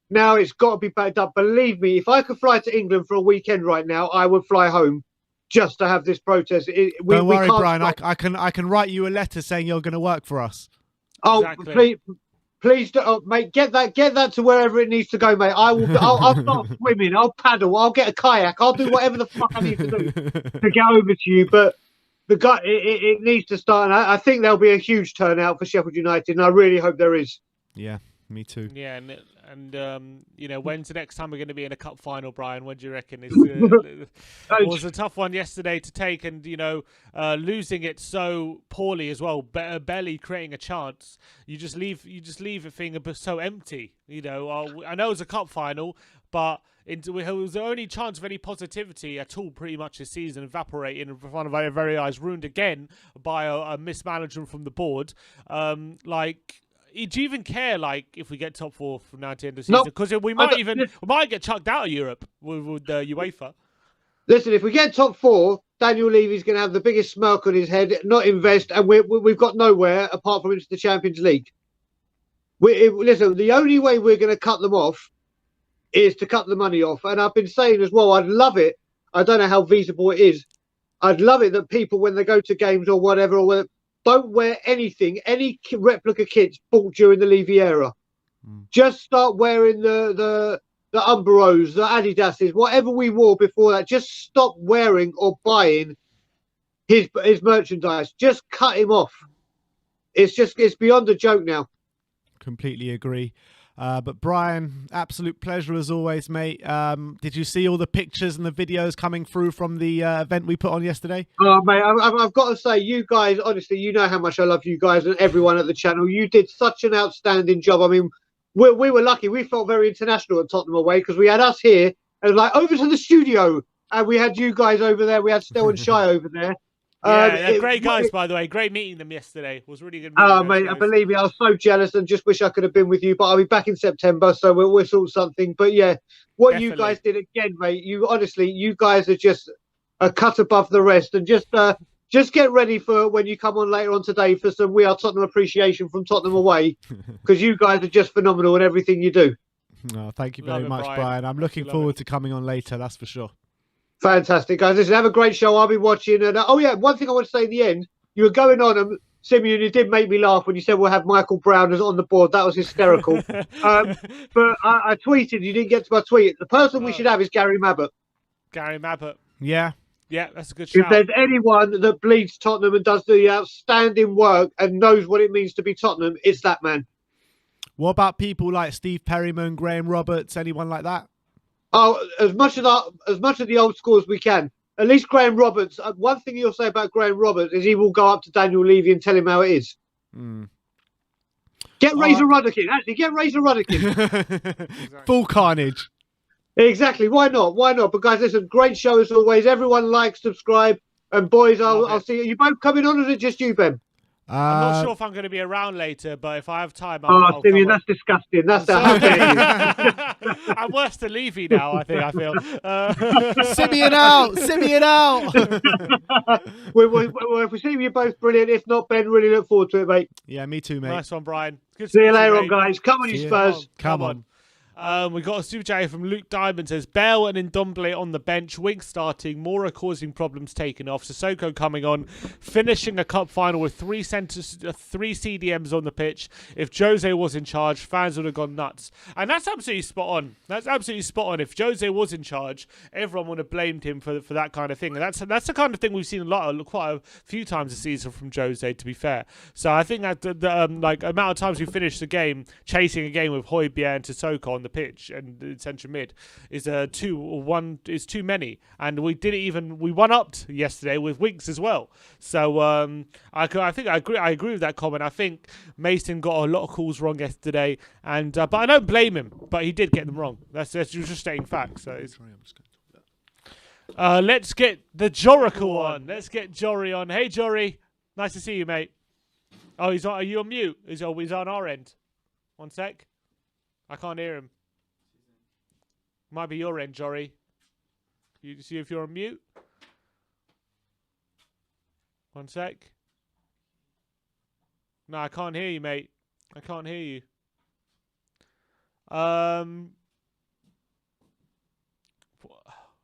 S12: Now it's got to be backed up. Believe me, if I could fly to England for a weekend right now, I would fly home just to have this protest.
S1: Don't worry, Brian. I can write you a letter saying you're going to work for us.
S12: Oh, exactly. Please, mate, get that to wherever it needs to go, mate. I'll start swimming. I'll paddle. I'll get a kayak. I'll do whatever the fuck I need to do to get over to you. But the guy, it needs to start. And I think there'll be a huge turnout for Sheffield United, and I really hope there is.
S1: Yeah, me too.
S2: Yeah, and you know, when's the next time we're going to be in a cup final, Brian? When do you reckon? It was a tough one yesterday to take, and you know, losing it so poorly as well, barely creating a chance. You just leave a thing so empty. You know, I know it was a cup final, but it was the only chance of any positivity at all pretty much this season evaporating in front of our very eyes, ruined again by a mismanagement from the board. Do you even care, like, if we get top 4 from now to the end of the season? Because we might get chucked out of Europe with UEFA.
S12: Listen, if we get top 4, Daniel Levy's going to have the biggest smirk on his head, not invest, and we've got nowhere apart from into the Champions League. Listen, the only way we're going to cut them off is to cut the money off. And I've been saying as well, I'd love it. I don't know how feasible it is. I'd love it that people, when they go to games or whatever, don't wear anything, any replica kits bought during the Levy era. Just start wearing the Umbros, the Adidases, whatever we wore before that. Just stop wearing or buying his merchandise. Just cut him off. It's beyond a joke now.
S1: Completely agree. But Brian, absolute pleasure as always, mate. Did you see all the pictures and the videos coming through from the event we put on yesterday?
S12: Oh, mate, I've got to say, you guys, honestly, you know how much I love you guys and everyone at the channel. You did such an outstanding job. I mean, we were lucky. We felt very international at Tottenham away because we had us here and like over to the studio, and we had you guys over there. We had Stel and Shy over there.
S2: Yeah, they're great guys, by the way. Great meeting them yesterday. It was really good.
S12: Oh, mate, believe me, I was so jealous and just wish I could have been with you. But I'll be back in September, so we'll sort something. But yeah, what you guys did again, mate. You guys are just a cut above the rest. And just get ready for when you come on later on today for some We Are Tottenham appreciation from Tottenham away, because you guys are just phenomenal in everything you do.
S1: No, thank you very much, Brian. I'm looking forward to coming on later. That's for sure.
S12: Fantastic, guys. Listen, have a great show. I'll be watching. And oh yeah, one thing I want to say in the end, you were going on, and Simeon, you did make me laugh when you said we'll have Michael Brown as on the board. That was hysterical. But I tweeted. You didn't get to my tweet. The person we should have is Gary Mabbott.
S2: Gary Mabbott.
S1: Yeah.
S2: Yeah, that's a good shout.
S12: If there's anyone that bleeds Tottenham and does the outstanding work and knows what it means to be Tottenham, it's that man.
S1: What about people like Steve Perryman, Graham Roberts, anyone like that?
S12: Oh, as much of the old school as we can. At least Graham Roberts. One thing you'll say about Graham Roberts is he will go up to Daniel Levy and tell him how it is. Get Razor Ruddokin. Actually, get Razor Ruddokin.
S1: Full carnage.
S12: Exactly. Why not? Why not? But guys, listen, great show as always. Everyone like, subscribe, and boys, I'll see you. You both coming on, or is it just you, Ben?
S2: I'm not sure if I'm going to be around later, but if I have time, I'll
S12: Simeon, that's disgusting. That's how dare you.
S2: I'm worse than Levy now, I feel.
S1: Simeon out! Simeon out!
S12: If we see you both brilliant. If not, Ben, really look forward to it, mate.
S1: Yeah, me too, mate.
S2: Nice one, Brian. Good
S12: see you later on, guys. Come on, you Spurs.
S2: Come on. We got a super chat from Luke Diamond. Says Bale and Ndombele on the bench, Wing starting, Mora causing problems taken off, Sissoko coming on, finishing a cup final with three CDMs on the pitch. If Jose was in charge, fans would have gone nuts, and that's absolutely spot on. That's absolutely spot on. If Jose was in charge, everyone would have blamed him for that kind of thing, and that's the kind of thing we've seen quite a few times this season from Jose. To be fair, so I think that the amount of times we finished the game chasing a game with Højbjerg and Sissoko on the the pitch and in central mid is too many. And we won up yesterday with Winks as well. So I think I agree with that comment. I think Mason got a lot of calls wrong yesterday, and but I don't blame him. But he did get them wrong. That's just stating facts. So let's get the Joracle on. Let's get Jory on. Hey Jory, nice to see you, mate. Oh, are you on mute? He's on our end. One sec. I can't hear him. Might be your end, Jory. You see if you're on mute? One sec. No, I can't hear you, mate. I can't hear you.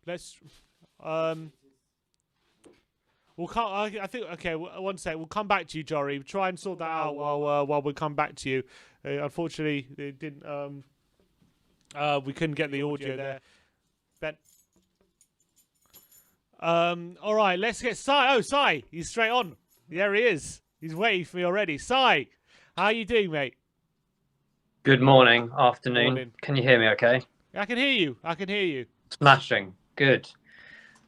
S2: Let's. We'll come. I think. Okay, one sec. We'll come back to you, Jory. Try and sort that out while we come back to you. Unfortunately, it didn't. We couldn't get the audio there. Ben. All right. Let's get Sai. Oh, Sai. He's straight on. There he is. He's waiting for me already. Sai, how you doing, mate?
S13: Good morning, afternoon.
S2: Morning.
S13: Can you hear me okay?
S2: I can hear you. I can hear you.
S13: Smashing. Good.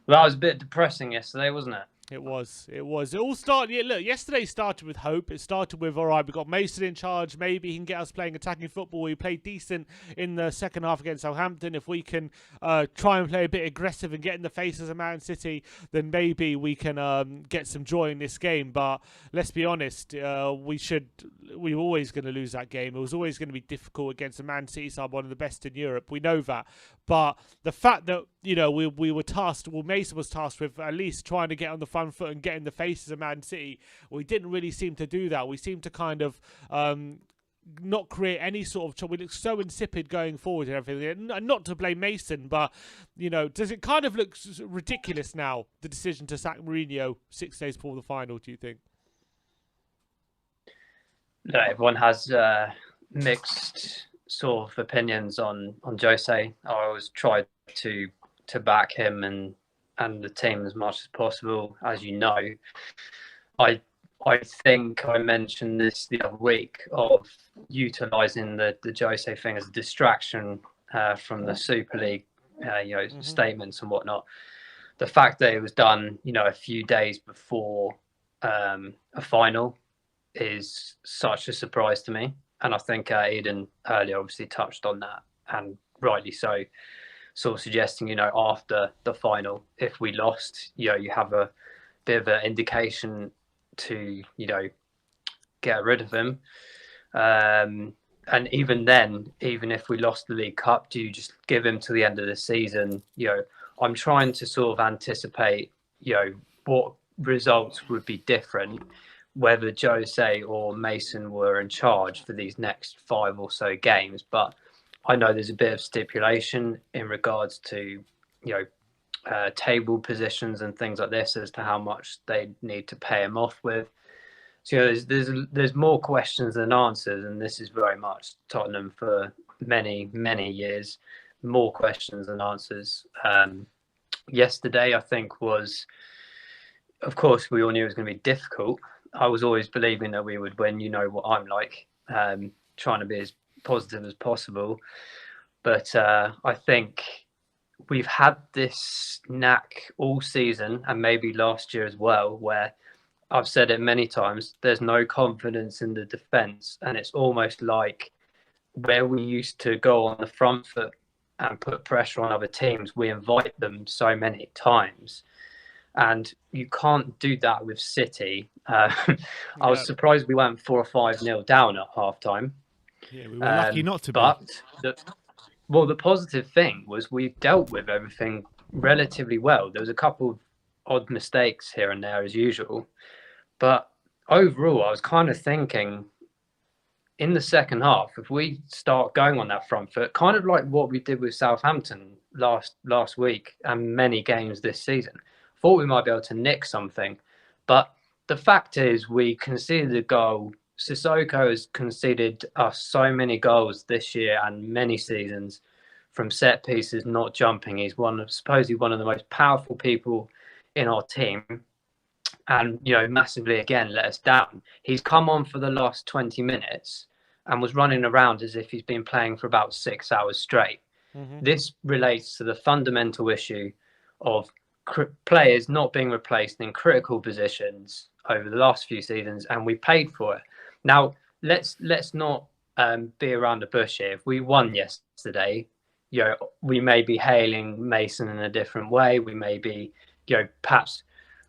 S13: Well, that was a bit depressing yesterday, wasn't it?
S2: It was. It all started. Yeah, look, yesterday started with hope. It started with, all right, we've got Mason in charge. Maybe he can get us playing attacking football. We played decent in the second half against Southampton. If we can try and play a bit aggressive and get in the faces of Man City, then maybe we can get some joy in this game. But let's be honest, we were always going to lose that game. It was always going to be difficult against a Man City side, one of the best in Europe. We know that. But the fact that, we were tasked, Mason was tasked with at least trying to get on the front foot and get in the faces of Man City, we didn't really seem to do that. We seemed to kind of not create any sort of... We look so insipid going forward and everything. And not to blame Mason, but, does it kind of look ridiculous now, the decision to sack Mourinho 6 days before the final, do you think?
S13: No, everyone has mixed sort of opinions on Jose. I always try to back him and the team as much as possible. As you know, I think I mentioned this the other week of utilising the Jose thing as a distraction from the Super League, statements and whatnot. The fact that it was done, a few days before a final is such a surprise to me. And I think Eden earlier obviously touched on that, and rightly so. Sort of suggesting, after the final, if we lost, you have a bit of an indication to, get rid of him. And even then, even if we lost the League Cup, do you just give him to the end of the season? I'm trying to sort of anticipate, what results would be different, whether Jose or Mason were in charge for these next 5 or so games. But I know there's a bit of stipulation in regards to, table positions and things like this as to how much they need to pay him off with. So there's more questions than answers, and this is very much Tottenham for many, many years. More questions than answers. Yesterday, I think, was, of course, we all knew it was going to be difficult. I was always believing that we would win. You know what I'm like, trying to be as positive as possible. But I think we've had this knack all season, and maybe last year as well, where I've said it many times, there's no confidence in the defence. And it's almost like where we used to go on the front foot and put pressure on other teams, we invite them so many times. And you can't do that with City. I was surprised we went 4 or 5-0 down at half-time.
S1: Yeah, we were lucky not to be.
S13: But the positive thing was we dealt with everything relatively well. There was a couple of odd mistakes here and there as usual. But overall, I was kind of thinking in the second half, if we start going on that front foot, kind of like what we did with Southampton last week and many games this season, thought we might be able to nick something. But the fact is we conceded a goal. Sissoko has conceded us so many goals this year and many seasons from set pieces, not jumping. He's supposedly one of the most powerful people in our team. And, massively, again, let us down. He's come on for the last 20 minutes and was running around as if he's been playing for about 6 hours straight. This relates to the fundamental issue of players not being replaced in critical positions over the last few seasons, and we paid for it. Now, let's not be around the bush here. If we won yesterday, we may be hailing Mason in a different way. We may be, perhaps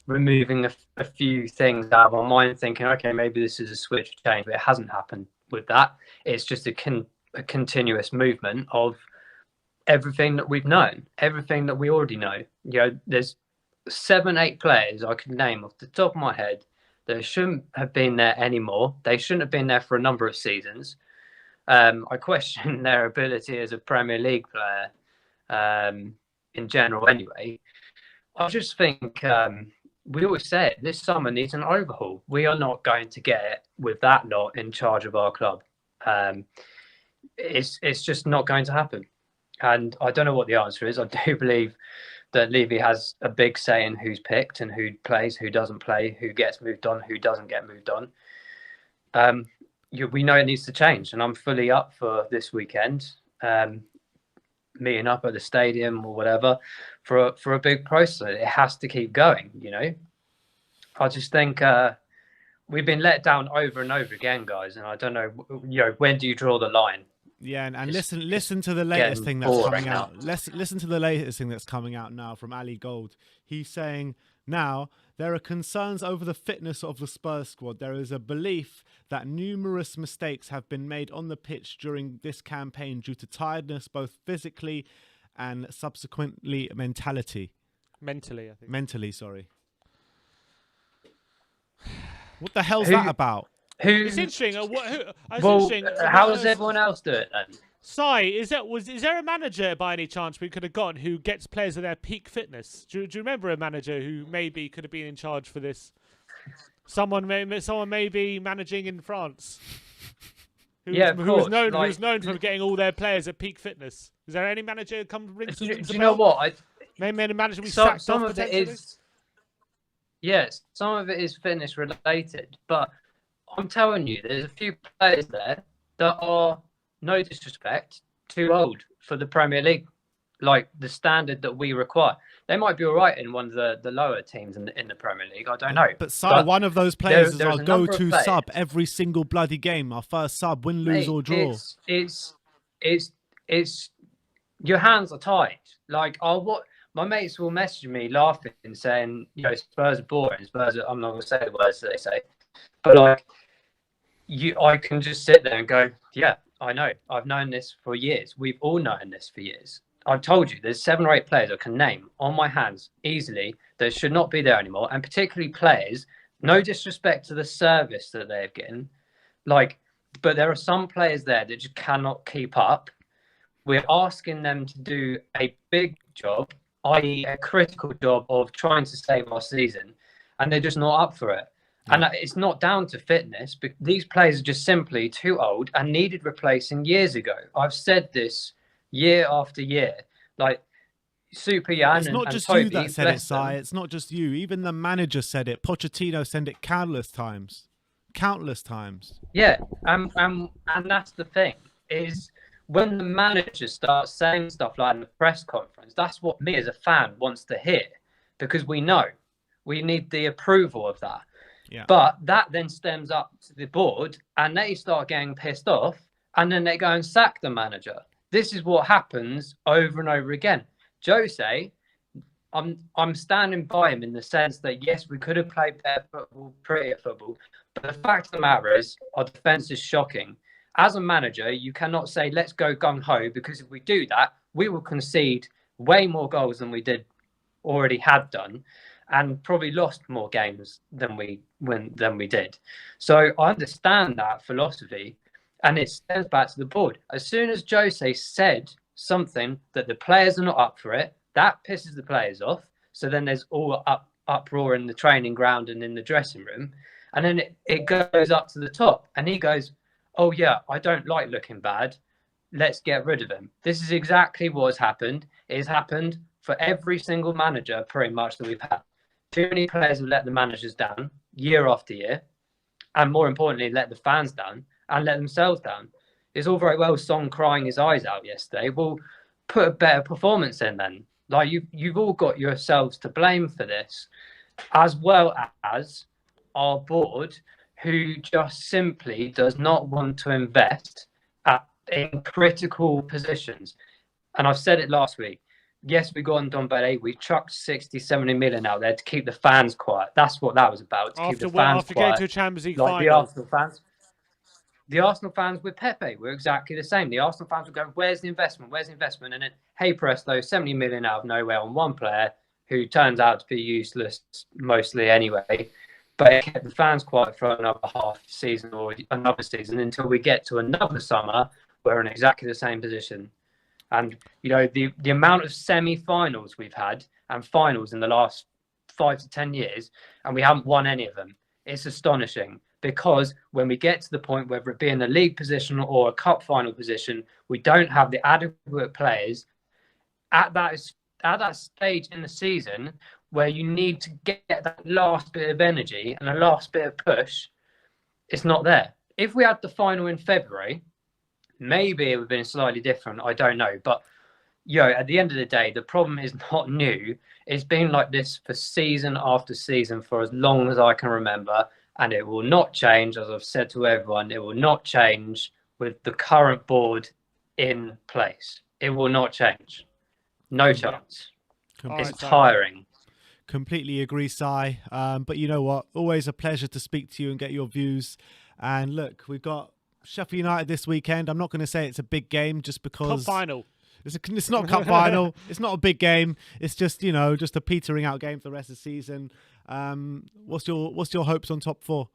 S13: removing a few things out of our mind, thinking, okay, maybe this is a switch change, but it hasn't happened with that. It's just a continuous movement of everything that we've known, everything that we already know. There's 7-8 players I could name off the top of my head that shouldn't have been there anymore. They shouldn't have been there for a number of seasons. I question their ability as a Premier League player in general anyway. I just think we always said this summer needs an overhaul. We are not going to get it with that lot in charge of our club. It's just not going to happen. And I don't know what the answer is. I do believe that Levy has a big say in who's picked and who plays, who doesn't play, who gets moved on, who doesn't get moved on. We know it needs to change, and I'm fully up for this weekend, meeting up at the stadium or whatever for a big process. It has to keep going, I just think we've been let down over and over again, guys, and I don't know, when do you draw the line?
S1: Yeah, and listen to the latest thing that's coming out. Listen to the latest thing that's coming out now from Ali Gold. He's saying now there are concerns over the fitness of the Spurs squad. There is a belief that numerous mistakes have been made on the pitch during this campaign due to tiredness, both physically and subsequently mentally, I think. Mentally, sorry. What the hell's that about?
S2: It's interesting.
S13: How does everyone else do it then?
S2: Is there a manager by any chance we could have gotten who gets players at their peak fitness? Do you remember a manager who maybe could have been in charge for this? Someone may be managing in France. Who was known for getting all their players at peak fitness. Is there any manager come ring?
S13: Do you know what?
S2: Maybe a manager we sacked
S13: some
S2: off
S13: of it is. Yes, some of it is fitness related, but I'm telling you, there's a few players there that are, no disrespect, too old for the Premier League, like the standard that we require. They might be all right in one of the lower teams in the Premier League. I don't know.
S1: But one of those players is our go-to sub every single bloody game. Our first sub, win, lose or draw.
S13: It's your hands are tied. Like, my mates will message me laughing and saying, Spurs are boring. I'm not going to say the words that they say, but I can just sit there and go, yeah, I know. I've known this for years. We've all known this for years. I've told you there's 7 or 8 players I can name on my hands easily that should not be there anymore. And particularly players, no disrespect to the service that they've given, but there are some players there that just cannot keep up. We're asking them to do a big job, i.e. a critical job of trying to save our season, and they're just not up for it. And it's not down to fitness, but these players are just simply too old and needed replacing years ago. I've said this year after year. Super Jan
S1: it's not just
S13: Toby,
S1: you that said it, Si. It's not just you. Even the manager said it. Pochettino said it countless times.
S13: Yeah, and that's the thing, is when the manager starts saying stuff like in the press conference, that's what me as a fan wants to hear, because we know we need the approval of that.
S1: Yeah.
S13: But that then stems up to the board and they start getting pissed off and then they go and sack the manager. This is what happens over and over again. Jose, I'm standing by him in the sense that, yes, we could have played better football, prettier football, but the fact of the matter is our defence is shocking. As a manager, you cannot say, let's go gung-ho, because if we do that, we will concede way more goals than we already had done, and probably lost more games than we did. So I understand that philosophy, and it stems back to the board. As soon as Jose said something that the players are not up for it, that pisses the players off. So then there's all uproar in the training ground and in the dressing room, and then it goes up to the top, and he goes, "Oh yeah, I don't like looking bad. Let's get rid of him." This is exactly what has happened. It has happened for every single manager pretty much that we've had. Too many players have let the managers down year after year, and more importantly, let the fans down. and let themselves down. It's all very well Son crying his eyes out yesterday. Well, put a better performance in then. Like you've all got yourselves to blame for this, as well as our board, who just simply does not want to invest in critical positions. And I've said it last week. Yes, we got on Dombele. We chucked 60, 70 million out there to keep the fans quiet. That's what that was about, to keep the fans
S2: after
S13: quiet.
S2: getting to a Champions League
S13: like
S2: final.
S13: the Arsenal fans. The Arsenal fans with Pepe were exactly the same. The Arsenal fans were going, where's the investment? Where's the investment? And then, hey, presto, 70 million out of nowhere on one player who turns out to be useless mostly anyway. But it kept the fans quiet for another half season or another season until we get to another summer. We're in exactly the same position. And, you know, the amount of semi-finals we've had and finals in the last 5 to 10 years, and we haven't won any of them. It's astonishing, because when we get to the point, whether it be in a league position or a cup final position, we don't have the adequate players at that stage in the season where you need to get that last bit of energy and a last bit of push. It's not there. If we had the final in February, maybe it would have been slightly different. I don't know. But, at the end of the day, the problem is not new. It's been like this for season after season for as long as I can remember. And it will not change, as I've said to everyone, it will not change with the current board in place. It will not change. No chance. It's tiring.
S1: Completely agree, Si. But you know what? Always a pleasure to speak to you and get your views. And look, we've got Sheffield United this weekend. I'm not going to say it's a big game just because...
S2: Cup final.
S1: It's not a cup final. It's not a big game. It's just, just a petering out game for the rest of the season. What's your hopes on top four?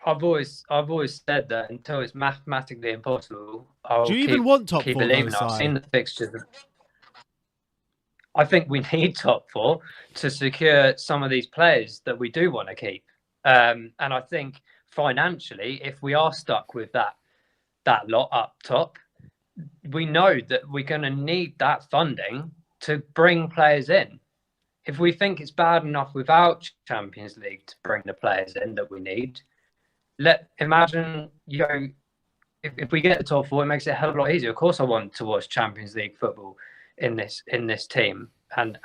S13: I've always said that until it's mathematically impossible, I'll
S1: Do you even want top
S13: keep
S1: four?
S13: believing. I've seen the fixtures. I think we need top four to secure some of these players that we do want to keep. And I think financially, if we are stuck with that lot up top, we know that we're going to need that funding to bring players in. If we think it's bad enough without Champions League to bring the players in that we need, imagine, if we get the top four, it makes it a hell of a lot easier. Of course, I want to watch Champions League football in this team, and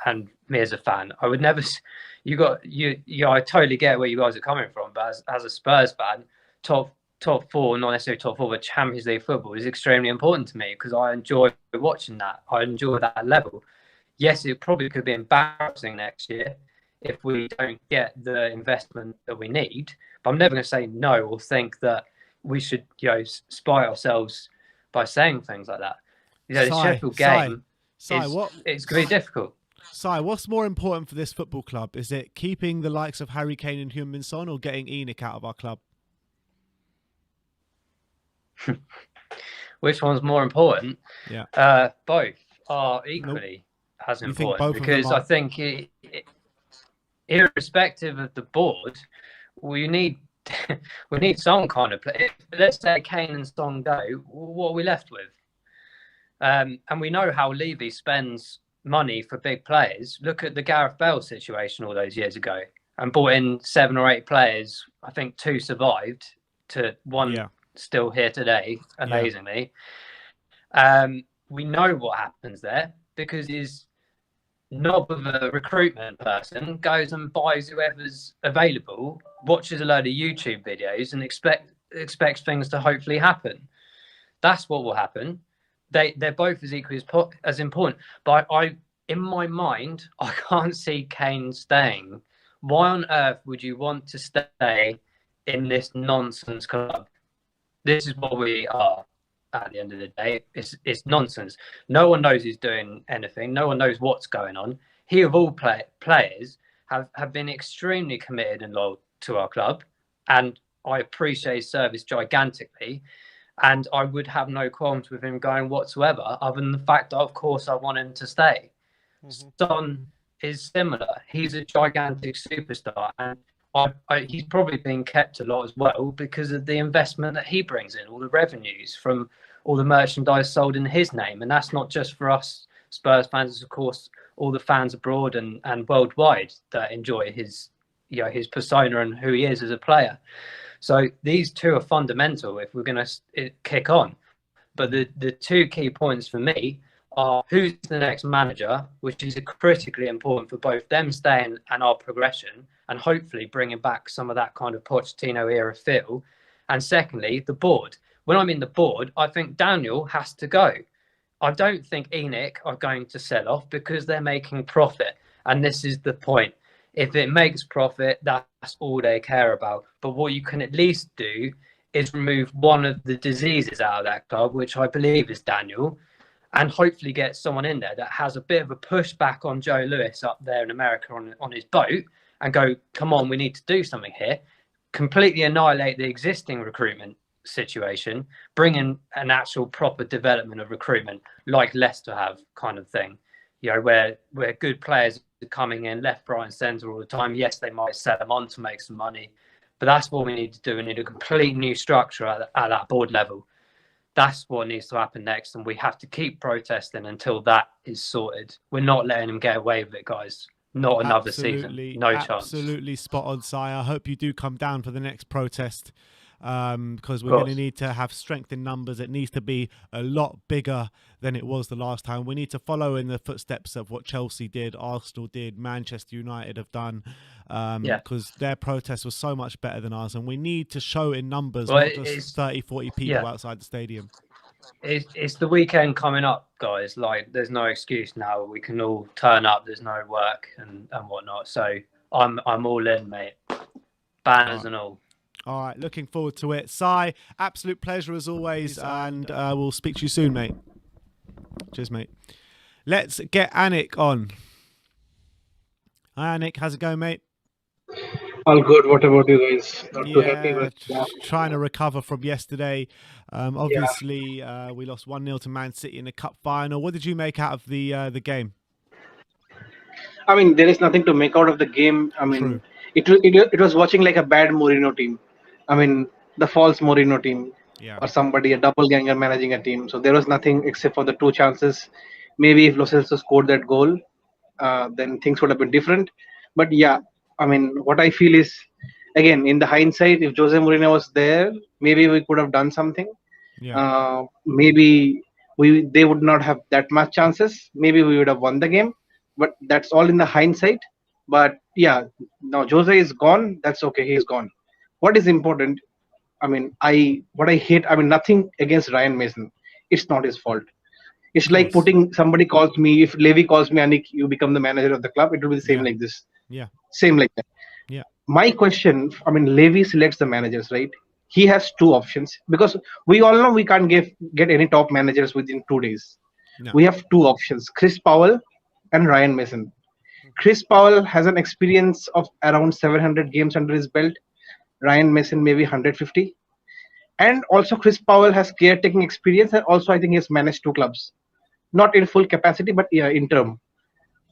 S13: me as a fan, I would never. I totally get where you guys are coming from, but as a Spurs fan, top four, not necessarily top four, but Champions League football is extremely important to me because I enjoy watching that. I enjoy that level. Yes, it probably could be embarrassing next year if we don't get the investment that we need. But I'm never going to say no or think that we should, spite ourselves by saying things like that. The Sheffield game, it's going to be difficult.
S1: Si, what's more important for this football club? Is it keeping the likes of Harry Kane and Heung-min Son or getting Enoch out of our club?
S13: Which one's more important?
S1: Yeah.
S13: Both are equally as important because I think irrespective of the board, we need some kind of play. Let's say Kane and Son go, what are we left with? And we know how Levy spends money for big players. Look at the Gareth Bale situation all those years ago and brought in 7 or 8 players. I think 2 survived to one still here today, amazingly. We know what happens there because his knob of a recruitment person goes and buys whoever's available, watches a load of YouTube videos and expects things to hopefully happen. That's what will happen. They're both as equally as important. But in my mind, I can't see Kane staying. Why on earth would you want to stay in this nonsense club? This is what we are at the end of the day. It's nonsense. No one knows who's doing anything. No one knows what's going on. He, of all players, have been extremely committed and loyal to our club. And I appreciate his service gigantically. And I would have no qualms with him going whatsoever, other than the fact that, of course, I want him to stay. Son is similar. He's a gigantic superstar. And he's probably being kept a lot as well because of the investment that he brings in, all the revenues from all the merchandise sold in his name. And that's not just for us Spurs fans, it's of course all the fans abroad and worldwide that enjoy his persona and who he is as a player. So these two are fundamental if we're going to kick on. But the two key points for me are who's the next manager, which is critically important for both them staying and our progression, and hopefully bringing back some of that kind of Pochettino era feel. And secondly, the board. When I mean the board, I think Daniel has to go. I don't think Enoch are going to sell off because they're making profit. And this is the point. If it makes profit, that's all they care about. But what you can at least do is remove one of the diseases out of that club, which I believe is Daniel, and hopefully get someone in there that has a bit of a pushback on Joe Lewis up there in America on his boat and go, come on, we need to do something here. Completely annihilate the existing recruitment situation, bring in an actual proper development of recruitment like Leicester have, kind of thing, you know, where good players are coming in left, right and centre all the time. Yes, they might sell them on to make some money, but that's what we need to do. We need a complete new structure at that board level. That's what needs to happen next, and we have to keep protesting until that is sorted. We're not letting them get away with it, guys. Not another season. No chance.
S1: Absolutely spot on, Si. I hope you do come down for the next protest, because we're going to need to have strength in numbers. It needs to be a lot bigger than it was the last time. We need to follow in the footsteps of what Chelsea did, Arsenal did, Manchester United have done, because their protest was so much better than ours, and we need to show in numbers, not just 30, 40 people outside the stadium.
S13: It's the weekend coming up, guys. Like, there's no excuse now. We can all turn up. There's no work and whatnot. So I'm all in, mate. Banners and all.
S1: All right, looking forward to it. Si, absolute pleasure as always, and we'll speak to you soon, mate. Cheers, mate. Let's get Anik on. Hi, Anik. How's it going, mate?
S14: All good. What about you guys? Not too happy, but
S1: trying to recover from yesterday. Obviously, we lost 1-0 to Man City in the cup final. What did you make out of the game?
S14: I mean, there is nothing to make out of the game. I mean, it was watching like a bad Mourinho team. I mean, the false Mourinho team, or somebody, a doppelganger managing a team. So there was nothing except for the two chances. Maybe if Lo Celso scored that goal, then things would have been different. But yeah, I mean, what I feel is, again, in the hindsight, if Jose Mourinho was there, maybe we could have done something. Maybe they would not have that much chances. Maybe we would have won the game. But that's all in the hindsight. But yeah, now Jose is gone. That's okay. He's gone. What is important? I mean, what I hate. I mean, nothing against Ryan Mason. It's not his fault. It's like putting somebody calls me. If Levy calls me, Anik, you become the manager of the club. It will be the same like this. Same like that. My question. I mean, Levy selects the managers, right? He has two options, because we all know we can't get any top managers within 2 days. We have two options: Chris Powell and Ryan Mason. Chris Powell has an experience of around 700 games under his belt. Ryan Mason maybe 150. And also Chris Powell has caretaking experience, and also I think he has managed 2 clubs. Not in full capacity, but in term.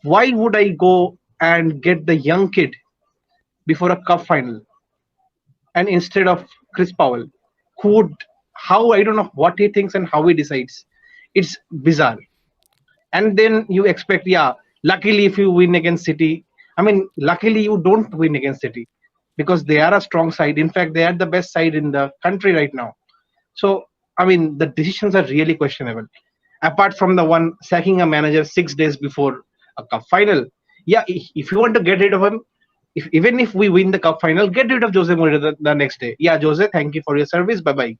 S14: Why would I go and get the young kid before a cup final? And instead of Chris Powell, I don't know what he thinks and how he decides. It's bizarre. And then you expect, luckily if you win against City, I mean, luckily you don't win against City, because they are a strong side. In fact, they are the best side in the country right now. So, I mean, the decisions are really questionable. Apart from the one sacking a manager 6 days before a cup final. If you want to get rid of him, even if we win the cup final, get rid of Jose Mourinho the next day. Jose, thank you for your service. Bye-bye.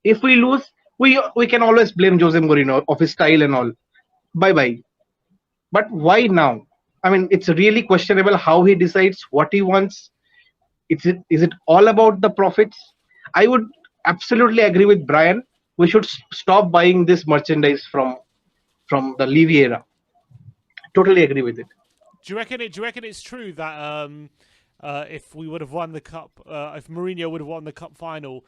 S14: If we lose, we can always blame Jose Mourinho of his style and all. Bye-bye. But why now? I mean, it's really questionable how he decides what he wants. Is it all about the profits? I would absolutely agree with Brian. We should stop buying this merchandise from the Levy era. Totally agree with it.
S2: Do you reckon it's true that if we would have won the cup, if Mourinho would have won the cup final,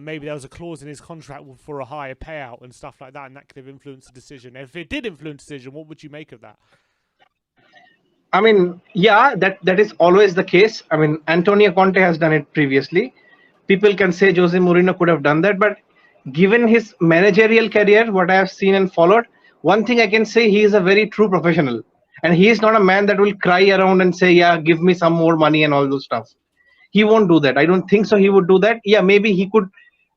S2: maybe there was a clause in his contract for a higher payout and stuff like that, and that could have influenced the decision? If it did influence the decision, what would you make of that?
S14: I mean, that is always the case. I mean, Antonio Conte has done it previously. People can say Jose Mourinho could have done that, but given his managerial career, what I have seen and followed, one thing I can say, he is a very true professional. And he is not a man that will cry around and say, give me some more money and all those stuff. He won't do that. I don't think so. He would do that. Yeah, maybe he could.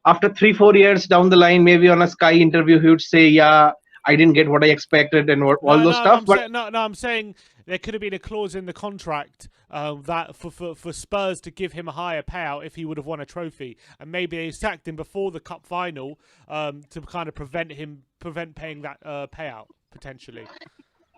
S14: After 3-4 years down the line, maybe on a Sky interview, he would say, "Yeah, I didn't get what I expected," and all those stuff. But
S2: I'm saying there could have been a clause in the contract that for Spurs to give him a higher payout if he would have won a trophy, and maybe they sacked him before the cup final to kind of prevent paying that payout potentially.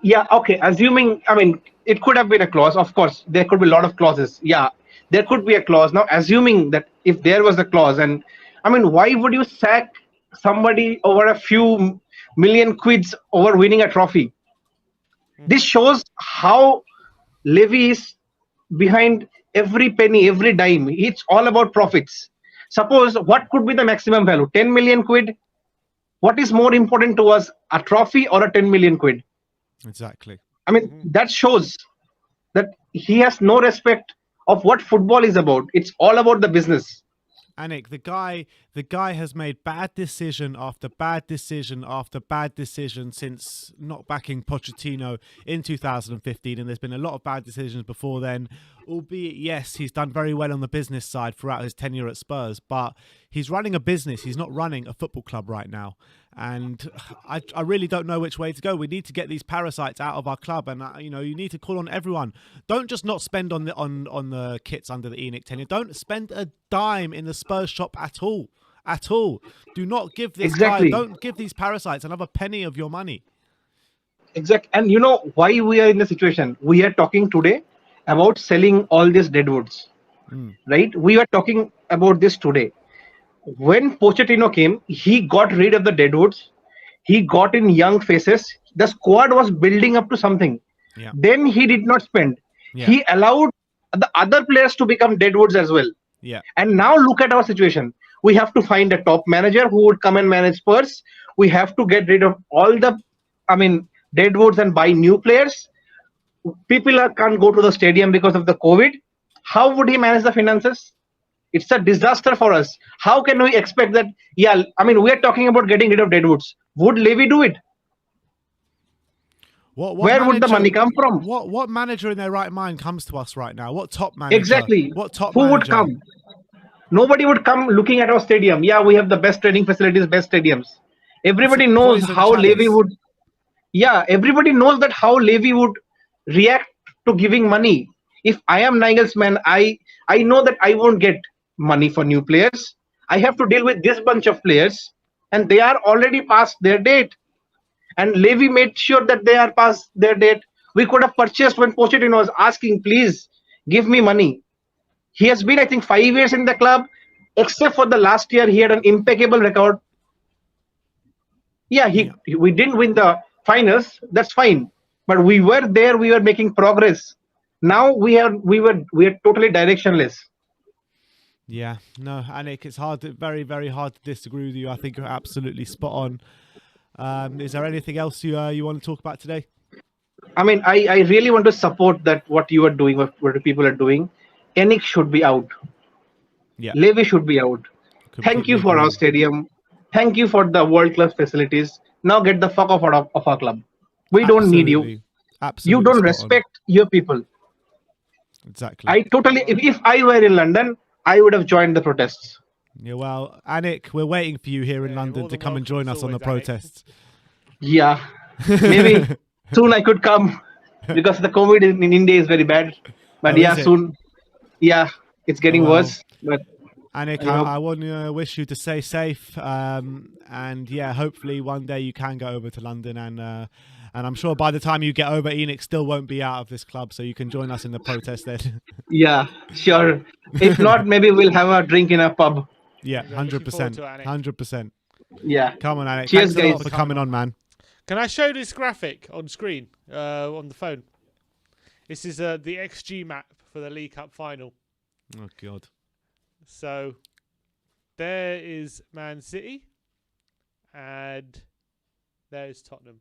S14: yeah, okay. Assuming, I mean, it could have been a clause. Of course, there could be a lot of clauses. Yeah, there could be a clause. Now, assuming that if there was a clause, and I mean, why would you sack somebody over a few million quids over winning a trophy? This shows how Levy is behind every penny, every dime. It's all about profits. Suppose what could be the maximum value? 10 million quid. What is more important to us, a trophy or a 10 million quid?
S1: Exactly.
S14: I mean, that shows that he has no respect of what football is about. It's all about the business.
S1: Anik, the guy has made bad decision after bad decision after bad decision since not backing Pochettino in 2015, and there's been a lot of bad decisions before then. Albeit, yes, he's done very well on the business side throughout his tenure at Spurs, but he's running a business. He's not running a football club right now. And I really don't know which way to go. We need to get these parasites out of our club, and you know, you need to call on everyone. Don't just not spend on the kits under the ENIC tenure. Don't spend a dime in the Spurs shop at all. At all. Do not give this guy. Don't give these parasites another penny of your money.
S14: Exactly. And you know why we are in the situation? We are talking today about selling all these deadwoods, right? We are talking about this today. When Pochettino came, he got rid of the deadwoods. He got in young faces. The squad was building up to something.
S1: Yeah.
S14: Then he did not spend.
S1: Yeah.
S14: He allowed the other players to become deadwoods as well.
S1: Yeah.
S14: And now look at our situation. We have to find a top manager who would come and manage Spurs. We have to get rid of all the, deadwoods and buy new players. People can't go to the stadium because of the COVID. How would he manage the finances? It's a disaster for us. How can we expect that? Yeah, we are talking about getting rid of deadwoods. Would Levy do it? Where would the money come from?
S1: What manager in their right mind comes to us right now? What top manager?
S14: Exactly.
S1: What top
S14: Who
S1: manager?
S14: would come? Nobody would come looking at our stadium. Yeah, we have the best training facilities, best stadiums. Everybody knows how Levy would. Yeah, everybody knows that how Levy would react to giving money. If I am Nagelsmann, I know that I won't get money for new players. I have to deal with this bunch of players, and they are already past their date. And Levy made sure that they are past their date. We could have purchased when Pochettino was asking, please give me money. He has been, I think, 5 years in the club, except for the last year, he had an impeccable record. Yeah, we didn't win the finals. That's fine, but we were there. We were making progress. Now we are totally directionless.
S1: Yeah, no, Anik, it's very, very hard to disagree with you. I think you're absolutely spot on. Is there anything else you want to talk about today?
S14: I really want to support that what you are doing, what the people are doing. Enik should be out.
S1: Yeah.
S14: Levy should be out. Thank you for our stadium. Thank you for the world-class facilities. Now get the fuck off out of our club. We don't need you.
S1: Absolutely.
S14: You don't respect your people.
S1: Exactly.
S14: If I were in London, I would have joined the protests.
S1: Yeah, well, Anik, we're waiting for you here in London to come and join us on the protests.
S14: Yeah, maybe soon I could come because the COVID in India is very bad. But soon. Yeah, it's getting worse. But
S1: Anik, I want to wish you to stay safe. And yeah, hopefully one day you can go over to London, and I'm sure by the time you get over, ENIC still won't be out of this club, so you can join us in the protest then.
S14: Yeah, sure. If not, maybe we'll have a drink in a pub.
S1: Yeah, 100%. 100%.
S14: Yeah.
S1: Come on, Anik.
S14: Cheers,
S1: Thanks a lot for coming on, man.
S2: Can I show this graphic on screen on the phone? This is the XG map for the League Cup final.
S1: Oh, God.
S2: So there is Man City and there's Tottenham.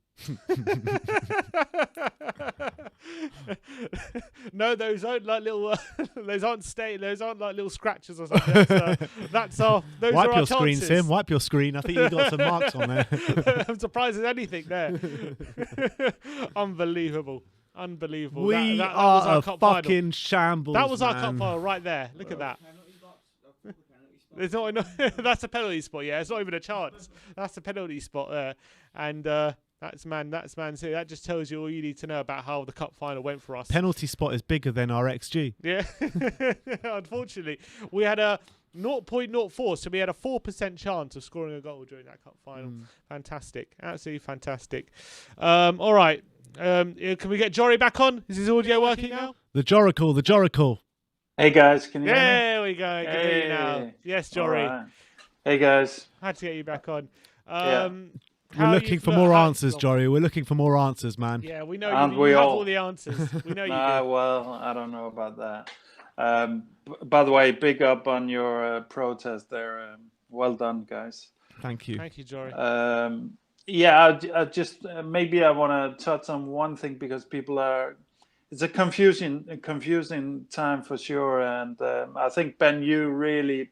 S2: No, those aren't like little. Those aren't like little scratches or something. That's our. Those
S1: Wipe
S2: are
S1: your
S2: our
S1: screen,
S2: chances.
S1: Sim. Wipe your screen. I think you got some marks on there.
S2: I'm surprised there's anything there. Unbelievable. Unbelievable.
S1: We
S2: that was
S1: are
S2: our
S1: a
S2: cup
S1: fucking
S2: final.
S1: shambles.
S2: That was our
S1: man.
S2: cup final right there. Look at that. There's not enough. That's a penalty spot. Yeah, it's not even a chance. That's a penalty spot there, and that's Man City. That just tells you all you need to know about how the cup final went for us.
S1: Penalty spot is bigger than our XG.
S2: Yeah, unfortunately, we had a 0.04, so we had a 4% chance of scoring a goal during that cup final. Fantastic, absolutely fantastic. All right, can we get Jory back on? Is his audio working now?
S1: The Joracle.
S15: Hey guys, can you hear me?
S2: There we go. I can hear you now. Yes, Jory.
S15: Right. Hey guys.
S2: Had to get you back on.
S1: We're looking for more answers, Jory. We're looking for more answers, man.
S2: Yeah, we know you have all the answers. We know you do.
S15: Well, I don't know about that. By the way, big up on your protest there. Well done, guys.
S1: Thank you.
S2: Thank you, Jory.
S15: Yeah, I just maybe I want to touch on one thing because people are. It's a confusing time for sure, and I think Ben, you really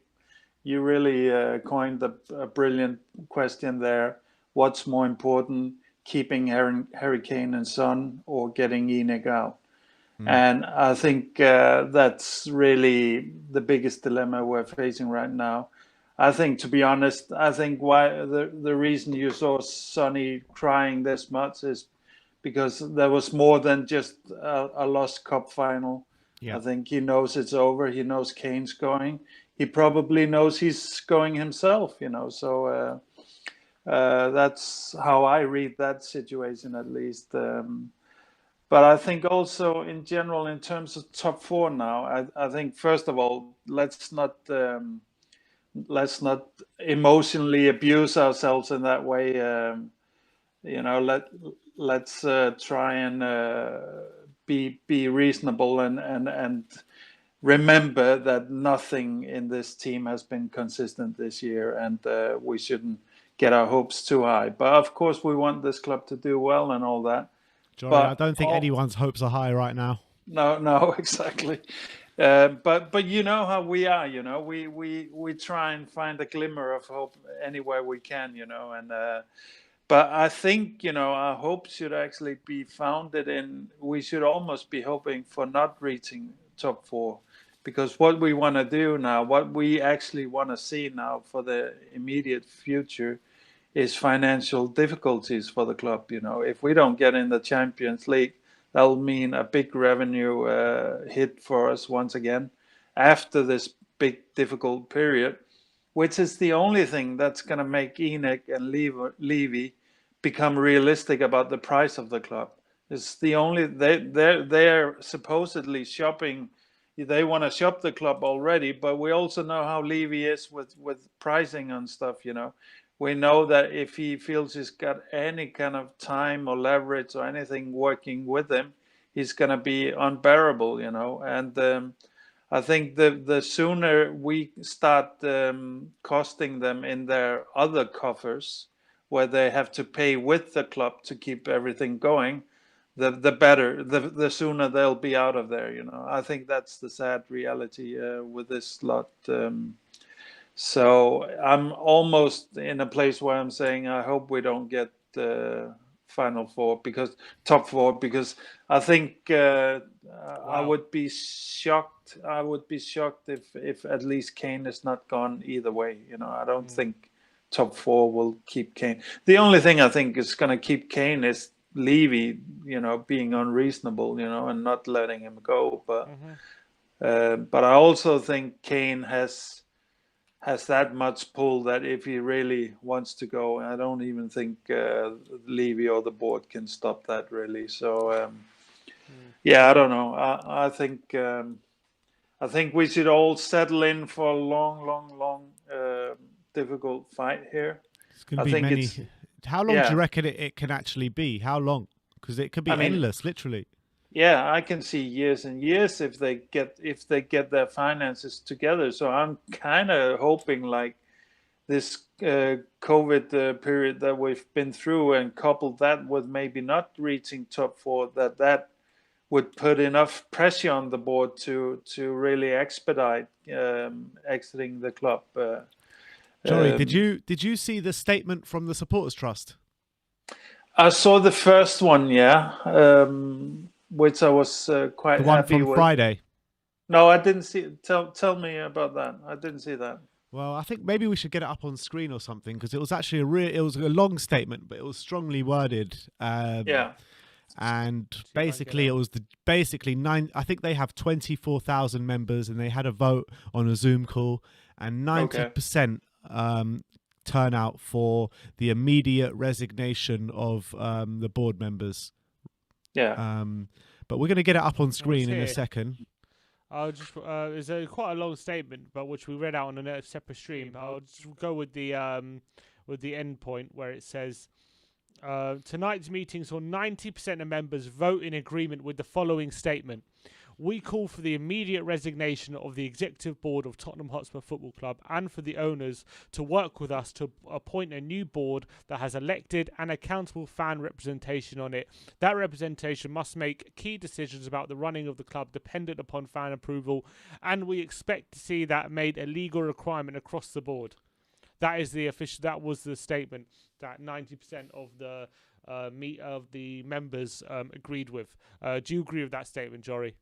S15: coined a brilliant question there. What's more important, keeping Harry Kane and Son or getting ENIC out? And I think that's really the biggest dilemma we're facing right now. I think, to be honest, why the reason you saw Sonny crying this much is because there was more than just a lost cup final. Yeah. I think he knows it's over. He knows Kane's going. He probably knows he's going himself, So that's how I read that situation, at least. But I think also in general, in terms of top four now, I think, first of all, let's not emotionally abuse ourselves in that way. Let's try and be reasonable and remember that nothing in this team has been consistent this year, and we shouldn't get our hopes too high. But of course, we want this club to do well and all that.
S1: Jory, I don't think anyone's hopes are high right now.
S15: No, exactly. But you know how we are, we try and find a glimmer of hope anywhere we can, and. But I think, our hope should actually be founded in, we should almost be hoping for not reaching top four. Because what we want to do now, what we actually want to see now for the immediate future is financial difficulties for the club. If we don't get in the Champions League, that'll mean a big revenue hit for us once again after this big difficult period, which is the only thing that's going to make ENIC and Levy become realistic about the price of the club. It's the only they're supposedly shopping. They want to shop the club already, but we also know how Levy is with pricing and stuff. We know that if he feels he's got any kind of time or leverage or anything working with him, he's going to be unbearable. And I think the sooner we start costing them in their other coffers, where they have to pay with the club to keep everything going, the better, the sooner they'll be out of there. I think that's the sad reality with this lot. So I'm almost in a place where I'm saying I hope we don't get top four, because I think I would be shocked. I would be shocked if at least Kane is not gone either way. I don't think top four will keep Kane. The only thing I think is going to keep Kane is Levy, being unreasonable, and not letting him go. But but I also think Kane has that much pull that if he really wants to go, I don't even think Levy or the board can stop that really. So yeah, I don't know. I think we should all settle in for a long difficult fight here.
S1: It's going to be many. How long do you reckon it can actually be? How long? Because it could be endless, literally.
S15: Yeah, I can see years and years if they get their finances together. So I'm kind of hoping like this COVID period that we've been through, and coupled that with maybe not reaching top four, that would put enough pressure on the board to really expedite exiting the club.
S1: Jory, did you see the statement from the Supporters Trust?
S15: I saw the first one, yeah. which I was quite
S1: The one
S15: happy
S1: from
S15: with.
S1: Friday.
S15: No, I didn't see. Tell me about that. I didn't see that.
S1: Well, I think maybe we should get it up on screen or something, because it was actually it was a long statement, but it was strongly worded.
S15: Yeah.
S1: And basically, it was I think they have 24,000 members, and they had a vote on a Zoom call, and 90% turnout for the immediate resignation of the board members.
S15: Yeah.
S1: But we're going to get it up on screen in a
S2: here.
S1: second.
S2: I'll just it's quite a long statement, but which we read out on a separate stream. I'll just go with the end point where it says tonight's meeting saw 90% of members vote in agreement with the following statement. We call for the immediate resignation of the executive board of Tottenham Hotspur Football Club and for the owners to work with us to appoint a new board that has elected and accountable fan representation on it. That representation must make key decisions about the running of the club dependent upon fan approval, and we expect to see that made a legal requirement across the board. That is the official. That was the statement that 90% of the members agreed with. Do you agree with that statement, Jory?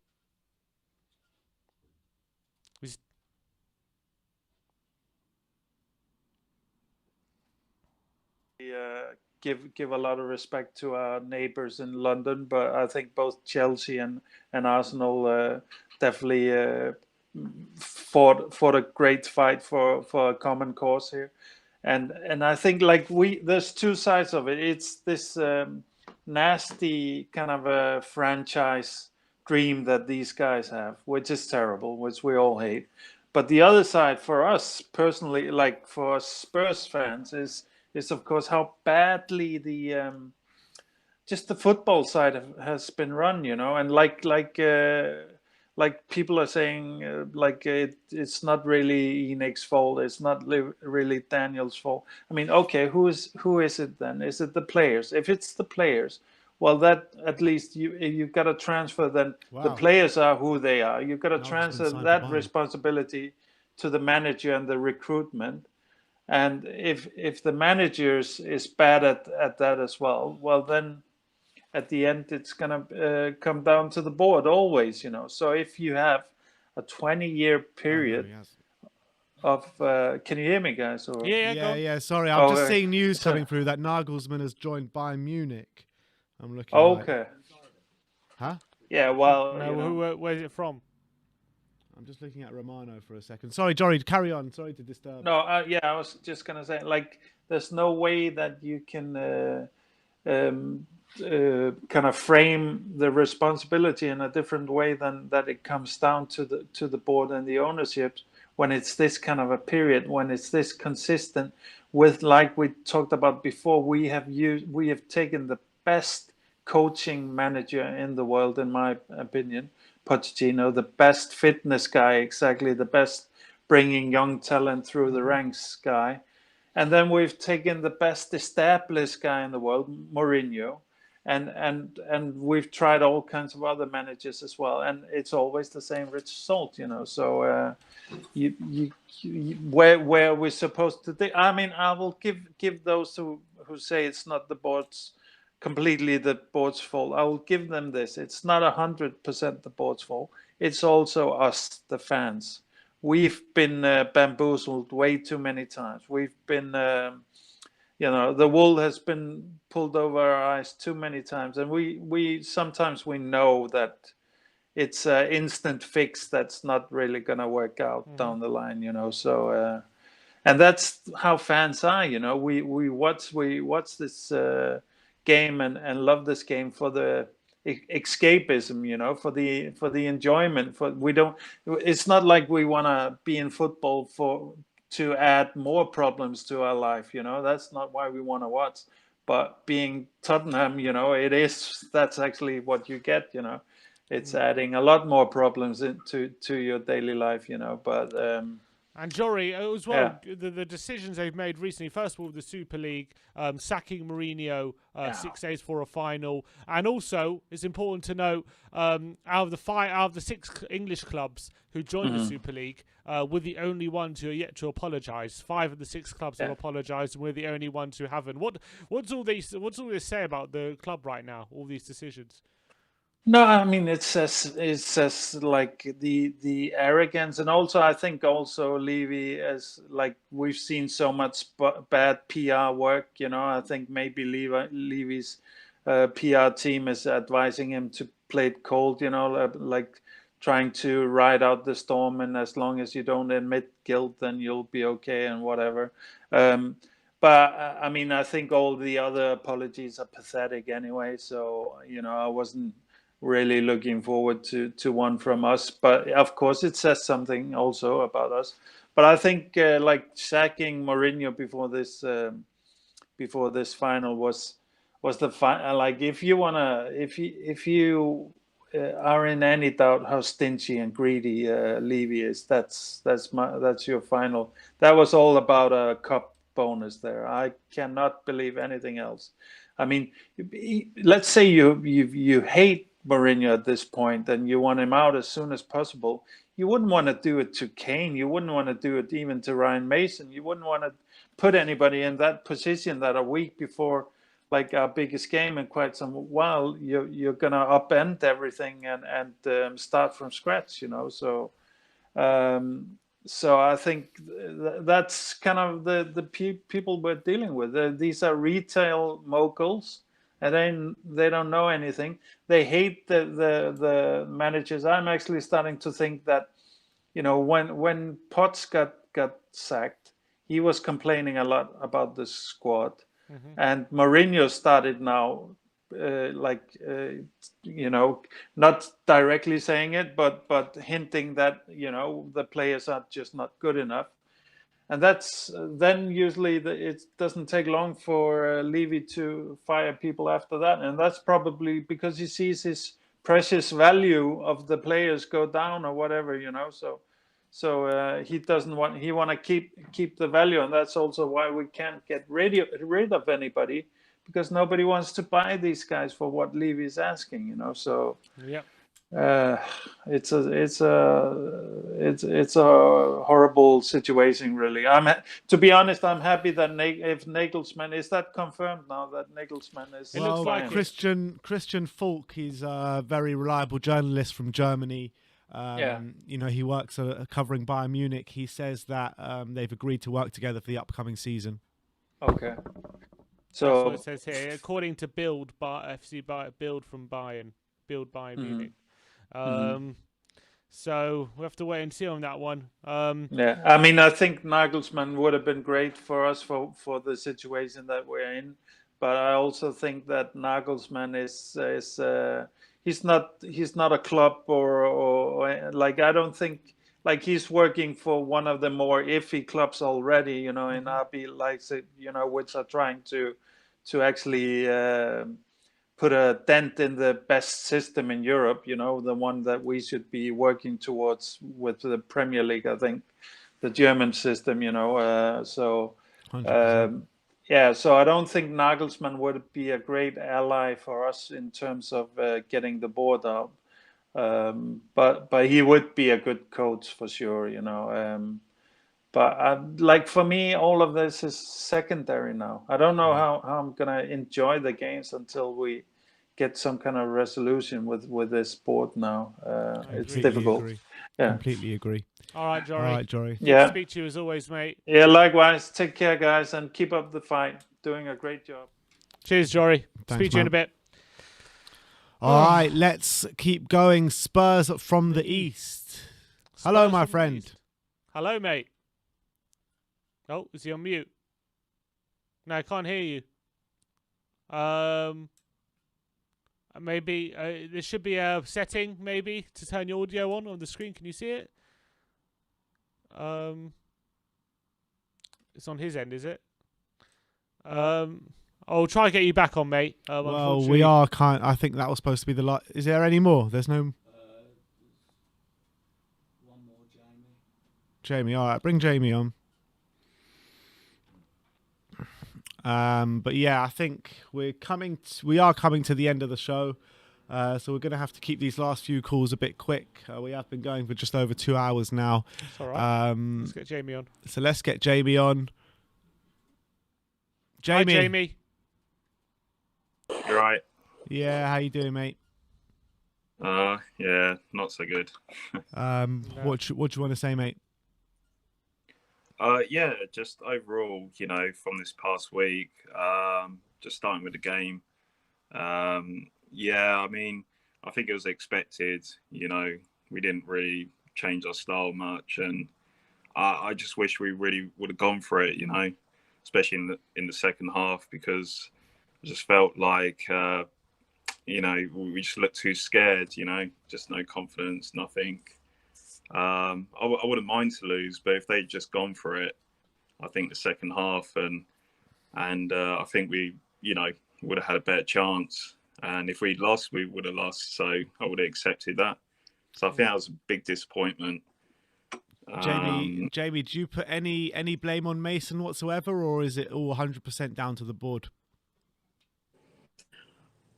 S15: Give a lot of respect to our neighbours in London, but I think both Chelsea and Arsenal definitely fought a great fight for a common cause here, and I think like there's two sides of it. It's this nasty kind of a franchise dream that these guys have, which is terrible, which we all hate. But the other side for us personally, like for Spurs fans, is of course how badly just the football side has been run, and like people are saying, it's not really Enek's fault, it's not really Daniel's fault. I mean, okay, who is it then? Is it the players? If it's the players, well, that at least you've got to transfer then. Wow. The players are who they are. You've got to transfer that responsibility to the manager and the recruitment. And if the manager is bad at that as well, well then at the end it's gonna come down to the board always, So if you have a 20-year period of can you hear me, guys? Or?
S1: Yeah. Sorry, I'm just seeing news coming through that Nagelsmann has joined Bayern Munich. I'm looking.
S15: Okay.
S1: Huh?
S15: Yeah. Well,
S2: where's it from?
S1: I'm just looking at Romano for a second. Sorry, Jory, carry on. Sorry to disturb.
S15: No, I was just gonna say, like, there's no way that you can kind of frame the responsibility in a different way than that it comes down to the board and the ownership when it's this kind of a period, when it's this consistent with, like we talked about before, we have taken the best coaching manager in the world, in my opinion, Pochettino, the best fitness guy, exactly the best bringing young talent through the ranks guy, and then we've taken the best established guy in the world, Mourinho, and we've tried all kinds of other managers as well, and it's always the same result, So where we're supposed to think. I mean, I will give those who say it's not completely the board's fault. I will give them this. It's not 100% the board's fault. It's also us, the fans. We've been bamboozled way too many times. We've been, the wool has been pulled over our eyes too many times. And we sometimes we know that it's an instant fix that's not really going to work out down the line, So, and that's how fans are, We watch this game and love this game for the escapism, for the enjoyment. It's not like we want to be in football to add more problems to our life, That's not why we want to watch. But being Tottenham, that's actually what you get, It's adding a lot more problems to your daily life, But
S2: and Jory, as well, the decisions they've made recently, first of all, the Super League, sacking Mourinho 6 days for a final. And also, it's important to note, out of the 6 English clubs who joined the Super League, we're the only ones who are yet to apologise. 5 of the 6 clubs have apologised, and we're the only ones who haven't. What's all this say about the club right now, all these decisions?
S15: No, I mean it's just like the arrogance, and also I think also Levy, as like we've seen so much bad PR work. I think maybe Levy's PR team is advising him to play it cold. Like trying to ride out the storm, and as long as you don't admit guilt, then you'll be okay and whatever. Um, but I mean, I think all the other apologies are pathetic anyway. So I wasn't really looking forward to one from us. But of course, it says something also about us. But I think like sacking Mourinho before this final was the final. Like if you are in any doubt how stingy and greedy Levy is, that's your final. That was all about a cup bonus there. I cannot believe anything else. I mean, let's say you hate Mourinho at this point and you want him out as soon as possible. You wouldn't want to do it to Kane. You wouldn't want to do it even to Ryan Mason. You wouldn't want to put anybody in that position that a week before like our biggest game in quite some while, you're gonna upend everything and start from scratch. So I think that's kind of the people we're dealing with. These are retail moguls, and they don't know anything. They hate the managers. I'm actually starting to think that when Potts got sacked, he was complaining a lot about the squad, and Mourinho started now, not directly saying it, but hinting that the players are just not good enough, and that's then usually it doesn't take long for Levy to fire people after that, and that's probably because he sees his precious value of the players go down or whatever, so he doesn't want to keep the value, and that's also why we can't get rid of anybody, because nobody wants to buy these guys for what Levy is asking, So
S2: yeah,
S15: it's a horrible situation, really. To be honest, I'm happy that if Nagelsmann is that confirmed now that Nagelsmann is.
S2: It looks like
S1: Christian Falk. He's a very reliable journalist from Germany. He works covering Bayern Munich. He says that they've agreed to work together for the upcoming season.
S15: Okay. So
S2: that's what it says here. According to Build from Bayern, Munich. So we'll have to wait and see on that one.
S15: Yeah, I mean, I think Nagelsmann would have been great for us for the situation that we're in, but I also think that Nagelsmann is he's not a club or like, I don't think, like, he's working for one of the more iffy clubs already, in RB Leipzig, which are trying to actually put a dent in the best system in Europe, the one that we should be working towards with the Premier League, I think, the German system, so
S1: 100%.
S15: so I don't think Nagelsmann would be a great ally for us in terms of getting the board out. But he would be a good coach for sure, But like, for me, all of this is secondary now. I don't know how I'm gonna enjoy the games until we get some kind of resolution with this board now. It's difficult.
S1: Agree.
S15: Yeah.
S1: Completely agree.
S2: All right, Jory.
S1: Jory.
S2: Good to speak to you as always, mate.
S15: Yeah, likewise. Take care, guys, and keep up the fight. Doing a great job.
S2: Cheers, Jory.
S1: Thanks,
S2: Speak to you in a bit.
S1: All right, let's keep going. Spurs from the East. Hello, my friend.
S2: Hello, mate. Oh, is he on mute? No, I can't hear you. Maybe there should be a setting, maybe, to turn your audio on the screen. Can you see it? It's on his end, is it? I'll try and get you back on, mate.
S1: Well, we are I think that was supposed to be the last. Is there any more? There's no.
S16: One more, Jamie.
S1: Jamie, all right, bring Jamie on. But yeah, I think we are coming to the end of the show, so we're going to have to keep these last few calls a bit quick. We have been going for just over 2 hours now.
S2: That's all right. Let's get Jamie on.
S1: So let's get Jamie on. Jamie.
S2: Hi, Jamie.
S17: You're right.
S1: Yeah, how you doing, mate?
S17: Yeah, not so good.
S1: What do you want to say, mate?
S17: Yeah, just overall, from this past week, just starting with the game. Yeah, I mean, I think it was expected. We didn't really change our style much, and I just wish we really would have gone for it. Especially in the second half, because I just felt like we just looked too scared. Just no confidence, nothing. I wouldn't mind to lose, but if they'd just gone for it, I think the second half and I think we would have had a better chance. And if we'd lost, we would have lost. So I would have accepted that. So I think that was a big disappointment.
S1: Jamie, do you put any blame on Mason whatsoever, or is it all 100% down to the board?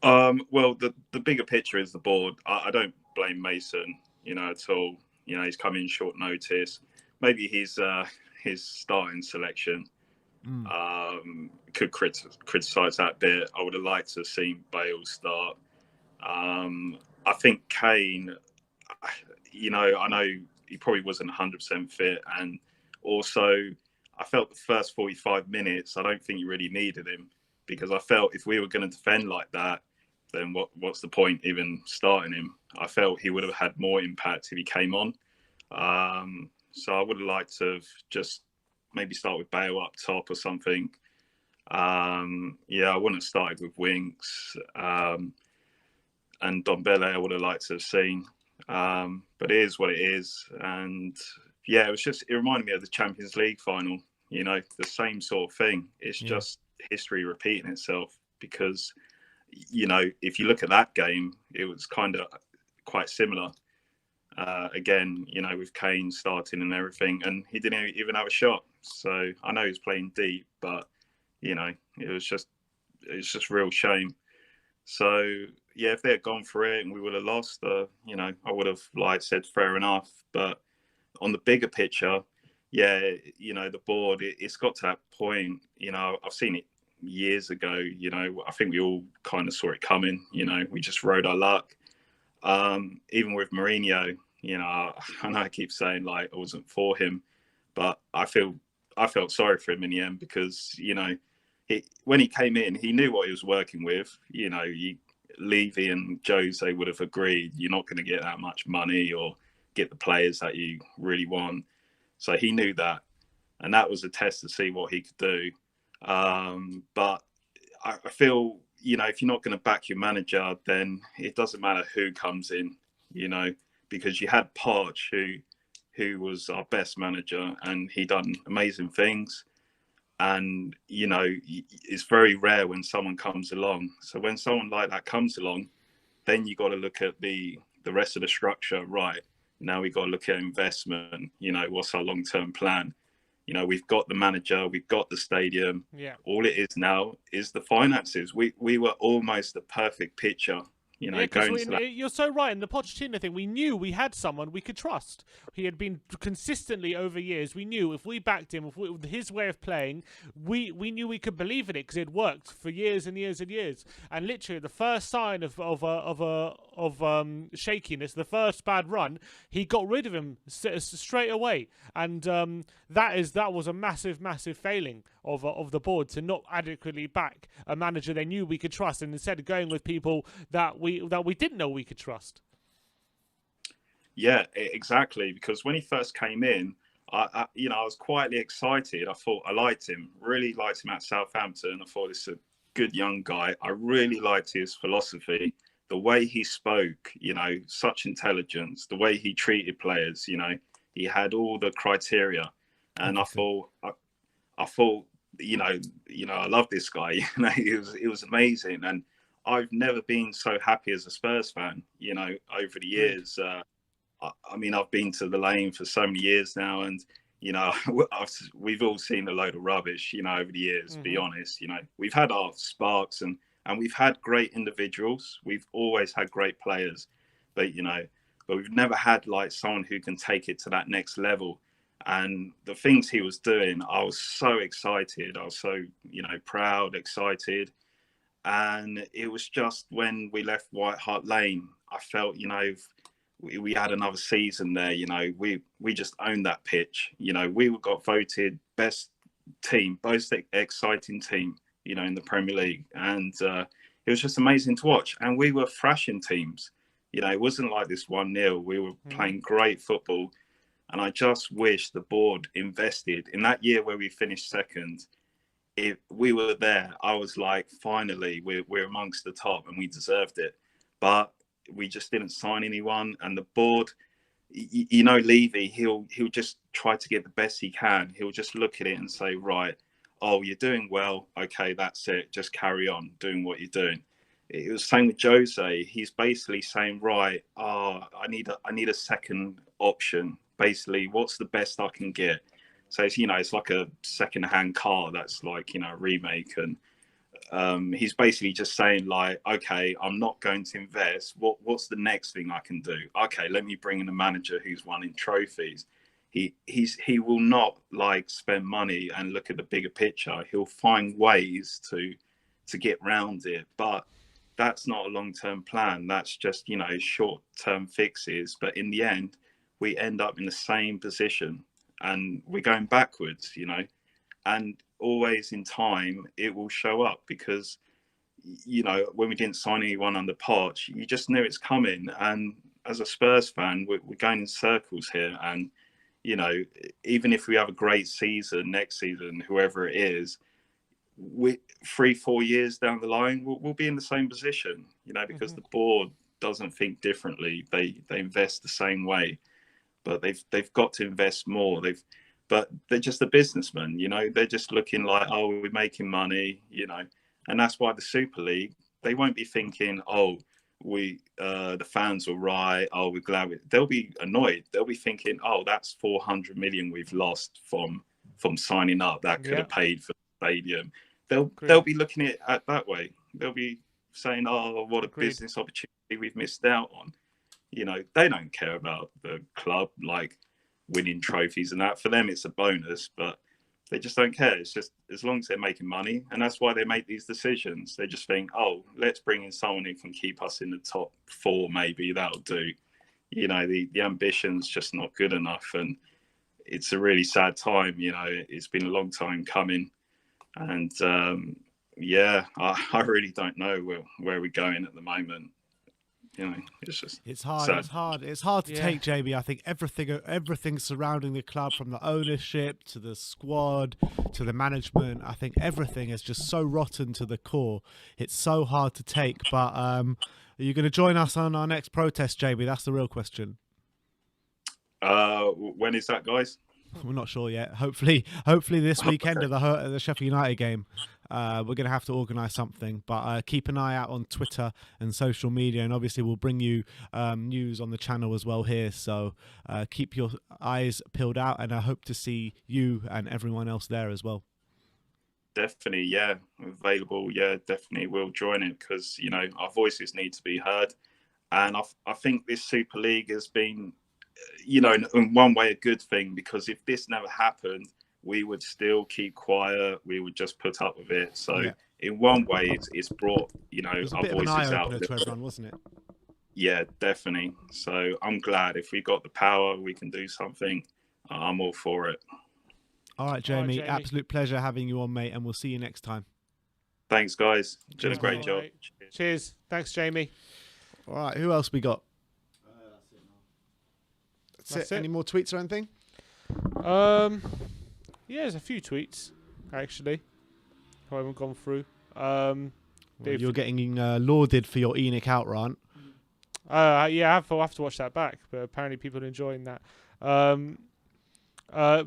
S17: Well, the bigger picture is the board. I don't blame Mason, at all. He's come in short notice. Maybe his starting selection could criticise that bit. I would have liked to have seen Bale start. I think Kane, I know he probably wasn't 100% fit, and also I felt the first 45 minutes, I don't think you really needed him, because I felt if we were going to defend like that, then what's the point even starting him? I felt he would have had more impact if he came on. So I would have liked to have just maybe start with Bale up top or something. Yeah, I wouldn't have started with Winks. And Dombele I would have liked to have seen. But it is what it is. And yeah, it reminded me of the Champions League final, the same sort of thing. It's just history repeating itself, because, if you look at that game, it was kind of quite similar. Again, with Kane starting and everything, and he didn't even have a shot. So I know he's playing deep, but it was just real shame. So yeah, if they had gone for it and we would have lost, I would have said fair enough. But on the bigger picture, yeah, the board, it's got to that point. I've seen it years ago. I think we all kind of saw it coming. We just rode our luck. Even with Mourinho, I know I keep saying I wasn't for him, but I felt sorry for him in the end, because when he came in, he knew what he was working with. Levy and Jose would have agreed you're not going to get that much money or get the players that you really want. So he knew that, and that was a test to see what he could do. But I feel, if you're not going to back your manager, then it doesn't matter who comes in, because you had Poch, who was our best manager, and he done amazing things. And, it's very rare when someone comes along. So when someone like that comes along, then you got to look at the rest of the structure. Right. Now we got to look at investment. What's our long-term plan? We've got the manager, we've got the stadium.
S2: Yeah.
S17: All it is now is the finances. We were almost the perfect picture.
S2: You're so right. In the Pochettino thing, we knew we had someone we could trust. He had been consistently over years. We knew if we backed him, with his way of playing, we knew we could believe in it, because it worked for years and years and years. And literally, the first sign of shakiness, the first bad run, he got rid of him straight away. And that was a massive failing of the board, to not adequately back a manager they knew we could trust, and instead of going with people that we didn't know we could trust.
S17: Yeah, exactly. Because when he first came in, I was quietly excited. I thought I liked him, really liked him at Southampton. I thought this is a good young guy. I really liked his philosophy, the way he spoke. Such intelligence, the way he treated players. He had all the criteria, and I thought, I love this guy. It was amazing, and I've never been so happy as a Spurs fan. Over the years. I've been to the Lane for so many years now, and we've all seen a load of rubbish. Over the years. Mm-hmm. Be honest. We've had our sparks, and we've had great individuals. We've always had great players, but we've never had someone who can take it to that next level. And the things he was doing, I was so excited. I was so, proud, excited. And it was just when we left White Hart Lane I felt, we had another season there. We just owned that pitch. We got voted best team, most exciting team, in the Premier League, and it was just amazing to watch. And we were thrashing teams. It wasn't like this 1-0. We were playing great football, and I just wish the board invested in that year where we finished second. If we were there, I was like, finally, we're amongst the top, and we deserved it. But we just didn't sign anyone, and the board, Levy, he'll just try to get the best he can. He'll just look at it and say, right, oh, you're doing well, okay, that's it, just carry on doing what you're doing. It was the same with Jose. He's basically saying, right, I need a second option. Basically, what's the best I can get? So it's like a second-hand car that's like a remake, and he's basically just saying, like, okay, I'm not going to invest. What's the next thing I can do? Okay, let me bring in a manager who's winning trophies. He will not like spend money and look at the bigger picture. He'll find ways to get round it, but that's not a long-term plan. That's just short-term fixes. But in the end, we end up in the same position, and we're going backwards. And always in time it will show up, because when we didn't sign anyone under Poch, you just knew it's coming. And as a Spurs fan, we're going in circles here, and even if we have a great season next season, whoever it is, we 3-4 years down the line we'll be in the same position, because the board doesn't think differently. They invest the same way, but they've got to invest more. But they're just a businessman, they're just looking like, oh, we're making money, and that's why the Super League, they won't be thinking, oh, the fans will riot, oh, we're glad. They'll be annoyed. They'll be thinking, oh, that's 400 million we've lost from signing up. That could have paid for the stadium. They'll be looking at it that way. They'll be saying, oh, what a business opportunity we've missed out on. They don't care about the club, like winning trophies and that. For them, it's a bonus, but they just don't care. It's just as long as they're making money, and that's why they make these decisions. They just think, oh, let's bring in someone who can keep us in the top 4, maybe that'll do. The ambition's just not good enough, and it's a really sad time. It's been a long time coming, and I really don't know where we're going at the moment. It's
S1: hard.
S17: sad.
S1: It's hard to take, JB. I think everything surrounding the club, from the ownership to the squad to the management, I think everything is just so rotten to the core. It's so hard to take. But are you going to join us on our next protest, JB? That's the real question.
S17: When is that, guys?
S1: We're not sure yet. Hopefully this weekend of the Sheffield United game. We're going to have to organise something, but keep an eye out on Twitter and social media, and obviously we'll bring you news on the channel as well here, so keep your eyes peeled out, and I hope to see you and everyone else there as well.
S17: Definitely, yeah, available, yeah, definitely we'll join it, because our voices need to be heard, and I think this Super League has been, in one way a good thing, because if this never happened, we would still keep quiet. We would just put up with it. So in one way, it's brought, our voices out.
S1: To everyone, wasn't it?
S17: Yeah, definitely. So I'm glad if we got the power, we can do something. I'm all for it.
S1: All right, Jamie. Absolute pleasure having you on, mate, and we'll see you next time.
S17: Thanks, guys. Did a great job.
S2: Cheers. Thanks, Jamie.
S1: All right, who else we got? That's it. Any more tweets or anything?
S2: Yeah, there's a few tweets, actually. I haven't gone through.
S1: You're getting lauded for your Enoch out rant.
S2: Yeah, I'll have to watch that back, but apparently people are enjoying that.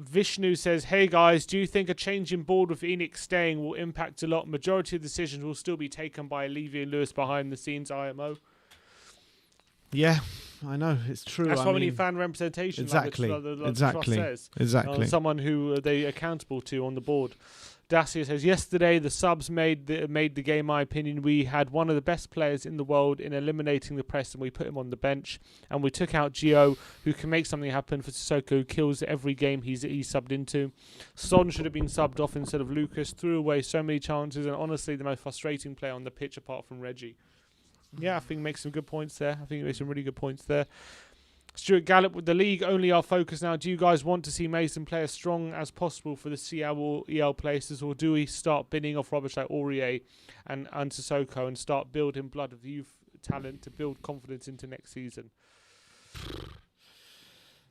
S2: Vishnu says, hey guys, do you think a change in board with Enoch staying will impact a lot? Majority of decisions will still be taken by Levy and Lewis behind the scenes, IMO.
S1: Yeah, I know, it's true.
S2: That's why we need fan representation.
S1: Exactly.
S2: Like the
S1: exactly.
S2: Trust says.
S1: Exactly.
S2: Someone who they accountable to on the board. Dacia says, yesterday the subs made the game, my opinion. We had one of the best players in the world in eliminating the press, and we put him on the bench. And we took out Gio, who can make something happen for Sissoko, who kills every game he's subbed into. Son should have been subbed off instead of Lucas. Threw away so many chances, and honestly the most frustrating player on the pitch apart from Reggie. Yeah, I think he makes some good points there. I think he makes some really good points there. Stuart Gallup, with the league only our focus now, do you guys want to see Mason play as strong as possible for the CL or EL places, or do we start bidding off rubbish like Aurier and Sissoko and start building blood of youth talent to build confidence into next season?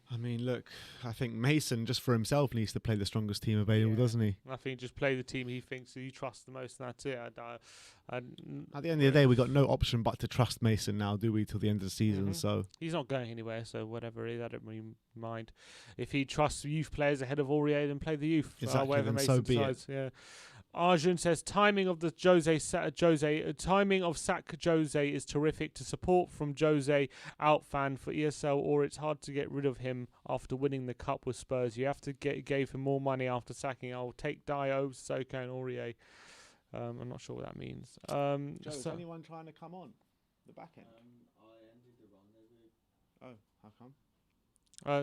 S1: I mean, look, I think Mason, just for himself, needs to play the strongest team available, doesn't he?
S2: I think just play the team he thinks he trusts the most, and that's it.
S1: At the end of the day, we've got no option but to trust Mason now, do we, till the end of the season? So
S2: he's not going anywhere, so whatever it is, I don't really mind. If he trusts youth players ahead of Aurier, then play the youth.
S1: Exactly,
S2: Whatever
S1: then
S2: Mason
S1: so be
S2: decides.
S1: it.
S2: Yeah. Arjun says timing of the timing of sack Jose is terrific. To support from Jose out fan for ESL, or it's hard to get rid of him after winning the cup with Spurs. You have to gave him more money after sacking. I'll take Dio, Sissoko, and Aurier. I'm not sure what that means.
S1: Joe, is anyone trying to come on the back end?
S16: I ended the run.
S1: Oh, how come?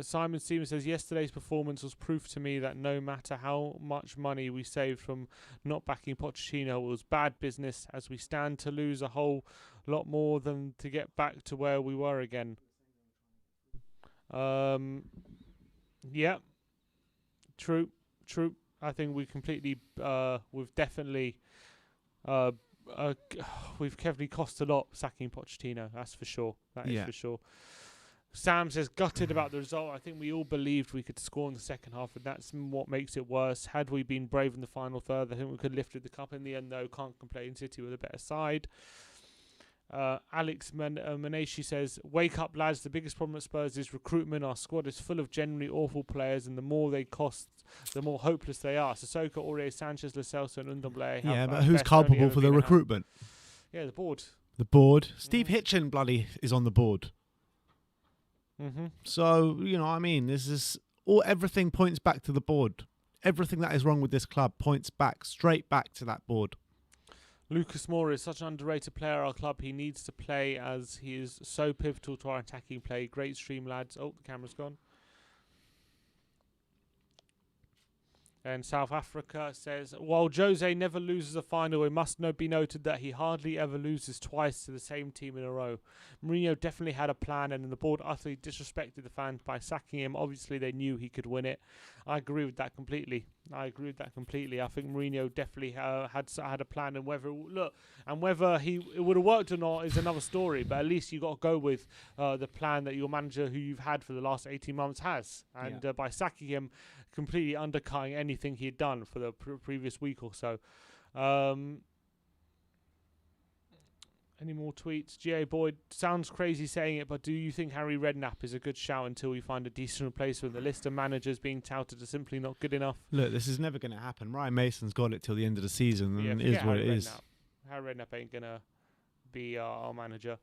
S2: Simon Stevens says yesterday's performance was proof to me that no matter how much money we saved from not backing Pochettino, it was bad business, as we stand to lose a whole lot more than to get back to where we were again. Yeah, true. I think we completely, we've definitely, we've definitely cost a lot sacking Pochettino. That's for sure. That is for sure. Sam says, gutted about the result. I think we all believed we could score in the second half, and that's what makes it worse. Had we been brave in the final third, I think we could have lifted the cup. In the end, though, can't complain. City with a better side. Alex Maneshi says, wake up, lads. The biggest problem at Spurs is recruitment. Our squad is full of generally awful players, and the more they cost, the more hopeless they are. Sissoko, Aurier, Sanchez, Lo Celso, and Ndombele.
S1: Yeah, but who's culpable for the recruitment?
S2: Yeah, the board.
S1: The board. Steve Hitchen bloody is on the board. So, you know what I mean? This is everything points back to the board. Everything that is wrong with this club points back, straight back to that board.
S2: Lucas Moura is such an underrated player at our club. He needs to play, as he is so pivotal to our attacking play. Great stream, lads. Oh, the camera's gone. And South Africa says, while Jose never loses a final, it must be noted that he hardly ever loses twice to the same team in a row. Mourinho definitely had a plan, and the board utterly disrespected the fans by sacking him. Obviously, they knew he could win it. I agree with that completely. I think Mourinho definitely had a plan, and whether it would have worked or not is another story. But at least you got to go with the plan that your manager, who you've had for the last 18 months, has. And by sacking him, completely undercutting anything he had done for the previous week or so. Any more tweets? G.A. Boyd, sounds crazy saying it, but do you think Harry Redknapp is a good shout until we find a decent replacement? The list of managers being touted are simply not good enough.
S1: Look, this is never going to happen. Ryan Mason's got it till the end of the season, and it is what it is.
S2: Harry Redknapp ain't going to be our manager.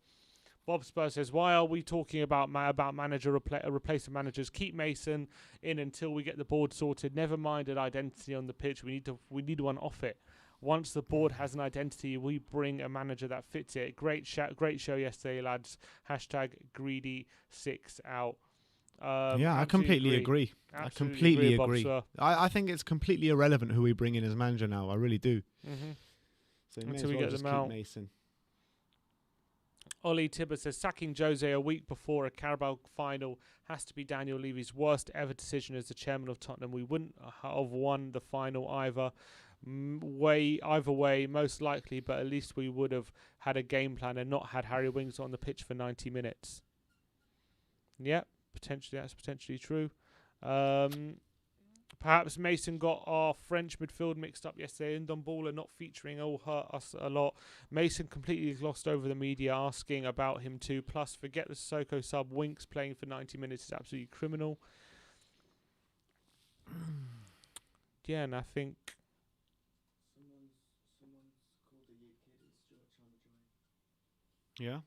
S2: Bob Spurs says, why are we talking about replacement managers? Keep Mason in until we get the board sorted. Never mind an identity on the pitch. We need one off it. Once the board has an identity, we bring a manager that fits it. Great show yesterday, lads. #greedy6out.
S1: I completely agree. I completely agree. I think it's completely irrelevant who we bring in as manager now. I really do. So
S2: until we get them out.
S1: Mason.
S2: Ollie Tibber says, sacking Jose a week before a Carabao final has to be Daniel Levy's worst ever decision as the chairman of Tottenham. We wouldn't have won the final either way, most likely, but at least we would have had a game plan and not had Harry Winks on the pitch for 90 minutes. Yep, that's potentially true. Perhaps Mason got our French midfield mixed up yesterday. Ndombele not featuring all hurt us a lot. Mason completely glossed over the media asking about him too. Plus, forget the Sissoko sub. Winks playing for 90 minutes is absolutely criminal. Yeah, and I think...
S1: Yeah?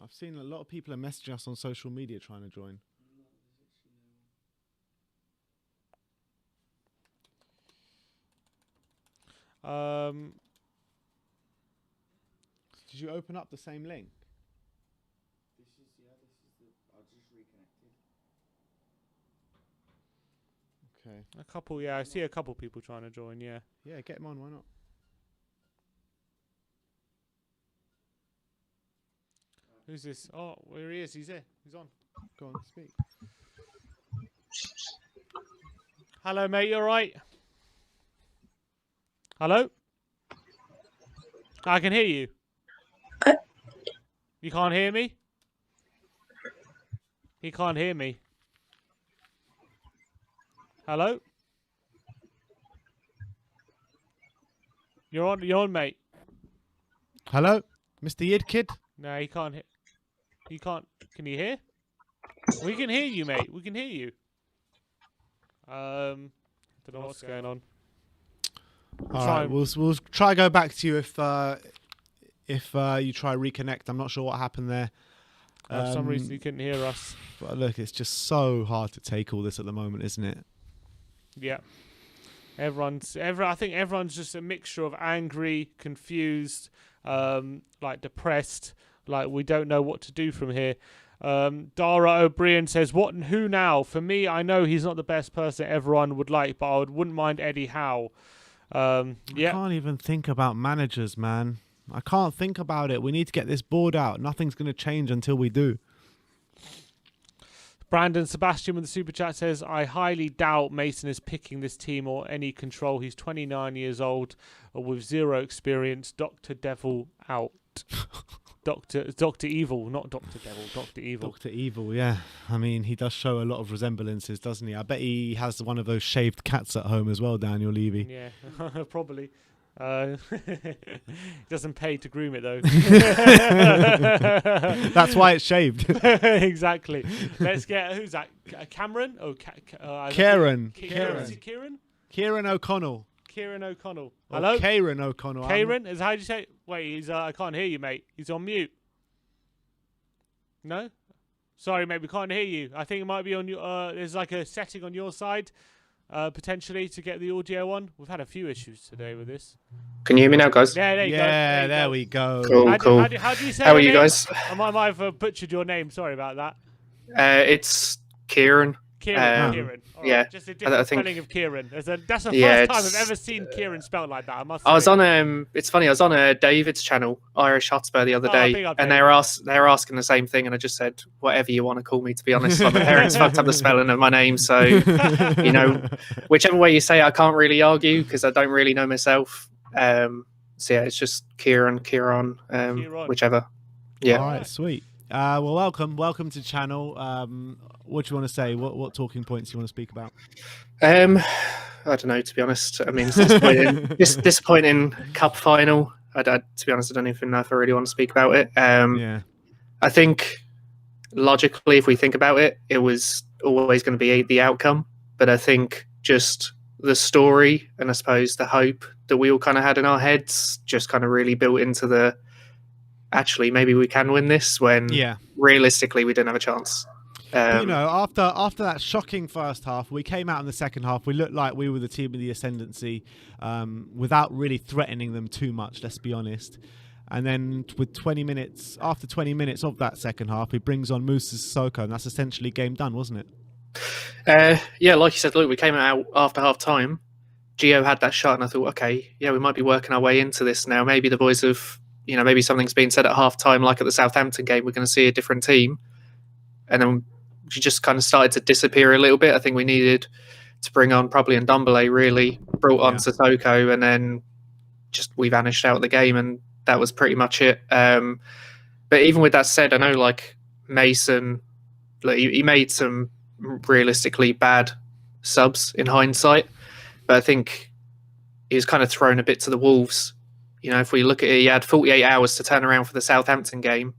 S1: I've seen a lot of people are messaging us on social media trying to join. Did you open up the same link?
S16: I just reconnected.
S1: Okay.
S2: I see a couple people trying to join, yeah.
S1: Yeah, get them on, why not?
S2: Who's this? Oh, where he is. He's here. He's on. Go on, speak. Hello, mate. You all right? Hello? I can hear you. You can't hear me? He can't hear me. Hello? You're on, mate.
S1: Hello, Mr. Yid Kid.
S2: No, he can't hear. He can't. Can you hear? We can hear you, mate. We can hear you. Don't know what's going on.
S1: All right, we'll try go back to you if you try reconnect. I'm not sure what happened there.
S2: For some reason, you couldn't hear us.
S1: But look, it's just so hard to take all this at the moment, isn't it?
S2: Yeah. I think everyone's just a mixture of angry, confused, like depressed, like we don't know what to do from here. Dara O'Brien says, "What and who now? For me, I know he's not the best person everyone would like, but wouldn't mind Eddie Howe."
S1: I can't even think about managers, man. I can't think about it. We need to get this board out. Nothing's going to change until we do.
S2: Brandon Sebastian with the super chat says, "I highly doubt Mason is picking this team or any control. He's 29 years old with zero experience. Dr. Devil out." Dr. Evil, not Dr. Devil, Dr. Evil.
S1: Dr. Evil, yeah. I mean, he does show a lot of resemblances, doesn't he? I bet he has one of those shaved cats at home as well, Daniel Levy.
S2: Yeah, probably. Doesn't pay to groom it though.
S1: That's why it's shaved.
S2: Exactly. Let's get who's that? Cameron? Oh,
S1: Kieran.
S2: Is it Kieran?
S1: Kieran O'Connell.
S2: Kieran O'Connell. Hello.
S1: Kieran O'Connell.
S2: Kieran is how do you say? Wait, he's I can't hear you, mate. He's on mute. No. Sorry, mate. We can't hear you. I think it might be on your. There's like a setting on your side. Potentially to get the audio on. We've had a few issues today with this.
S18: Can you hear me now, guys?
S2: Yeah, there you go.
S1: There we go.
S18: Cool, cool.
S2: How do you say
S18: How are
S2: your
S18: you
S2: name?
S18: guys?
S2: I might have butchered your name. Sorry about that.
S18: It's Kieran.
S2: Kieran. All right.
S18: Yeah.
S2: Just a different
S18: I think,
S2: spelling of Kieran. That's the first
S18: Yeah,
S2: time I've
S18: it's-
S2: ever seen Kieran spelled like that. I must
S18: I was
S2: say.
S18: on it's funny, I was on David's channel, Irish Hotspur, the other
S2: Oh,
S18: day,
S2: big up,
S18: and
S2: Dave.
S18: they were asking the same thing, and I just said whatever you want to call me. To be honest, like, my parents fucked up the spelling of my name, so you know, whichever way you say it, I can't really argue because I don't really know myself. So yeah, it's just Kieran, whichever. Yeah.
S1: All right, sweet. Well, welcome to the channel. What do you want to say? What talking points do you want to speak about?
S18: I don't know, to be honest. I mean, it's disappointing. Disappointing cup final. To be honest, I don't even know if I really want to speak about it.
S1: Yeah.
S18: I think logically, if we think about it, it was always going to be the outcome. But I think just the story and I suppose the hope that we all kind of had in our heads just kind of really built into the actually maybe we can win this when realistically we didn't have a chance.
S1: But, you know, after that shocking first half, we came out in the second half. We looked like we were the team of the ascendancy, without really threatening them too much. Let's be honest. And then with 20 minutes, after 20 minutes of that second half, he brings on Moussa Sissoko, and that's essentially game done, wasn't it?
S18: Yeah, like you said, Luke, we came out after half time. Gio had that shot, and I thought, okay, yeah, we might be working our way into this now. Maybe the boys have, you know, maybe something's been said at half time, like at the Southampton game. We're going to see a different team. And then she just kind of started to disappear a little bit. I think we needed to bring on probably Ndombele, really brought on Sissoko, and then just we vanished out of the game, and that was pretty much it. But even with that said, I know like Mason, like, he made some realistically bad subs in hindsight, but I think he was kind of thrown a bit to the wolves. You know, if we look at it, he had 48 hours to turn around for the Southampton game,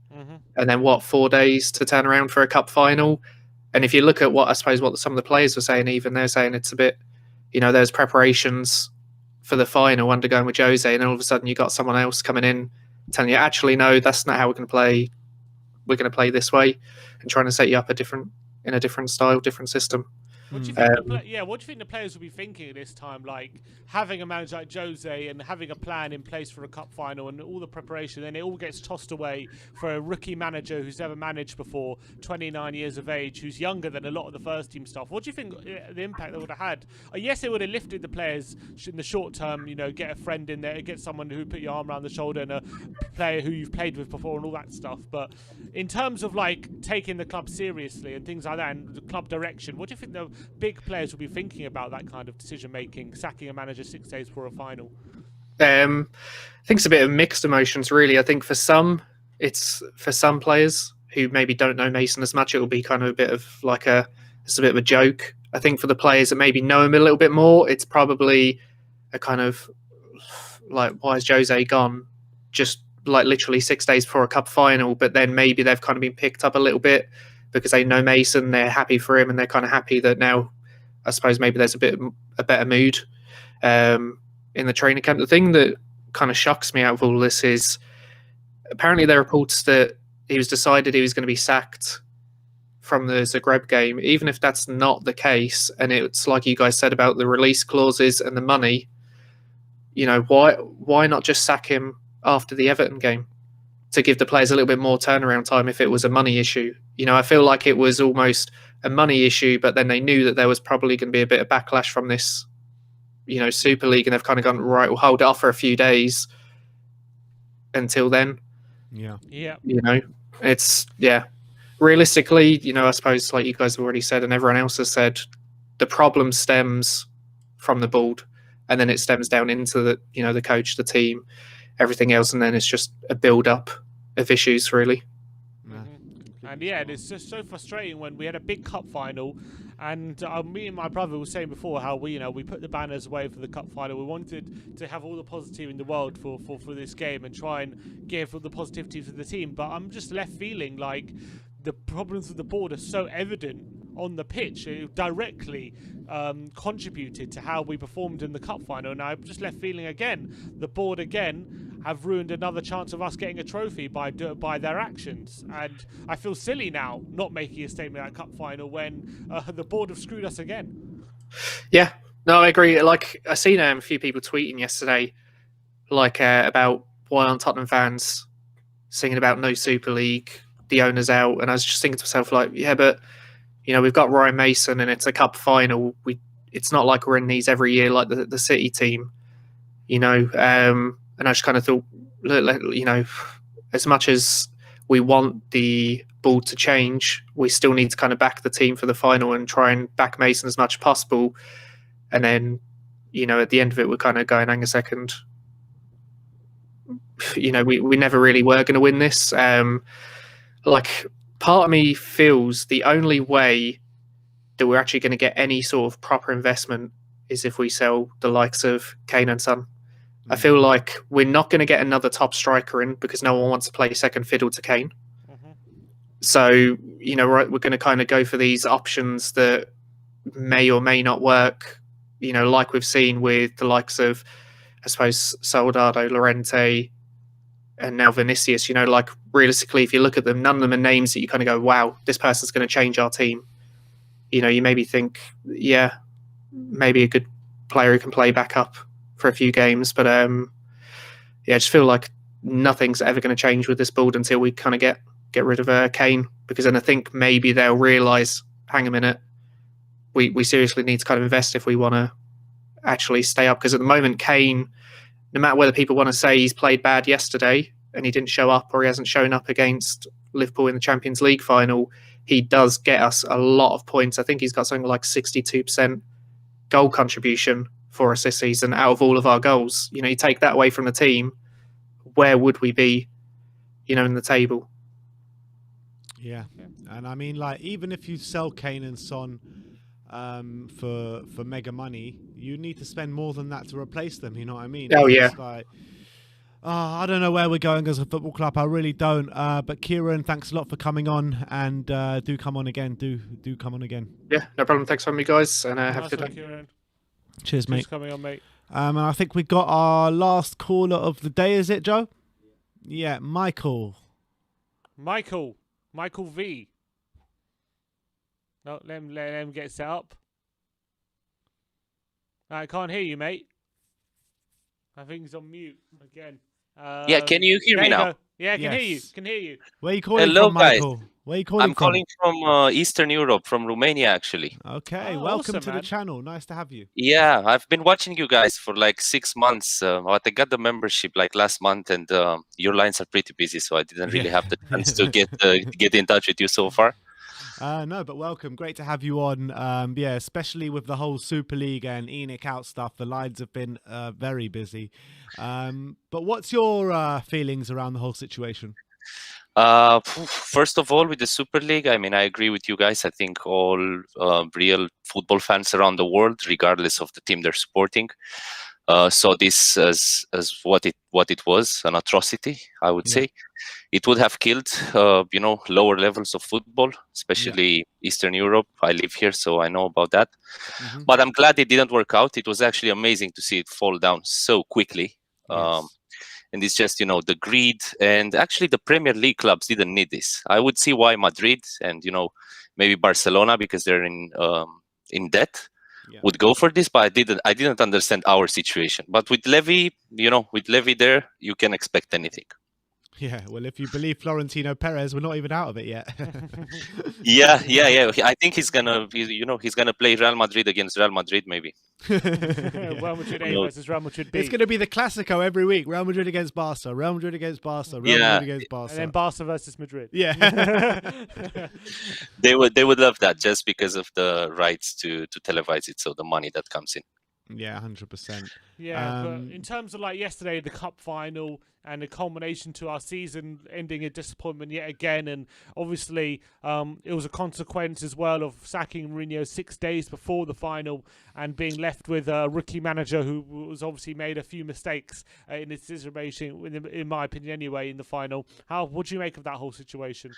S18: and then 4 days to turn around for a cup final. And if you look at what some of the players were saying, even they're saying it's a bit, you know, there's preparations for the final undergoing with Jose, and then all of a sudden you got someone else coming in telling you, actually, no, that's not how we're going to play. We're going to play this way, and trying to set you up in a different style, different system.
S2: What do you think? What do you think the players will be thinking at this time? Like having a manager like Jose and having a plan in place for a cup final and all the preparation, then it all gets tossed away for a rookie manager who's never managed before, 29 years of age, who's younger than a lot of the first team stuff. What do you think the impact that would have had? Yes, it would have lifted the players in the short term. You know, get a friend in there, get someone who put your arm around the shoulder, and a player who you've played with before, and all that stuff. But in terms of like taking the club seriously and things like that, and the club direction, what do you think the big players will be thinking about that kind of decision making, sacking a manager 6 days before a final?
S18: I think it's a bit of mixed emotions, really. I think for some players who maybe don't know Mason as much, it will be kind of a bit of like it's a bit of a joke. I think for the players that maybe know him a little bit more, it's probably a kind of like, why is Jose gone? Just like literally 6 days before a cup final, but then maybe they've kind of been picked up a little bit because they know Mason, they're happy for him, and they're kind of happy that now, I suppose maybe there's a better mood in the training camp. The thing that kind of shocks me out of all this is apparently there are reports that he was decided he was going to be sacked from the Zagreb game. Even if that's not the case, and it's like you guys said about the release clauses and the money, you know, why not just sack him after the Everton game to give the players a little bit more turnaround time if it was a money issue? You know, I feel like it was almost a money issue, but then they knew that there was probably going to be a bit of backlash from this, you know, Super League, and they've kind of gone, right, we'll hold it off for a few days until then.
S1: Yeah.
S2: Yeah.
S18: You know, it's, yeah. Realistically, you know, I suppose like you guys have already said and everyone else has said, the problem stems from the board, and then it stems down into the, you know, the coach, the team, everything else, and then it's just a build-up of issues, really.
S2: And yeah, it's just so frustrating when we had a big cup final, and me and my brother were saying before how we put the banners away for the cup final. We wanted to have all the positivity in the world for this game and try and give all the positivity to the team. But I'm just left feeling like the problems with the board are so evident on the pitch. It directly contributed to how we performed in the cup final, and I'm just left feeling again the board again have ruined another chance of us getting a trophy by their actions. And I feel silly now not making a statement at cup final when the board have screwed us again.
S18: Yeah, no, I agree. Like I seen a few people tweeting yesterday, like about why aren't Tottenham fans singing about no Super League, the owner's out, and I was just thinking to myself, like, yeah, but you know, we've got Ryan Mason and it's a cup final. It's not like we're in these every year like the City team, you know. And I just kind of thought, you know, as much as we want the board to change, we still need to kind of back the team for the final and try and back Mason as much as possible. And then, you know, at the end of it, we're kind of going, hang a second, you know, we never really were going to win this. Like, part of me feels the only way that we're actually going to get any sort of proper investment is if we sell the likes of Kane and Son. I feel like we're not going to get another top striker in because no one wants to play second fiddle to Kane. So, you know, right, we're going to kind of go for these options that may or may not work, you know, like we've seen with the likes of, I suppose, Soldado, Llorente, and now Vinicius. You know, like realistically, if you look at them, none of them are names that you kind of go, wow, this person's going to change our team. You know, you maybe think, yeah, maybe a good player who can play back up for a few games. But yeah, I just feel like nothing's ever going to change with this board until we kind of get rid of Kane, because then I think maybe they'll realise, hang a minute, we seriously need to kind of invest if we want to actually stay up. Because at the moment, Kane, no matter whether people want to say he's played bad yesterday and he didn't show up, or he hasn't shown up against Liverpool in the Champions League final, he does get us a lot of points. I think he's got something like 62% goal contribution for us this season out of all of our goals. You know, you take that away from the team, where would we be, you know, in the table?
S1: Yeah. And I mean, like, even if you sell Kane and Son for mega money, you need to spend more than that to replace them. You know what I mean?
S18: Oh,
S1: It's
S18: yeah.
S1: just like, I don't know where we're going as a football club. I really don't. But Kieran, thanks a lot for coming on, and do come on again. Do come on again.
S18: Yeah, no problem. Thanks for having me, guys, and have a
S2: Nice
S18: good
S2: one,
S18: day.
S2: Kieran.
S1: Cheers, mate.
S2: Thanks for coming on, mate.
S1: And I think we got our last caller of the day. Is it, Joe? Yeah, Michael.
S2: Michael V. No, let him get set up. I can't hear you, mate. I think he's on mute again.
S19: Yeah, can you hear
S2: there
S19: me
S2: you
S19: now?
S2: go. Yeah, I can hear you.
S1: Yes.
S2: Can hear you.
S1: Where are you calling
S19: Hello,
S1: from,
S19: guys.
S1: Michael? Where are you calling
S19: I'm
S1: from?
S19: calling from Eastern Europe, from Romania, actually.
S1: Okay,
S2: Oh,
S1: welcome
S2: awesome,
S1: to the
S2: man.
S1: channel. Nice to have you.
S19: Yeah, I've been watching you guys for like 6 months. But I got the membership like last month, and your lines are pretty busy, so I didn't really have the chance to get in touch with you so far.
S1: No, but welcome. Great to have you on. Yeah, especially with the whole Super League and ENIC out stuff. The lines have been very busy. But what's your feelings around the whole situation?
S19: First of all, with the Super League, I mean, I agree with you guys. I think all real football fans around the world, regardless of the team they're supporting, saw this as what it was, an atrocity, I would say. It would have killed, lower levels of football, especially Eastern Europe. I live here, so I know about that. But I'm glad it didn't work out. It was actually amazing to see it fall down so quickly. And it's just, the greed, and actually the Premier League clubs didn't need this. I would see why Madrid and, maybe Barcelona, because they're in debt, would go for this, but I didn't understand our situation. But with Levy, there, you can expect anything.
S1: Yeah, well, if you believe Florentino Perez, we're not even out of it yet.
S19: Yeah. I think he's gonna play Real Madrid against Real Madrid, maybe.
S2: Real Madrid A versus Real Madrid B.
S1: It's going to be the Classico every week. Real Madrid against Barca. Real Madrid against Barca. Real Madrid against Barca.
S2: And then Barca versus Madrid.
S1: Yeah.
S19: They would love that, just because of the rights to televise it, so the money that comes in.
S1: Yeah, 100%.
S2: Yeah, but in terms of like yesterday, the cup final and the culmination to our season ending a disappointment yet again, and obviously it was a consequence as well of sacking Mourinho 6 days before the final and being left with a rookie manager who was obviously made a few mistakes in his decision-making, in my opinion anyway, in the final. What do you make of that whole situation?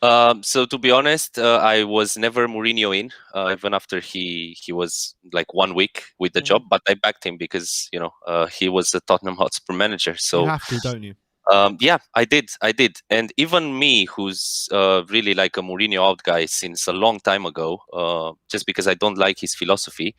S19: So to be honest, I was never Mourinho in, even after he was like 1 week with the job, but I backed him because he was a Tottenham Hotspur manager. So
S1: you have to, don't you?
S19: Yeah, I did, and even me, who's really like a Mourinho out guy since a long time ago, just because I don't like his philosophy,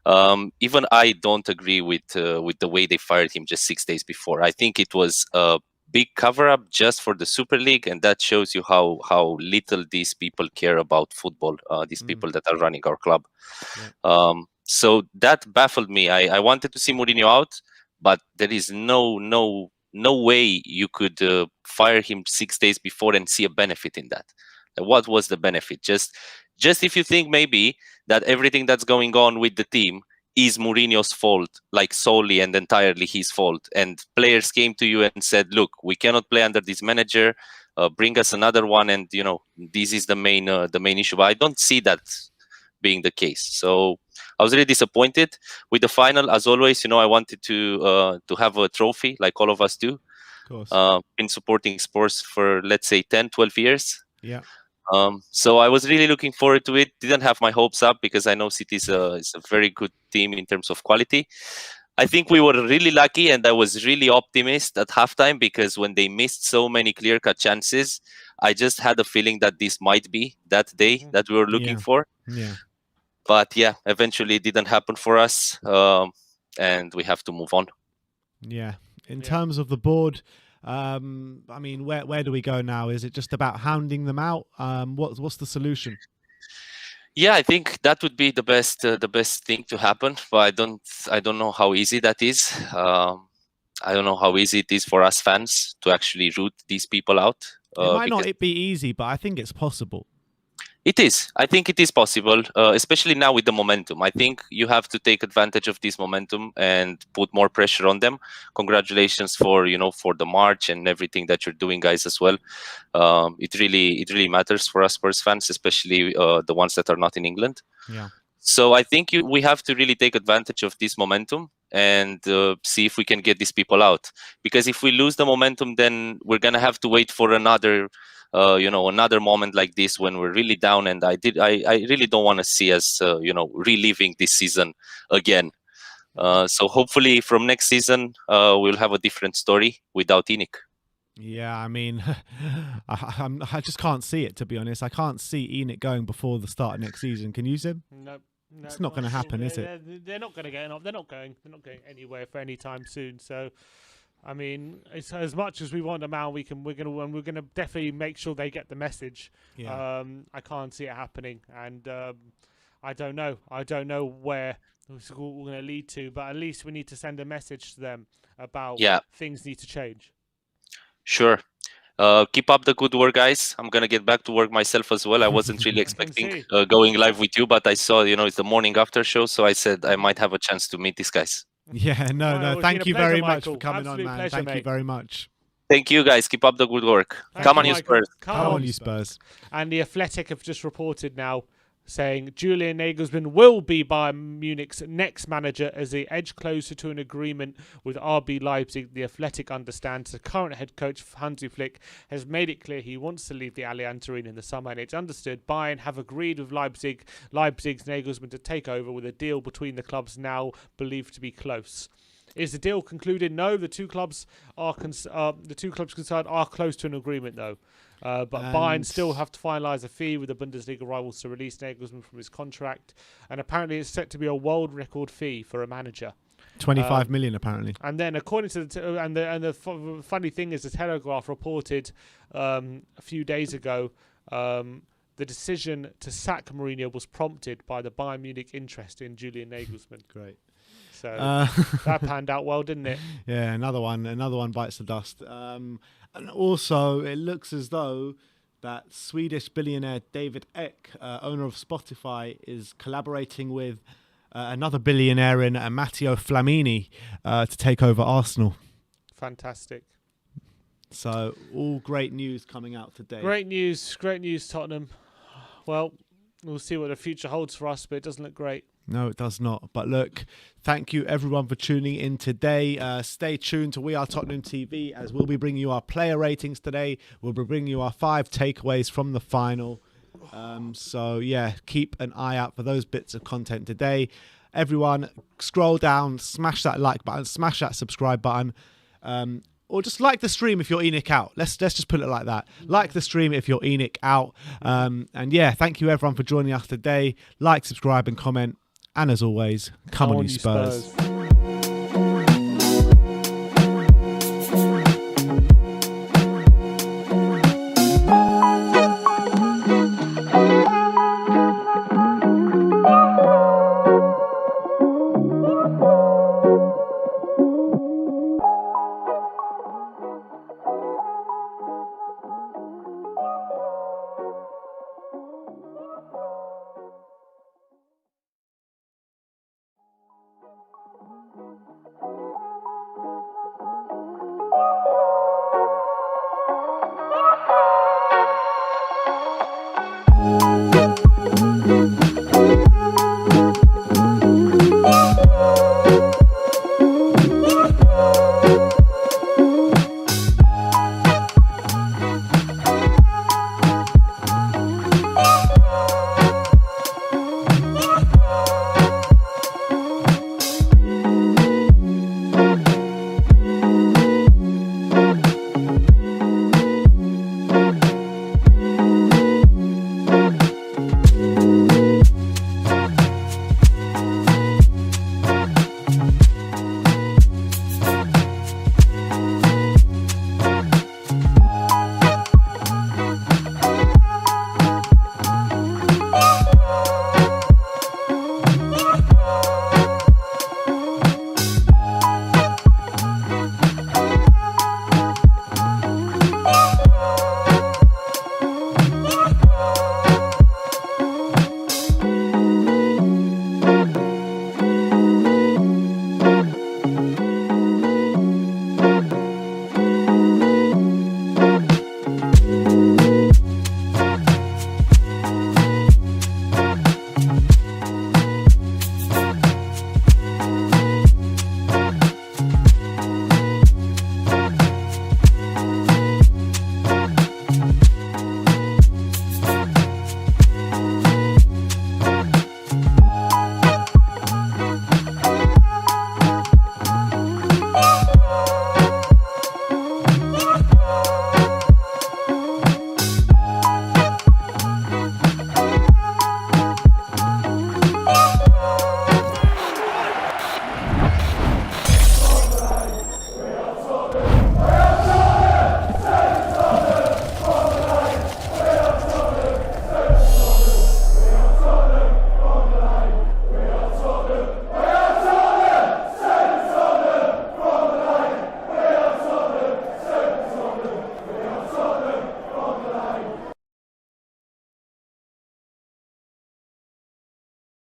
S19: even I don't agree with the way they fired him just 6 days before. I think it was a big cover up just for the Super League, and that shows you how little these people care about football. These people that are running our club. So that baffled me. I wanted to see Mourinho out, but there is no way you could fire him 6 days before and see a benefit in that. What was the benefit? Just if you think maybe that everything that's going on with the team is Mourinho's fault, like solely and entirely his fault, and players came to you and said, look, we cannot play under this manager, bring us another one, and this is the main issue. But I don't see that being the case. So I was really disappointed with the final. As always, I wanted to have a trophy like all of us do.
S1: Of course.
S19: Been supporting Spurs for, let's say, 10, 12 years.
S1: Yeah.
S19: So I was really looking forward to it. Didn't have my hopes up because I know City is a very good team in terms of quality. I think we were really lucky, and I was really optimistic at halftime because when they missed so many clear-cut chances, I just had a feeling that this might be that day that we were looking for.
S1: Yeah.
S19: But yeah, eventually it didn't happen for us, and we have to move on.
S1: Yeah. In terms of the board, I mean, where do we go now? Is it just about hounding them out? What's the solution?
S19: Yeah, I think that would be the best thing to happen. But I don't know how easy that is. I don't know how easy it is for us fans to actually root these people out.
S1: It might not be easy, but I think it's possible.
S19: It is. I think it is possible, especially now with the momentum. I think you have to take advantage of this momentum and put more pressure on them. Congratulations for the march and everything that you're doing, guys, as well. It really matters for us Spurs fans, especially the ones that are not in England.
S1: Yeah.
S19: So I think we have to really take advantage of this momentum and see if we can get these people out. Because if we lose the momentum, then we're gonna have to wait for another moment like this when we're really down. And I really don't want to see us reliving this season again. So hopefully from next season we'll have a different story without ENIC.
S1: Yeah, I mean, I just can't see it, to be honest. I can't see ENIC going before the start of next season. Can you, Sim?
S2: Nope.
S1: It's not going to happen, is it?
S2: They're not going to get off. They're not going anywhere for any time soon. So, I mean, it's as much as we want them out, we're gonna definitely make sure they get the message.
S1: Yeah.
S2: I can't see it happening, and I don't know where it's all going to lead to. But at least we need to send a message to them about things need to change.
S19: Sure. Keep up the good work, guys. I'm gonna get back to work myself as well. I wasn't really expecting going live with you, but I saw, it's the morning after show, so I said I might have a chance to meet these guys.
S1: Yeah, no.
S2: Well,
S1: Thank you
S2: pleasure,
S1: very much
S2: Michael.
S1: for coming
S2: Absolute
S1: on, man.
S2: pleasure,
S1: Thank you
S2: mate.
S1: very much.
S19: Thank you, guys. Keep up the good work. Come on, you Spurs.
S1: Come on, you Spurs.
S2: And the Athletic have just reported now, saying Julian Nagelsmann will be Bayern Munich's next manager as they edge closer to an agreement with RB Leipzig. The Athletic understands the current head coach Hansi Flick has made it clear he wants to leave the Allianz Arena in the summer, and it's understood Bayern have agreed with Leipzig's Nagelsmann to take over, with a deal between the clubs now believed to be close. Is the deal concluded? No, the two clubs concerned are close to an agreement, though. But Bayern still have to finalise a fee with the Bundesliga rivals to release Nagelsmann from his contract, and apparently it's set to be a world record fee for a manager.
S1: 25 million, apparently.
S2: And then, according to the funny thing is, the Telegraph reported a few days ago the decision to sack Mourinho was prompted by the Bayern Munich interest in Julian Nagelsmann.
S1: Great.
S2: So that panned out well, didn't it?
S1: Yeah, another one bites the dust. And also, it looks as though that Swedish billionaire David Eck, owner of Spotify, is collaborating with another billionaire in Matteo Flamini to take over Arsenal.
S2: Fantastic.
S1: So, all great news coming out today.
S2: Great news, Tottenham. Well, we'll see what the future holds for us, but it doesn't look great.
S1: No, it does not. But look, thank you everyone for tuning in today. Stay tuned to We Are Tottenham TV, as we'll be bringing you our player ratings today. We'll be bringing you our 5 takeaways from the final. So yeah, keep an eye out for those bits of content today. Everyone, scroll down, smash that like button, smash that subscribe button. Or just like the stream if you're ENIC out. Let's just put it like that. Like the stream if you're ENIC out. And yeah, thank you everyone for joining us today. Like, subscribe and comment. And as always, come on you Spurs.